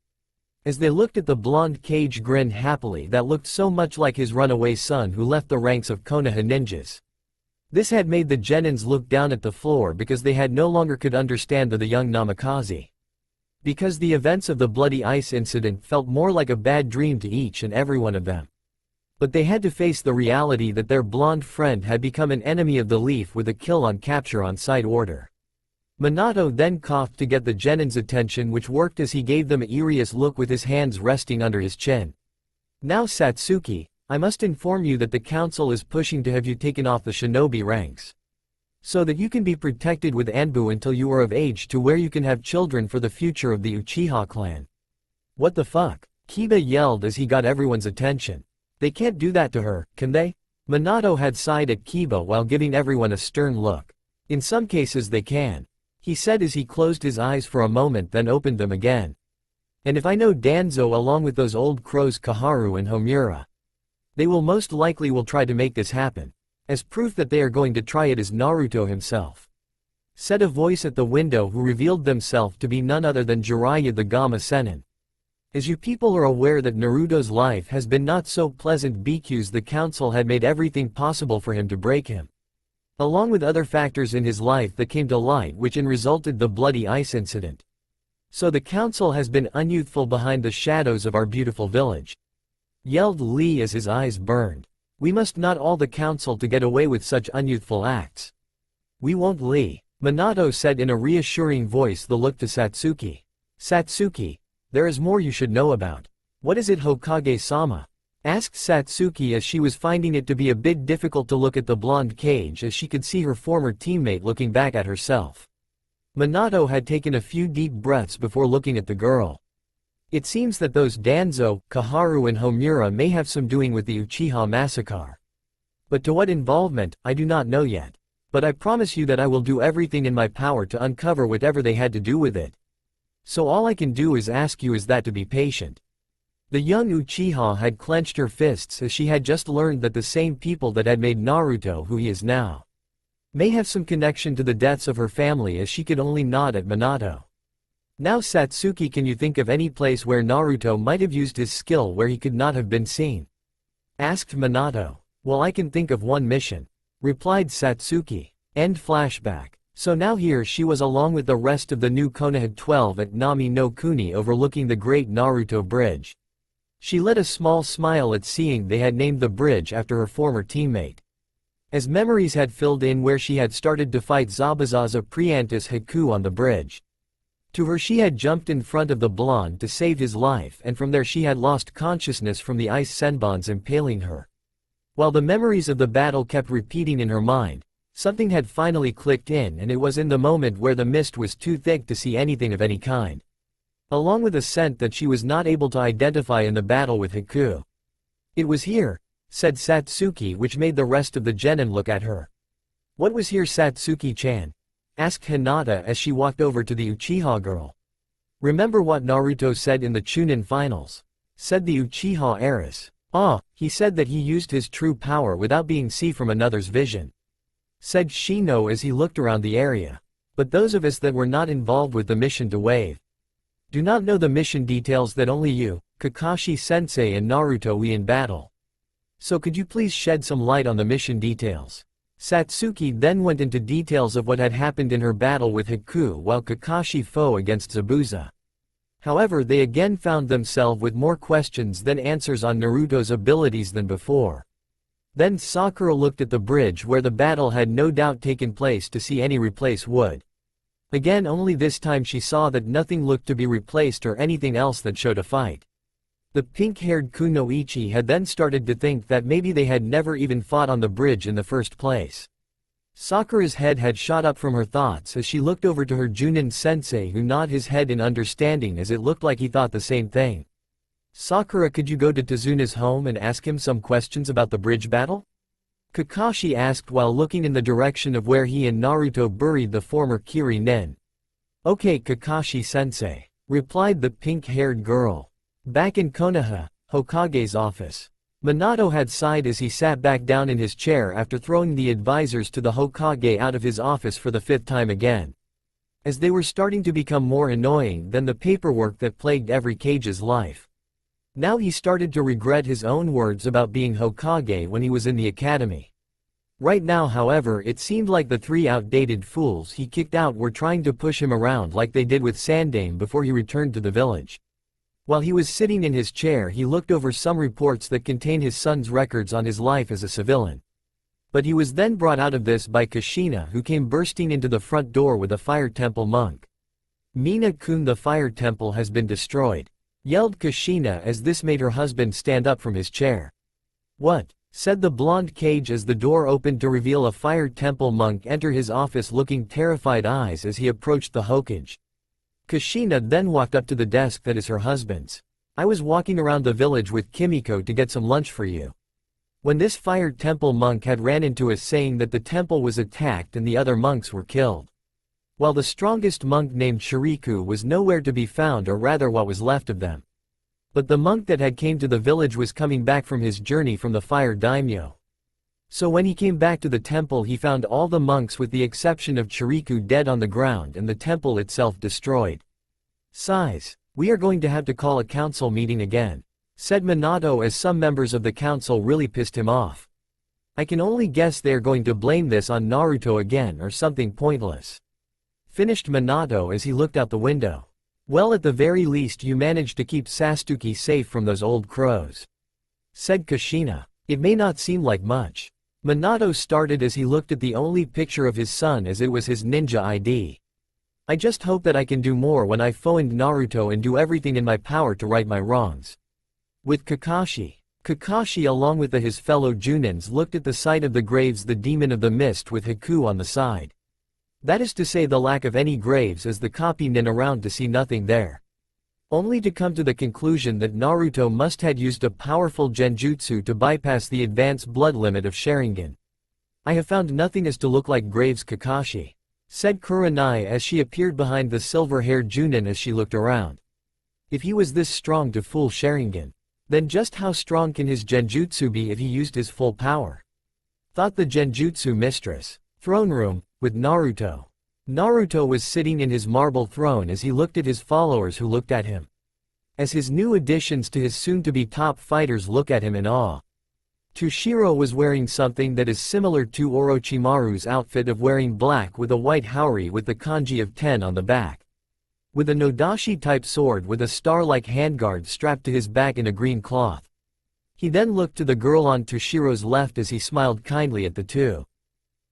as they looked at the blonde Cage grin happily that looked so much like his runaway son who left the ranks of Konoha ninjas. This had made the Genins look down at the floor because they had no longer could understand the young Namikaze. Because the events of the Bloody Ice incident felt more like a bad dream to each and every one of them. But they had to face the reality that their blonde friend had become an enemy of the Leaf with a kill on capture on site order. Minato then coughed to get the Genins' attention, which worked as he gave them a curious look with his hands resting under his chin. Now Satsuki, I must inform you that the council is pushing to have you taken off the shinobi ranks, so that you can be protected with Anbu until you are of age to where you can have children for the future of the Uchiha clan. What the fuck? Kiba yelled as he got everyone's attention. They can't do that to her, can they? Minato had sighed at Kiba while giving everyone a stern look. In some cases they can, he said as he closed his eyes for a moment then opened them again. And if I know Danzo along with those old crows Kaharu and Homura, they will most likely will try to make this happen. As proof that they are going to try it is Naruto himself, said a voice at the window who revealed themselves to be none other than Jiraiya the Gamma Sennin. As you people are aware that Naruto's life has been not so pleasant because the council had made everything possible for him to break him, along with other factors in his life that came to light which resulted the Bloody Ice incident. So the council has been unyouthful behind the shadows of our beautiful village, yelled Lee as his eyes burned. We must not all the council to get away with such unyouthful acts. We won't, Lee, Minato said in a reassuring voice. The look to Satsuki. Satsuki, there is more you should know about. What is it, Hokage-sama? Asked Satsuki as she was finding it to be a bit difficult to look at the blonde Cage as she could see her former teammate looking back at herself. Minato had taken a few deep breaths before looking at the girl. It seems that those Danzo, Kaharu and Homura may have some doing with the Uchiha massacre. But to what involvement, I do not know yet. But I promise you that I will do everything in my power to uncover whatever they had to do with it. So all I can do is ask you is that to be patient. The young Uchiha had clenched her fists as she had just learned that the same people that had made Naruto who he is now May have some connection to the deaths of her family, as she could only nod at Minato. Now Satsuki, can you think of any place where Naruto might have used his skill where he could not have been seen? Asked Minato. Well, I can think of one mission, replied Satsuki. End flashback. So now here she was along with the rest of the new Konoha 12 at Nami no Kuni overlooking the great Naruto bridge. She let a small smile at seeing they had named the bridge after her former teammate. As memories had filled in where she had started to fight Zabuzaza Priantis Haku on the bridge. To her she had jumped in front of the blonde to save his life, and from there she had lost consciousness from the ice senbons impaling her. While the memories of the battle kept repeating in her mind, something had finally clicked in, and it was in the moment where the mist was too thick to see anything of any kind. Along with a scent that she was not able to identify in the battle with Haku. It was here, said Satsuki, which made the rest of the genin look at her. What was here, Satsuki-chan? Asked Hinata as she walked over to the Uchiha girl. Remember what Naruto said in the Chunin finals? Said the Uchiha heiress. Ah, he said that he used his true power without being seen from another's vision. Said Shino as he looked around the area. But those of us that were not involved with the mission to Wave do not know the mission details that only you, Kakashi-sensei and Naruto we in battle. So could you please shed some light on the mission details? Satsuki then went into details of what had happened in her battle with Haku while Kakashi fought against Zabuza. However, they again found themselves with more questions than answers on Naruto's abilities than before. Then Sakura looked at the bridge where the battle had no doubt taken place to see any replace would. Again, only this time she saw that nothing looked to be replaced or anything else that showed a fight. The pink-haired Kunoichi had then started to think that maybe they had never even fought on the bridge in the first place. Sakura's head had shot up from her thoughts as she looked over to her Junin sensei, who nodded his head in understanding as it looked like he thought the same thing. Sakura, could you go to Tazuna's home and ask him some questions about the bridge battle? Kakashi asked while looking in the direction of where he and Naruto buried the former Kiri-nin. Okay, Kakashi-sensei, replied the pink-haired girl. Back in Konoha, Hokage's office. Minato had sighed as he sat back down in his chair after throwing the advisors to the Hokage out of his office for the 5th time again. As they were starting to become more annoying than the paperwork that plagued every Kage's life. Now he started to regret his own words about being Hokage when he was in the academy. Right now, however, it seemed like the 3 outdated fools he kicked out were trying to push him around like they did with Sandame before he returned to the village. While he was sitting in his chair, he looked over some reports that contain his son's records on his life as a civilian. But he was then brought out of this by Kushina, who came bursting into the front door with a fire temple monk. Mina-kun, the fire temple has been destroyed, yelled Kushina as this made her husband stand up from his chair. What? Said the blonde Kage as the door opened to reveal a fire temple monk enter his office looking terrified eyes as he approached the Hokage. Kushina then walked up to the desk that is her husband's. I was walking around the village with Kimiko to get some lunch for you. When this fire temple monk had ran into us saying that the temple was attacked and the other monks were killed. While the strongest monk named Shiriku was nowhere to be found, or rather what was left of them. But the monk that had came to the village was coming back from his journey from the fire daimyo. So when he came back to the temple, he found all the monks with the exception of Chiriku dead on the ground and the temple itself destroyed. Sighs. We are going to have to call a council meeting again, said Minato as some members of the council really pissed him off. I can only guess they are going to blame this on Naruto again or something pointless. Finished Minato as he looked out the window. Well, at the very least you managed to keep Satsuki safe from those old crows, said Kushina. It may not seem like much. Minato started as he looked at the only picture of his son as it was his ninja ID. I just hope that I can do more when I find Naruto and do everything in my power to right my wrongs. With Kakashi along with his fellow Junins looked at the site of the graves, the demon of the mist with Haku on the side. That is to say, the lack of any graves as the copy nin around to see nothing there. Only to come to the conclusion that Naruto must have used a powerful genjutsu to bypass the advanced blood limit of Sharingan. I have found nothing as to look like graves, Kakashi, said Kurenai as she appeared behind the silver-haired Junin as she looked around. If he was this strong to fool Sharingan, then just how strong can his genjutsu be if he used his full power? Thought the genjutsu mistress. Throne room, with Naruto. Naruto was sitting in his marble throne as he looked at his followers who looked at him. As his new additions to his soon-to-be top fighters look at him in awe. Toshiro was wearing something that is similar to Orochimaru's outfit of wearing black with a white haori with the kanji of 10 on the back. With a Nodashi-type sword with a star-like handguard strapped to his back in a green cloth. He then looked to the girl on Toshiro's left as he smiled kindly at the two.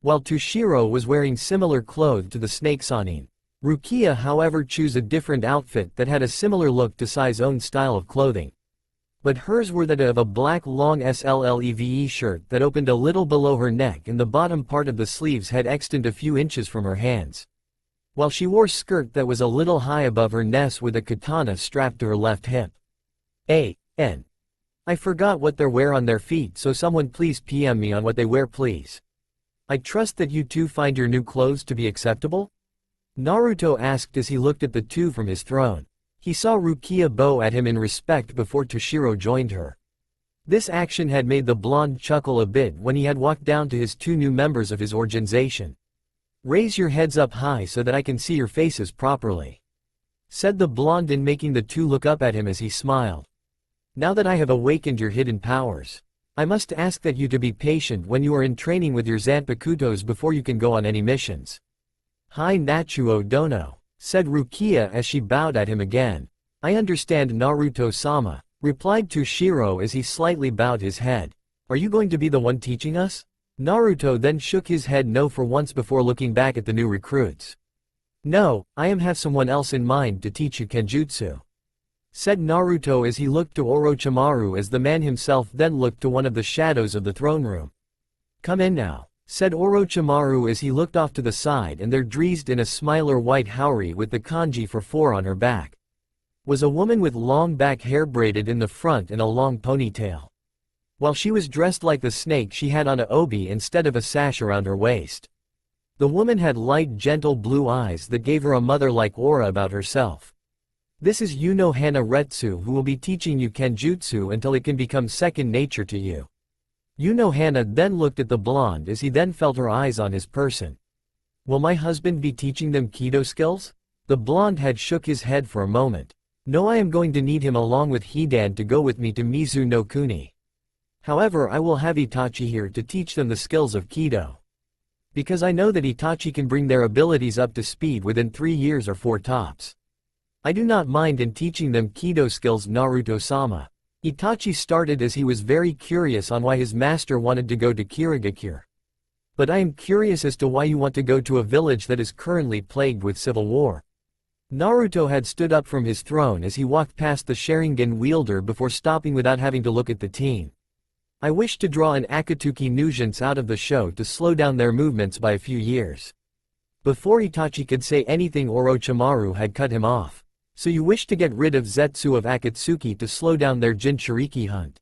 While Toshiro was wearing similar clothes to the snake Sanin. Rukia however chose a different outfit that had a similar look to Sai's own style of clothing. But hers were that of a black long sleve shirt that opened a little below her neck and the bottom part of the sleeves had extended a few inches from her hands. While she wore skirt that was a little high above her knees with a katana strapped to her left hip. I forgot what they wear on their feet, so someone please PM me on what they wear please. I trust that you two find your new clothes to be acceptable? Naruto asked as he looked at the two from his throne. He saw Rukia bow at him in respect before Toshiro joined her. This action had made the blonde chuckle a bit when he had walked down to his two new members of his organization. Raise your heads up high so that I can see your faces properly, said the blonde in making the two look up at him as he smiled. Now that I have awakened your hidden powers, I must ask that you to be patient when you are in training with your Zanpakutos before you can go on any missions. Hi Nachuo Dono, said Rukia as she bowed at him again. I understand Naruto-sama, replied Toshiro as he slightly bowed his head. Are you going to be the one teaching us? Naruto then shook his head no for once before looking back at the new recruits. No, I have someone else in mind to teach you Kenjutsu, said Naruto as he looked to Orochimaru as the man himself then looked to one of the shadows of the throne room. Come in now, said Orochimaru as he looked off to the side and there dressed in a smiler white haori with the kanji for 4 on her back. Was a woman with long back hair braided in the front and a long ponytail. While she was dressed like the snake she had on a obi instead of a sash around her waist. The woman had light gentle blue eyes that gave her a mother-like aura about herself. This is Hana Retsu who will be teaching you Kenjutsu until it can become second nature to you. Hana then looked at the blonde as he then felt her eyes on his person. Will my husband be teaching them Kido skills? The blonde had shook his head for a moment. No, I am going to need him along with Hidan to go with me to Mizu no Kuni. However, I will have Itachi here to teach them the skills of Kido. Because I know that Itachi can bring their abilities up to speed within 3 years or 4 tops. I do not mind in teaching them Kido skills Naruto-sama. Itachi started as he was very curious on why his master wanted to go to Kirigakure. But I am curious as to why you want to go to a village that is currently plagued with civil war. Naruto had stood up from his throne as he walked past the Sharingan wielder before stopping without having to look at the team. I wish to draw an Akatsuki nuisance out of the show to slow down their movements by a few years. Before Itachi could say anything, Orochimaru had cut him off. So you wish to get rid of Zetsu of Akatsuki to slow down their Jinchuriki hunt.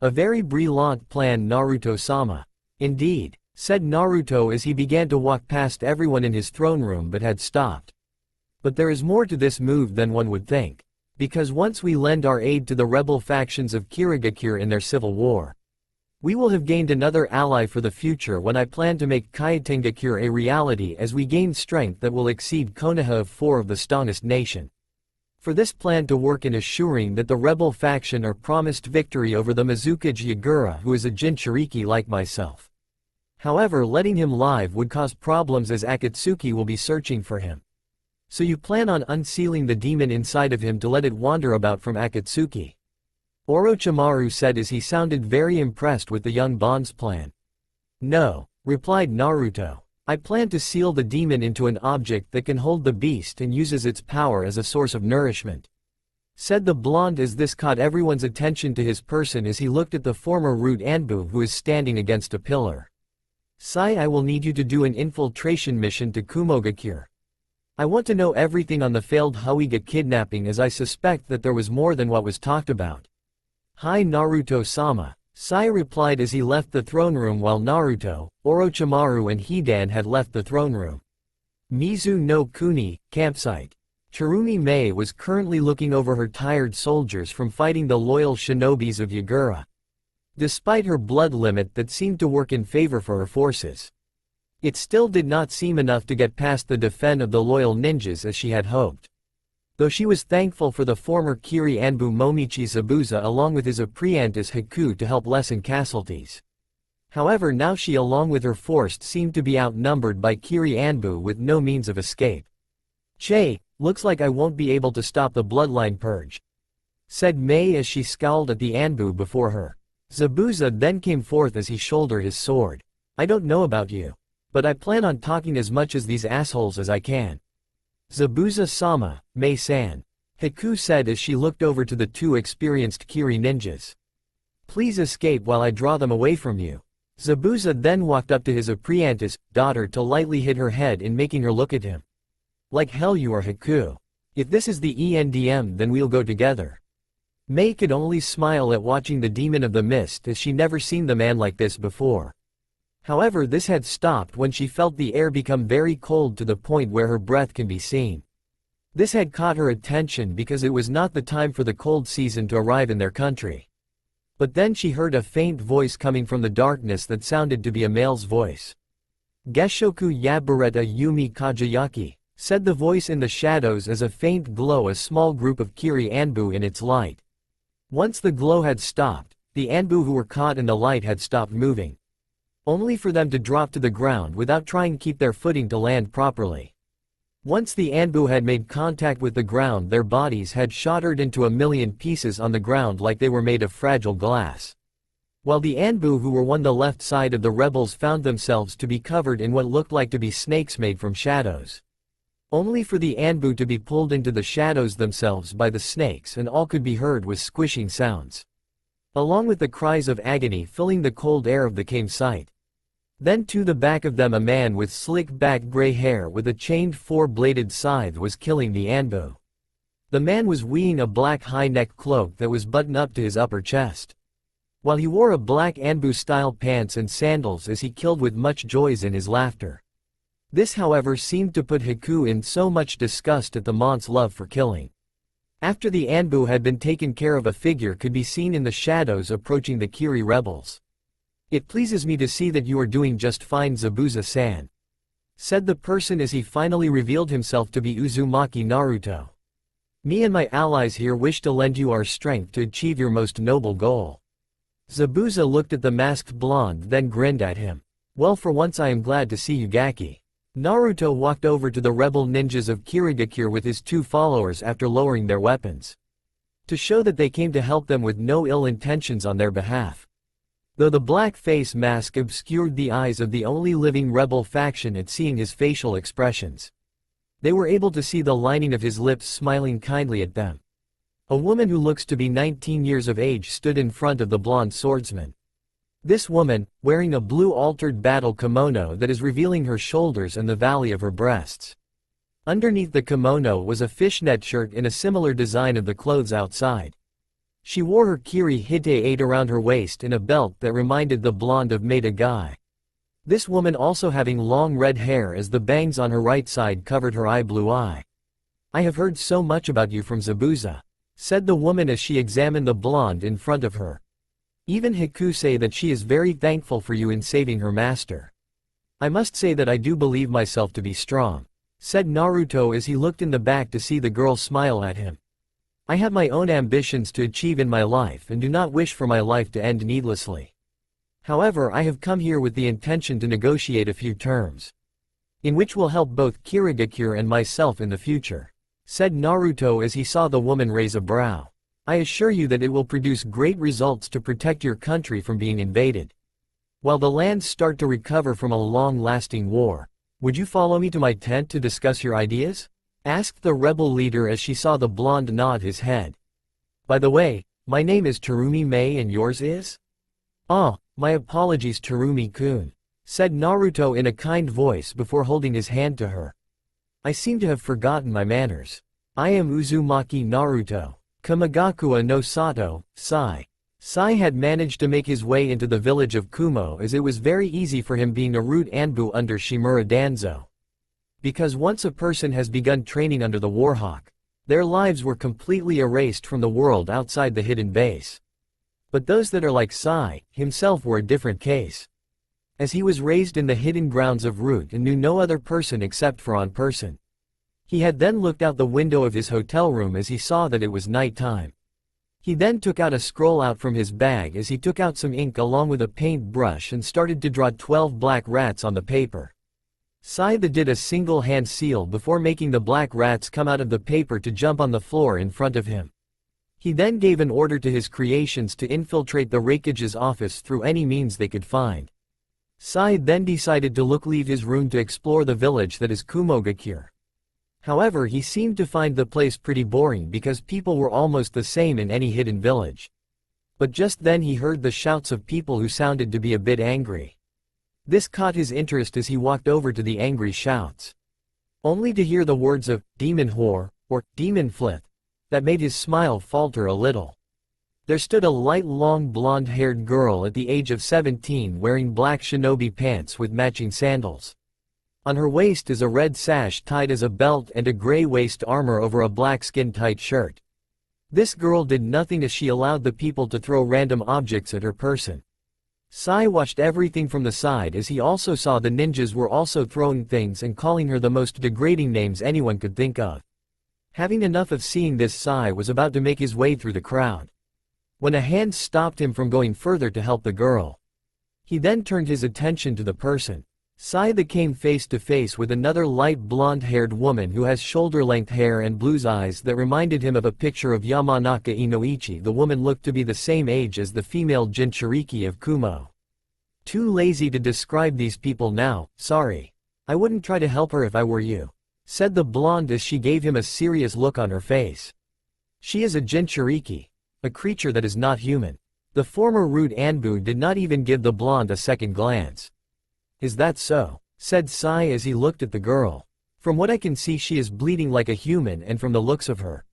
A very brilliant plan, Naruto-sama. Indeed, said Naruto as he began to walk past everyone in his throne room but had stopped. But there is more to this move than one would think. Because once we lend our aid to the rebel factions of Kirigakure in their civil war, we will have gained another ally for the future when I plan to make Kaitengakure a reality as we gain strength that will exceed Konoha of 4 of the strongest nation. For this plan to work in assuring that the rebel faction are promised victory over the Mizukaji Yagura who is a Jinchuriki like myself. However, letting him live would cause problems as Akatsuki will be searching for him. So you plan on unsealing the demon inside of him to let it wander about from Akatsuki? Orochimaru said as he sounded very impressed with the young Bond's plan. No, replied Naruto. I plan to seal the demon into an object that can hold the beast and uses its power as a source of nourishment, said the blonde as this caught everyone's attention to his person as he looked at the former Root Anbu who is standing against a pillar. Sai, I will need you to do an infiltration mission to Kumogakure. I want to know everything on the failed Hoiga kidnapping as I suspect that there was more than what was talked about. Hi Naruto-sama, Sai replied as he left the throne room while Naruto, Orochimaru and Hidan had left the throne room. Mizu no Kuni, campsite. Chirumi Mei was currently looking over her tired soldiers from fighting the loyal shinobis of Yagura. Despite her blood limit that seemed to work in favor for her forces. It still did not seem enough to get past the defense of the loyal ninjas as she had hoped. Though she was thankful for the former Kiri Anbu Momichi Zabuza along with his apprentice Haku to help lessen casualties. However, now she along with her force seemed to be outnumbered by Kiri Anbu with no means of escape. "Che, looks like I won't be able to stop the bloodline purge," said Mei as she scowled at the Anbu before her. Zabuza then came forth as he shouldered his sword. "I don't know about you, but I plan on talking as much as these assholes as I can." "Zabuza-sama, Mei-san," Haku said as she looked over to the two experienced Kiri ninjas. "Please escape while I draw them away from you." Zabuza then walked up to his apprentice daughter to lightly hit her head in making her look at him. "Like hell you are, Haku. If this is the ENDM then we'll go together." Mei could only smile at watching the demon of the mist as she never seen the man like this before. However, this had stopped when she felt the air become very cold to the point where her breath can be seen. This had caught her attention because it was not the time for the cold season to arrive in their country. But then she heard a faint voice coming from the darkness that sounded to be a male's voice. "Geshoku Yabureta Yumi Kajayaki," said the voice in the shadows as a faint glow a small group of Kiri Anbu in its light. Once the glow had stopped, the Anbu who were caught in the light had stopped moving. Only for them to drop to the ground without trying to keep their footing to land properly. Once the Anbu had made contact with the ground, their bodies had shattered into a million pieces on the ground like they were made of fragile glass. While the Anbu who were on the left side of the rebels found themselves to be covered in what looked like to be snakes made from shadows. Only for the Anbu to be pulled into the shadows themselves by the snakes, and all could be heard was squishing sounds, along with the cries of agony filling the cold air of the campsite. Then to the back of them a man with slick-back gray hair with a chained four-bladed scythe was killing the Anbu. The man was wearing a black high-neck cloak that was buttoned up to his upper chest, while he wore a black Anbu-style pants and sandals as he killed with much joy in his laughter. This however seemed to put Haku in so much disgust at the man's love for killing. After the Anbu had been taken care of, a figure could be seen in the shadows approaching the Kiri rebels. "It pleases me to see that you are doing just fine, Zabuza-san," said the person as he finally revealed himself to be Uzumaki Naruto. "Me and my allies here wish to lend you our strength to achieve your most noble goal." Zabuza looked at the masked blonde then grinned at him. "Well, for once I am glad to see you, Gaki." Naruto walked over to the rebel ninjas of Kirigakure with his two followers after lowering their weapons, to show that they came to help them with no ill intentions on their behalf. Though the black face mask obscured the eyes of the only living rebel faction at seeing his facial expressions, they were able to see the lining of his lips smiling kindly at them. A woman who looks to be 19 years of age stood in front of the blonde swordsman. This woman, wearing a blue altered battle kimono that is revealing her shoulders and the valley of her breasts. Underneath the kimono was a fishnet shirt in a similar design of the clothes outside. She wore her Kiri Hite-8 around her waist in a belt that reminded the blonde of Maida Guy. This woman also having long red hair as the bangs on her right side covered her blue eye. "I have heard so much about you from Zabuza," said the woman as she examined the blonde in front of her. "Even Haku say that she is very thankful for you in saving her master. I must say that I do believe myself to be strong," said Naruto as he looked in the back to see the girl smile at him. "I have my own ambitions to achieve in my life and do not wish for my life to end needlessly. However, I have come here with the intention to negotiate a few terms, in which will help both Kirigakure and myself in the future," said Naruto as he saw the woman raise a brow. "I assure you that it will produce great results to protect your country from being invaded, while the lands start to recover from a long-lasting war. Would you follow me to my tent to discuss your ideas?" asked the rebel leader as she saw the blonde nod his head. "By the way, my name is Terumi Mei and yours is?" "Ah, my apologies Terumi-kun," said Naruto in a kind voice before holding his hand to her. "I seem to have forgotten my manners. I am Uzumaki Naruto. Kamigakure no Sato, Sai." Sai had managed to make his way into the village of Kumo as it was very easy for him being a root Anbu under Shimura Danzo. Because once a person has begun training under the Warhawk, their lives were completely erased from the world outside the hidden base. But those that are like Sai, himself were a different case. as he was raised in the hidden grounds of Root and knew no other person except for one person. He had then looked out the window of his hotel room as he saw that it was night time. He then took out a scroll out from his bag as he took out some ink along with a paint brush and started to draw 12 black rats on the paper. Sai did a single hand seal before making the black rats come out of the paper to jump on the floor in front of him. He then gave an order to his creations to infiltrate the Raikage's office through any means they could find. Sai then decided to leave his room to explore the village that is Kumogakure. However, he seemed to find the place pretty boring because people were almost the same in any hidden village. But just then he heard the shouts of people who sounded to be a bit angry. This caught his interest as he walked over to the angry shouts. Only to hear the words of demon whore or demon flith that made his smile falter a little. There stood a light long blonde-haired girl at the age of 17 wearing black shinobi pants with matching sandals. On her waist is a red sash tied as a belt and a gray waist armor over a black skin-tight shirt. This girl did nothing as she allowed the people to throw random objects at her person. Sai watched everything from the side as he also saw the ninjas were also throwing things and calling her the most degrading names anyone could think of. Having enough of seeing this, Sai was about to make his way through the crowd, when a hand stopped him from going further to help the girl. He then turned his attention to the person. Sai came face to face with another light blonde-haired woman who has shoulder-length hair and blue eyes that reminded him of a picture of Yamanaka Inoichi. The woman looked to be the same age as the female Jinchuriki of Kumo. Too lazy to describe these people now, sorry. I wouldn't try to help her if I were you, said the blonde as she gave him a serious look on her face. She is a Jinchuriki, a creature that is not human. The former rude Anbu did not even give the blonde a second glance. Is that so? Said Sai as he looked at the girl. From what I can see, she is bleeding like a human, and from the looks of her,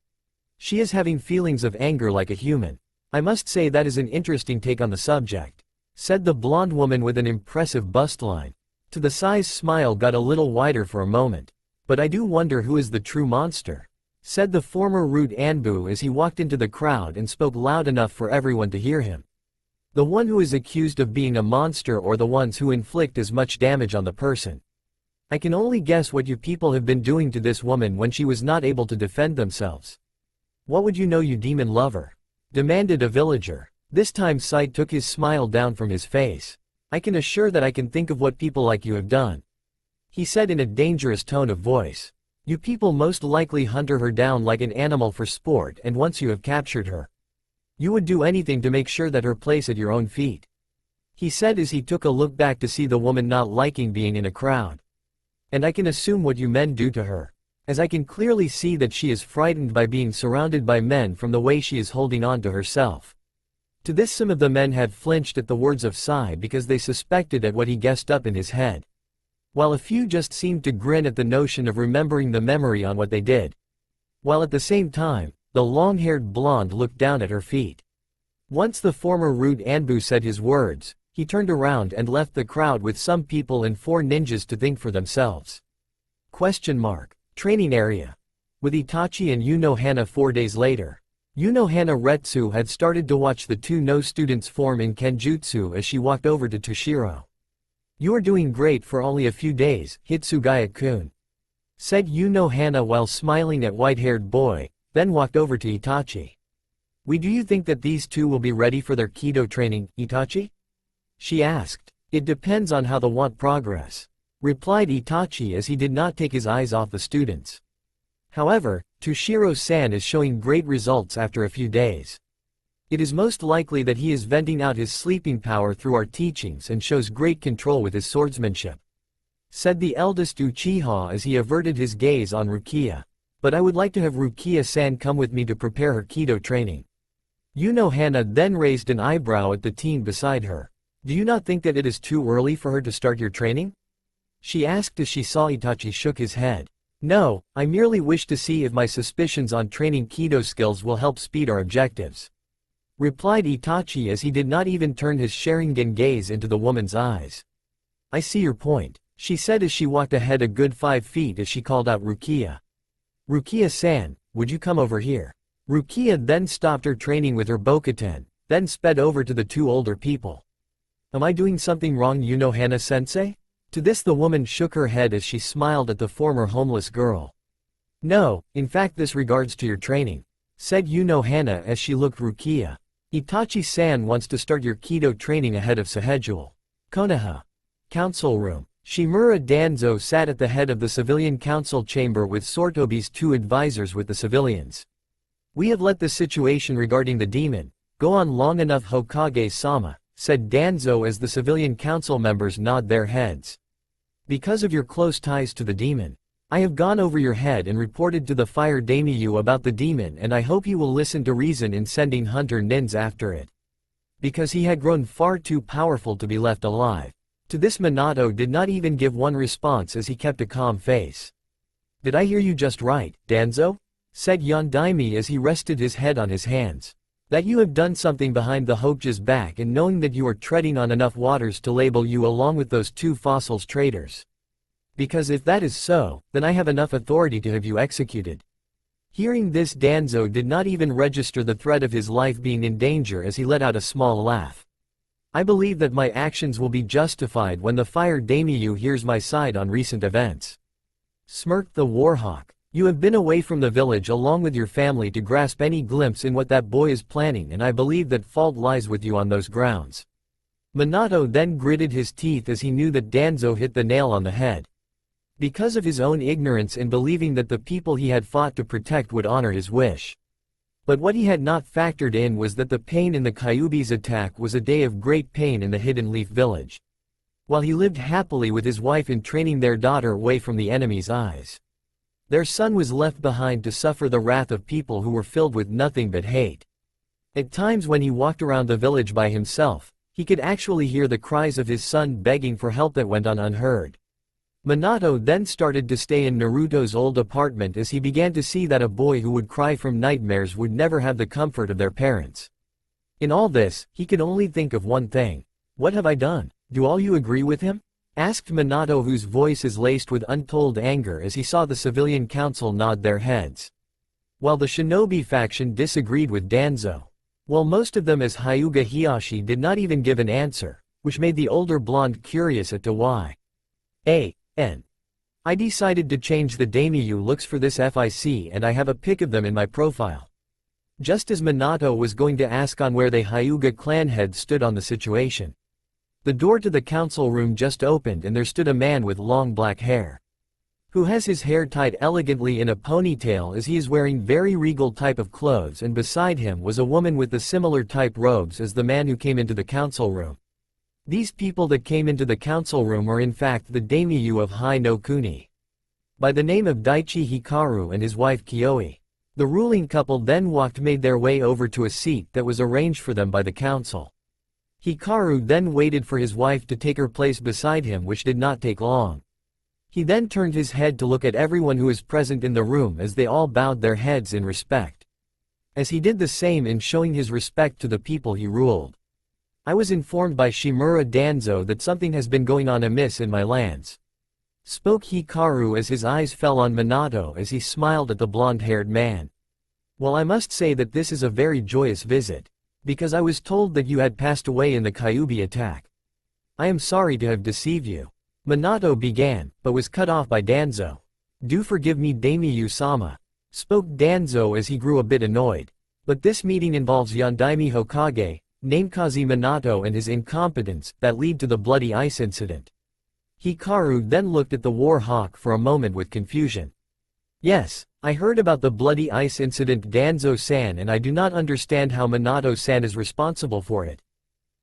she is having feelings of anger like a human. I must say that is an interesting take on the subject, said the blonde woman with an impressive bustline. To the Sai's smile got a little wider for a moment. But I do wonder who is the true monster, said the former rude Anbu as he walked into the crowd and spoke loud enough for everyone to hear him. The one who is accused of being a monster, or the ones who inflict as much damage on the person? I can only guess what you people have been doing to this woman when she was not able to defend themselves. What would you know, you demon lover? Demanded a villager. This time Sai took his smile down from his face. I can assure that I can think of what people like you have done, he said in a dangerous tone of voice. You people most likely hunted her down like an animal for sport, and once you have captured her, you would do anything to make sure that her place at your own feet, he said as he took a look back to see the woman not liking being in a crowd. And I can assume what you men do to her, as I can clearly see that she is frightened by being surrounded by men from the way she is holding on to herself. To this, some of the men had flinched at the words of Sai because they suspected at what he guessed up in his head, while a few just seemed to grin at the notion of remembering the memory on what they did. While at the same time, the long-haired blonde looked down at her feet. Once the former rude Anbu said his words, he turned around and left the crowd with some people and 4 ninjas to think for themselves. Training area. With Itachi and Unohana 4 days later, Unohana Retsu had started to watch the 2 no students form in Kenjutsu as she walked over to Toshiro. You are doing great for only a few days, Hitsugaya-kun, said Unohana while smiling at white-haired boy, then walked over to Itachi. Do you think that these 2 will be ready for their Kido training, Itachi? She asked. It depends on how they want progress, replied Itachi as he did not take his eyes off the students. However, Toshiro-san is showing great results after a few days. It is most likely that he is venting out his sleeping power through our teachings and shows great control with his swordsmanship, said the eldest Uchiha as he averted his gaze on Rukia. But I would like to have Rukia-san come with me to prepare her Kido training. Unohana then raised an eyebrow at the teen beside her. Do you not think that it is too early for her to start your training? She asked as she saw Itachi shook his head. No, I merely wish to see if my suspicions on training Kido skills will help speed our objectives, replied Itachi as he did not even turn his Sharingan gaze into the woman's eyes. I see your point, she said as she walked ahead a good 5 feet as she called out Rukia. Rukia-san, would you come over here? Rukia then stopped her training with her Bokuten, then sped over to the 2 older people. Am I doing something wrong, Hana-sensei? To this the woman shook her head as she smiled at the former homeless girl. No, in fact this regards to your training, said Hana as she looked Rukia. Itachi-san wants to start your Kido training ahead of schedule. Konoha. Council room. Shimura Danzo sat at the head of the civilian council chamber with Sortobi's 2 advisors with the civilians. We have let the situation regarding the demon go on long enough, Hokage-sama, said Danzo as the civilian council members nod their heads. Because of your close ties to the demon, I have gone over your head and reported to the fire daimyo about the demon, and I hope you will listen to reason in sending hunter nins after it. Because he had grown far too powerful to be left alive. To this Minato did not even give one response as he kept a calm face. Did I hear you just right, Danzo? Said Yondaime as he rested his head on his hands. That you have done something behind the Hokage's back, and knowing that you are treading on enough waters to label you along with those 2 fossils traitors. Because if that is so, then I have enough authority to have you executed. Hearing this, Danzo did not even register the threat of his life being in danger as he let out a small laugh. I believe that my actions will be justified when the fire daimyo hears my side on recent events. Smirked the Warhawk. You have been away from the village along with your family to grasp any glimpse in what that boy is planning, and I believe that fault lies with you on those grounds. Minato then gritted his teeth as he knew that Danzo hit the nail on the head. Because of his own ignorance in believing that the people he had fought to protect would honor his wish. But what he had not factored in was that the pain in the Kyuubi's attack was a day of great pain in the Hidden Leaf village. While he lived happily with his wife in training their daughter away from the enemy's eyes, their son was left behind to suffer the wrath of people who were filled with nothing but hate. At times when he walked around the village by himself, he could actually hear the cries of his son begging for help that went on unheard. Minato then started to stay in Naruto's old apartment as he began to see that a boy who would cry from nightmares would never have the comfort of their parents. In all this, he could only think of one thing. What have I done? Do all you agree with him? Asked Minato, whose voice is laced with untold anger as he saw the civilian council nod their heads. While the shinobi faction disagreed with Danzo, while most of them as Hyuga Hiyashi did not even give an answer, which made the older blonde curious as to why. I decided to change the daimyo looks for this FIC, and I have a pic of them in my profile. Just as Minato was going to ask on where the Hyuga clan head stood on the situation, the door to the council room just opened and there stood a man with long black hair, who has his hair tied elegantly in a ponytail as he is wearing very regal type of clothes, and beside him was a woman with the similar type robes as the man who came into the council room. These people that came into the council room are in fact the daimyo of Hai no Kuni, by the name of Daichi Hikaru and his wife Kioi. The ruling couple then made their way over to a seat that was arranged for them by the council. Hikaru then waited for his wife to take her place beside him, which did not take long. He then turned his head to look at everyone who was present in the room as they all bowed their heads in respect, as he did the same in showing his respect to the people he ruled. I was informed by Shimura Danzo that something has been going on amiss in my lands, spoke Hikaru as his eyes fell on Minato as he smiled at the blonde-haired man. Well, I must say that this is a very joyous visit, because I was told that you had passed away in the Kyuubi attack. I am sorry to have deceived you. Minato began, but was cut off by Danzo. Do forgive me, daimyo-sama, spoke Danzo as he grew a bit annoyed. But this meeting involves Yondaime Hokage, Namekaze Minato, and his incompetence that lead to the bloody ice incident. Hikaru then looked at the War Hawk for a moment with confusion. Yes, I heard about the bloody ice incident, Danzo-san, and I do not understand how Minato-san is responsible for it.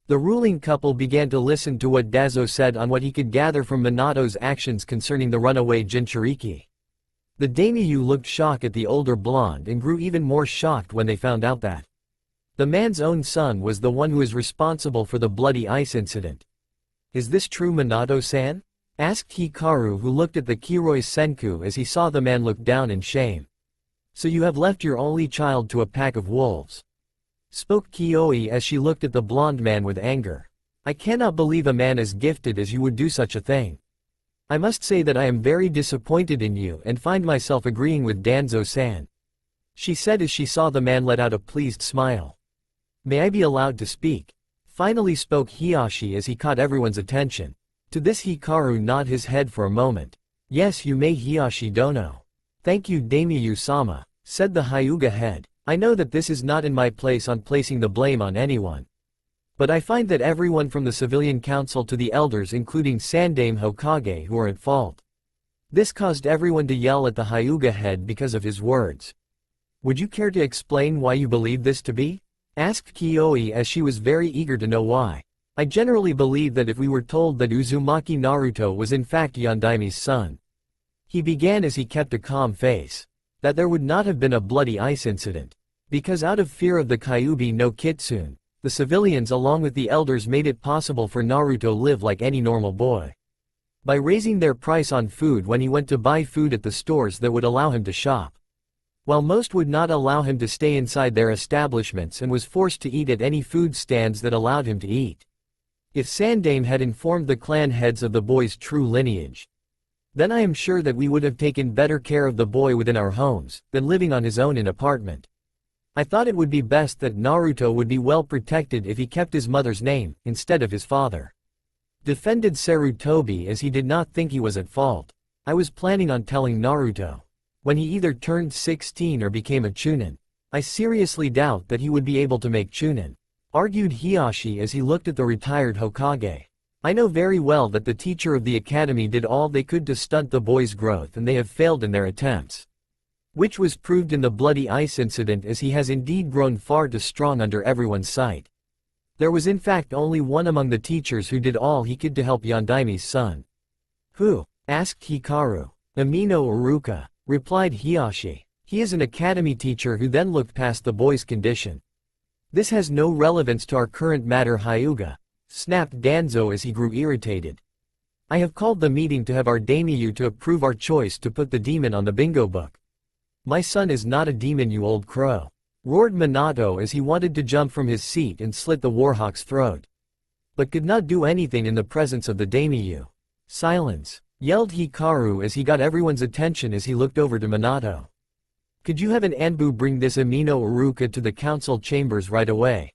The ruling couple began to listen to what Danzo said on what he could gather from Minato's actions concerning the runaway Jinchuriki. The daimyo looked shocked at the older blonde and grew even more shocked when they found out that the man's own son was the one who is responsible for the bloody ice incident. Is this true, Minato-san? Asked Hikaru, who looked at the Kiroi Senku as he saw the man look down in shame. So you have left your only child to a pack of wolves, spoke Kioi as she looked at the blonde man with anger. I cannot believe a man as gifted as you would do such a thing. I must say that I am very disappointed in you and find myself agreeing with Danzo-san, she said as she saw the man let out a pleased smile. May I be allowed to speak? Finally spoke Hiyashi as he caught everyone's attention. To this Hikaru nodded his head for a moment. Yes, you may Hiyashi Dono. Thank you Daimyo-sama, said the Hyuga head. I know that this is not in my place on placing the blame on anyone. But I find that everyone from the civilian council to the elders including Sandaime Hokage who are at fault. This caused everyone to yell at the Hyuga head because of his words. Would you care to explain why you believe this to be? Asked Kiyoi as she was very eager to know why. I generally believe that if we were told that Uzumaki Naruto was in fact Yondaime's son. He began as he kept a calm face. That there would not have been a bloody ice incident. Because out of fear of the Kyuubi no Kitsune, the civilians along with the elders made it possible for Naruto live like any normal boy. By raising their price on food when he went to buy food at the stores that would allow him to shop. While most would not allow him to stay inside their establishments and was forced to eat at any food stands that allowed him to eat. If Sandaime had informed the clan heads of the boy's true lineage, then I am sure that we would have taken better care of the boy within our homes, than living on his own in apartment. I thought it would be best that Naruto would be well protected if he kept his mother's name, instead of his father. Defended Sarutobi as he did not think he was at fault. I was planning on telling Naruto. When he either turned 16 or became a Chunin. I seriously doubt that he would be able to make Chunin. Argued Hiyashi as he looked at the retired Hokage. I know very well that the teacher of the academy did all they could to stunt the boy's growth and they have failed in their attempts. Which was proved in the bloody ice incident as he has indeed grown far too strong under everyone's sight. There was in fact only one among the teachers who did all he could to help Yondaime's son. Who? Asked Hikaru. Amino Iruka, replied Hiyashi. He is an academy teacher who then looked past the boy's condition. This has no relevance to our current matter Hyuga, snapped Danzo as he grew irritated. I have called the meeting to have our daimyo to approve our choice to put the demon on the bingo book. My son is not a demon you old crow, roared Minato as he wanted to jump from his seat and slit the warhawk's throat. But could not do anything in the presence of the daimyo. Silence, yelled Hikaru as he got everyone's attention as he looked over to Minato. Could you have an Anbu bring this Amino Iruka to the council chambers right away?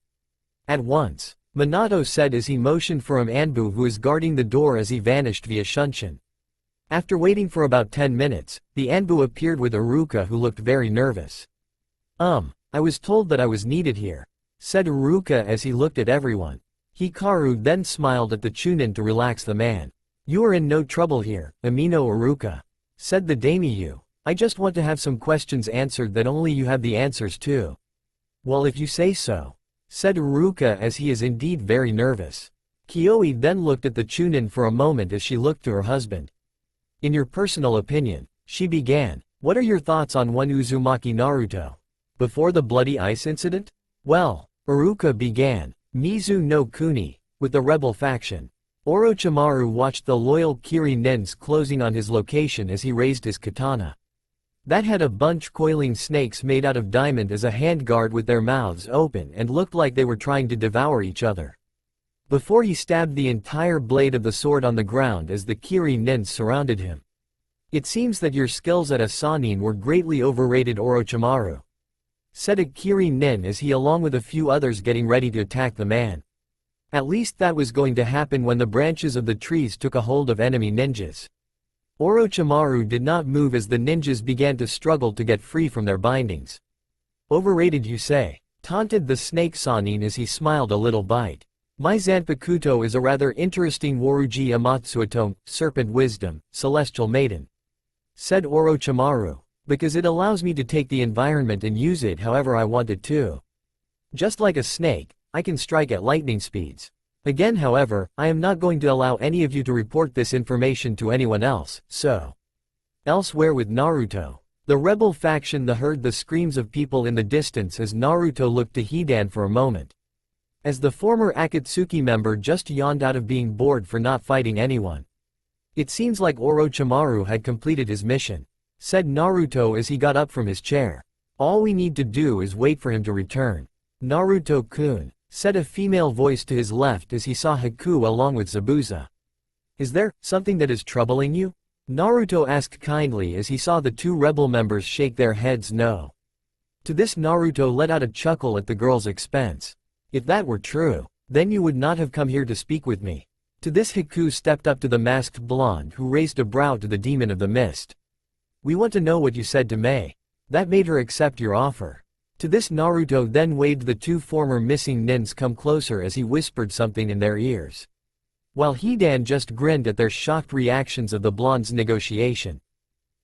At once, Minato said as he motioned for Anbu who is guarding the door as he vanished via Shunshin. After waiting for about 10 minutes, the Anbu appeared with Iruka who looked very nervous. I was told that I was needed here, said Iruka as he looked at everyone. Hikaru then smiled at the Chunin to relax the man. You are in no trouble here, Amino Iruka, said the daimyo. I just want to have some questions answered that only you have the answers to. Well, if you say so, said Iruka as he is indeed very nervous. Kiyoi then looked at the Chunin for a moment as she looked to her husband. In your personal opinion, she began, what are your thoughts on one Uzumaki Naruto? Before the bloody ice incident? Well, Iruka began, Mizu no Kuni, with the rebel faction. Orochimaru watched the loyal Kiri Nins closing on his location as he raised his katana. That had a bunch coiling snakes made out of diamond as a handguard with their mouths open and looked like they were trying to devour each other. Before he stabbed the entire blade of the sword on the ground as the Kiri Nins surrounded him. It seems that your skills at a Sannin were greatly overrated Orochimaru, said a Kiri Nin as he along with a few others getting ready to attack the man. At least that was going to happen when the branches of the trees took a hold of enemy ninjas. Orochimaru did not move as the ninjas began to struggle to get free from their bindings. Overrated you say, taunted the snake Sannin as he smiled a little bite. My Zanpakuto is a rather interesting Waruji Amatsuatome, serpent wisdom, celestial maiden, said Orochimaru, because it allows me to take the environment and use it however I want it to. Just like a snake, I can strike at lightning speeds. Again however, I am not going to allow any of you to report this information to anyone else, so. Elsewhere with Naruto. The rebel faction heard the screams of people in the distance as Naruto looked to Hidan for a moment. As the former Akatsuki member just yawned out of being bored for not fighting anyone. It seems like Orochimaru had completed his mission, said Naruto as he got up from his chair. All we need to do is wait for him to return. Naruto-kun, said a female voice to his left as he saw Haku along with Zabuza. Is there something that is troubling you? Naruto asked kindly as he saw the two rebel members shake their heads no. To this Naruto let out a chuckle at the girl's expense. If that were true, Then you would not have come here to speak with me. To this Haku stepped up to the masked blonde who raised a brow to the demon of the mist. We want to know what you said to Mei. That made her accept your offer. To this Naruto then waved the two former missing nins come closer as he whispered something in their ears. While Hidan just grinned at their shocked reactions of the blonde's negotiation.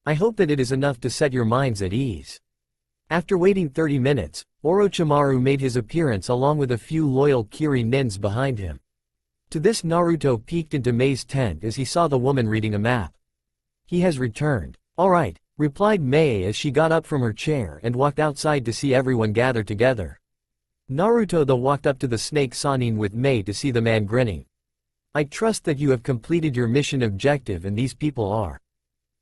I hope that it is enough to set your minds at ease. After waiting 30 minutes, Orochimaru made his appearance along with a few loyal Kiri nins behind him. To this Naruto peeked into Mei's tent as he saw the woman reading a map. He has returned. Alright, replied Mei as she got up from her chair and walked outside to see everyone gathered together. Naruto though walked up to the snake Sannin with Mei to see the man grinning. I trust that you have completed your mission objective and these people are.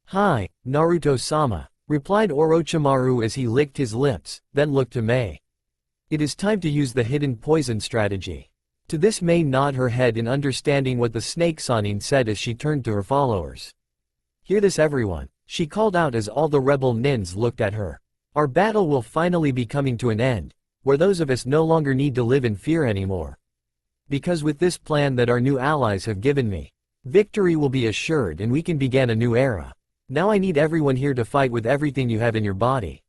Hi, Naruto-sama, replied Orochimaru as he licked his lips, then looked to Mei. It is time to use the hidden poison strategy. To this Mei nodded her head in understanding what the snake Sannin said as she turned to her followers. Hear this everyone, she called out as all the rebel nins looked at her. Our battle will finally be coming to an end, where those of us no longer need to live in fear anymore. Because with this plan that our new allies have given me, victory will be assured and we can begin a new era. Now I need everyone here to fight with everything you have in your body.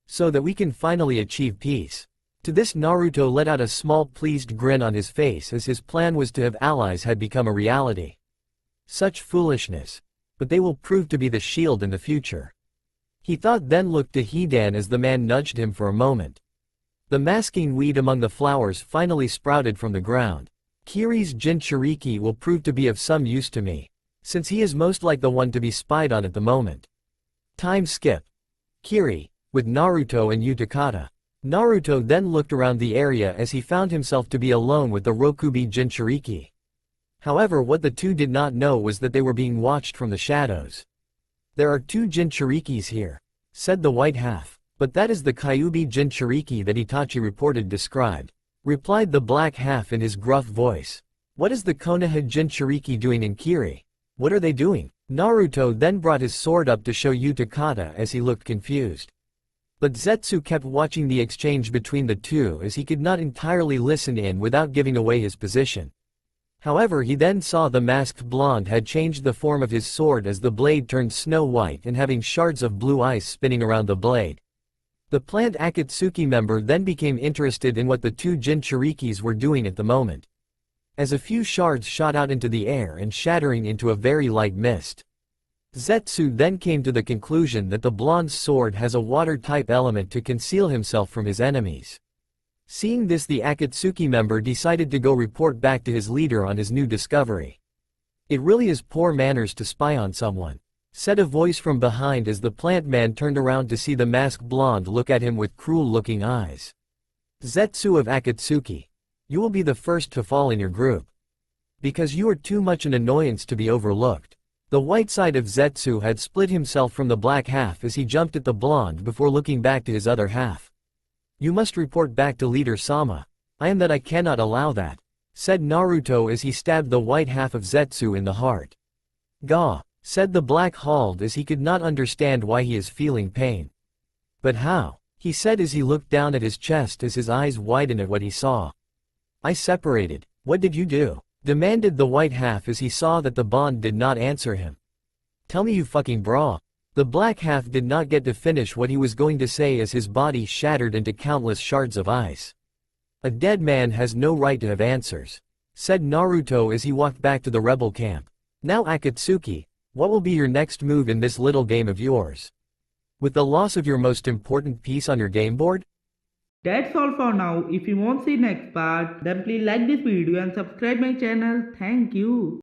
So that we can finally achieve peace. To this Naruto let out a small pleased grin on his face as his plan was to have allies had become a reality. Such foolishness. But they will prove to be the shield in the future. He thought then looked to Hidan as the man nudged him for a moment. The masking weed among the flowers finally sprouted from the ground. Kiri's Jinchuriki will prove to be of some use to me, since he is most like the one to be spied on at the moment. Time skip. Kiri, with Naruto and Utakata. Naruto then looked around the area as he found himself to be alone with the Rokubi Jinchuriki. However, what the two did not know was that they were being watched from the shadows. There are two Jinchurikis here, said the white half, but that is the Kyuubi Jinchuriki that Itachi reported described, replied the black half in his gruff voice. What is the Konoha Jinchuriki doing in Kiri? What are they doing? Naruto then brought his sword up to show Utakata as he looked confused. But Zetsu kept watching the exchange between the two as he could not entirely listen in without giving away his position. However, he then saw the masked blonde had changed the form of his sword as the blade turned snow white and having shards of blue ice spinning around the blade. The planned Akatsuki member then became interested in what the two Jinchurikis were doing at the moment. As a few shards shot out into the air and shattering into a very light mist. Zetsu then came to the conclusion that the blonde's sword has a water-type element to conceal himself from his enemies. Seeing this, the Akatsuki member decided to go report back to his leader on his new discovery. It really is poor manners to spy on someone, said a voice from behind as the plant man turned around to see the masked blonde look at him with cruel-looking eyes. Zetsu of Akatsuki, you will be the first to fall in your group. Because you are too much an annoyance to be overlooked. The white side of Zetsu had split himself from the black half as he jumped at the blonde before looking back to his other half. You must report back to Leader Sama. I am that I cannot allow that, said Naruto as he stabbed the white half of Zetsu in the heart. Gah, said the black haled as he could not understand why he is feeling pain. But how? He said as he looked down at his chest as his eyes widened at what he saw. I separated. What did you do? Demanded the white half as he saw that the bond did not answer him. Tell me, you fucking bra. The black half did not get to finish what he was going to say as his body shattered into countless shards of ice. A dead man has no right to have answers, said Naruto as he walked back to the rebel camp. Now Akatsuki, what will be your next move in this little game of yours? With the loss of your most important piece on your game board? That's all for now. If you want to see next part, then please like this video and subscribe my channel. Thank you.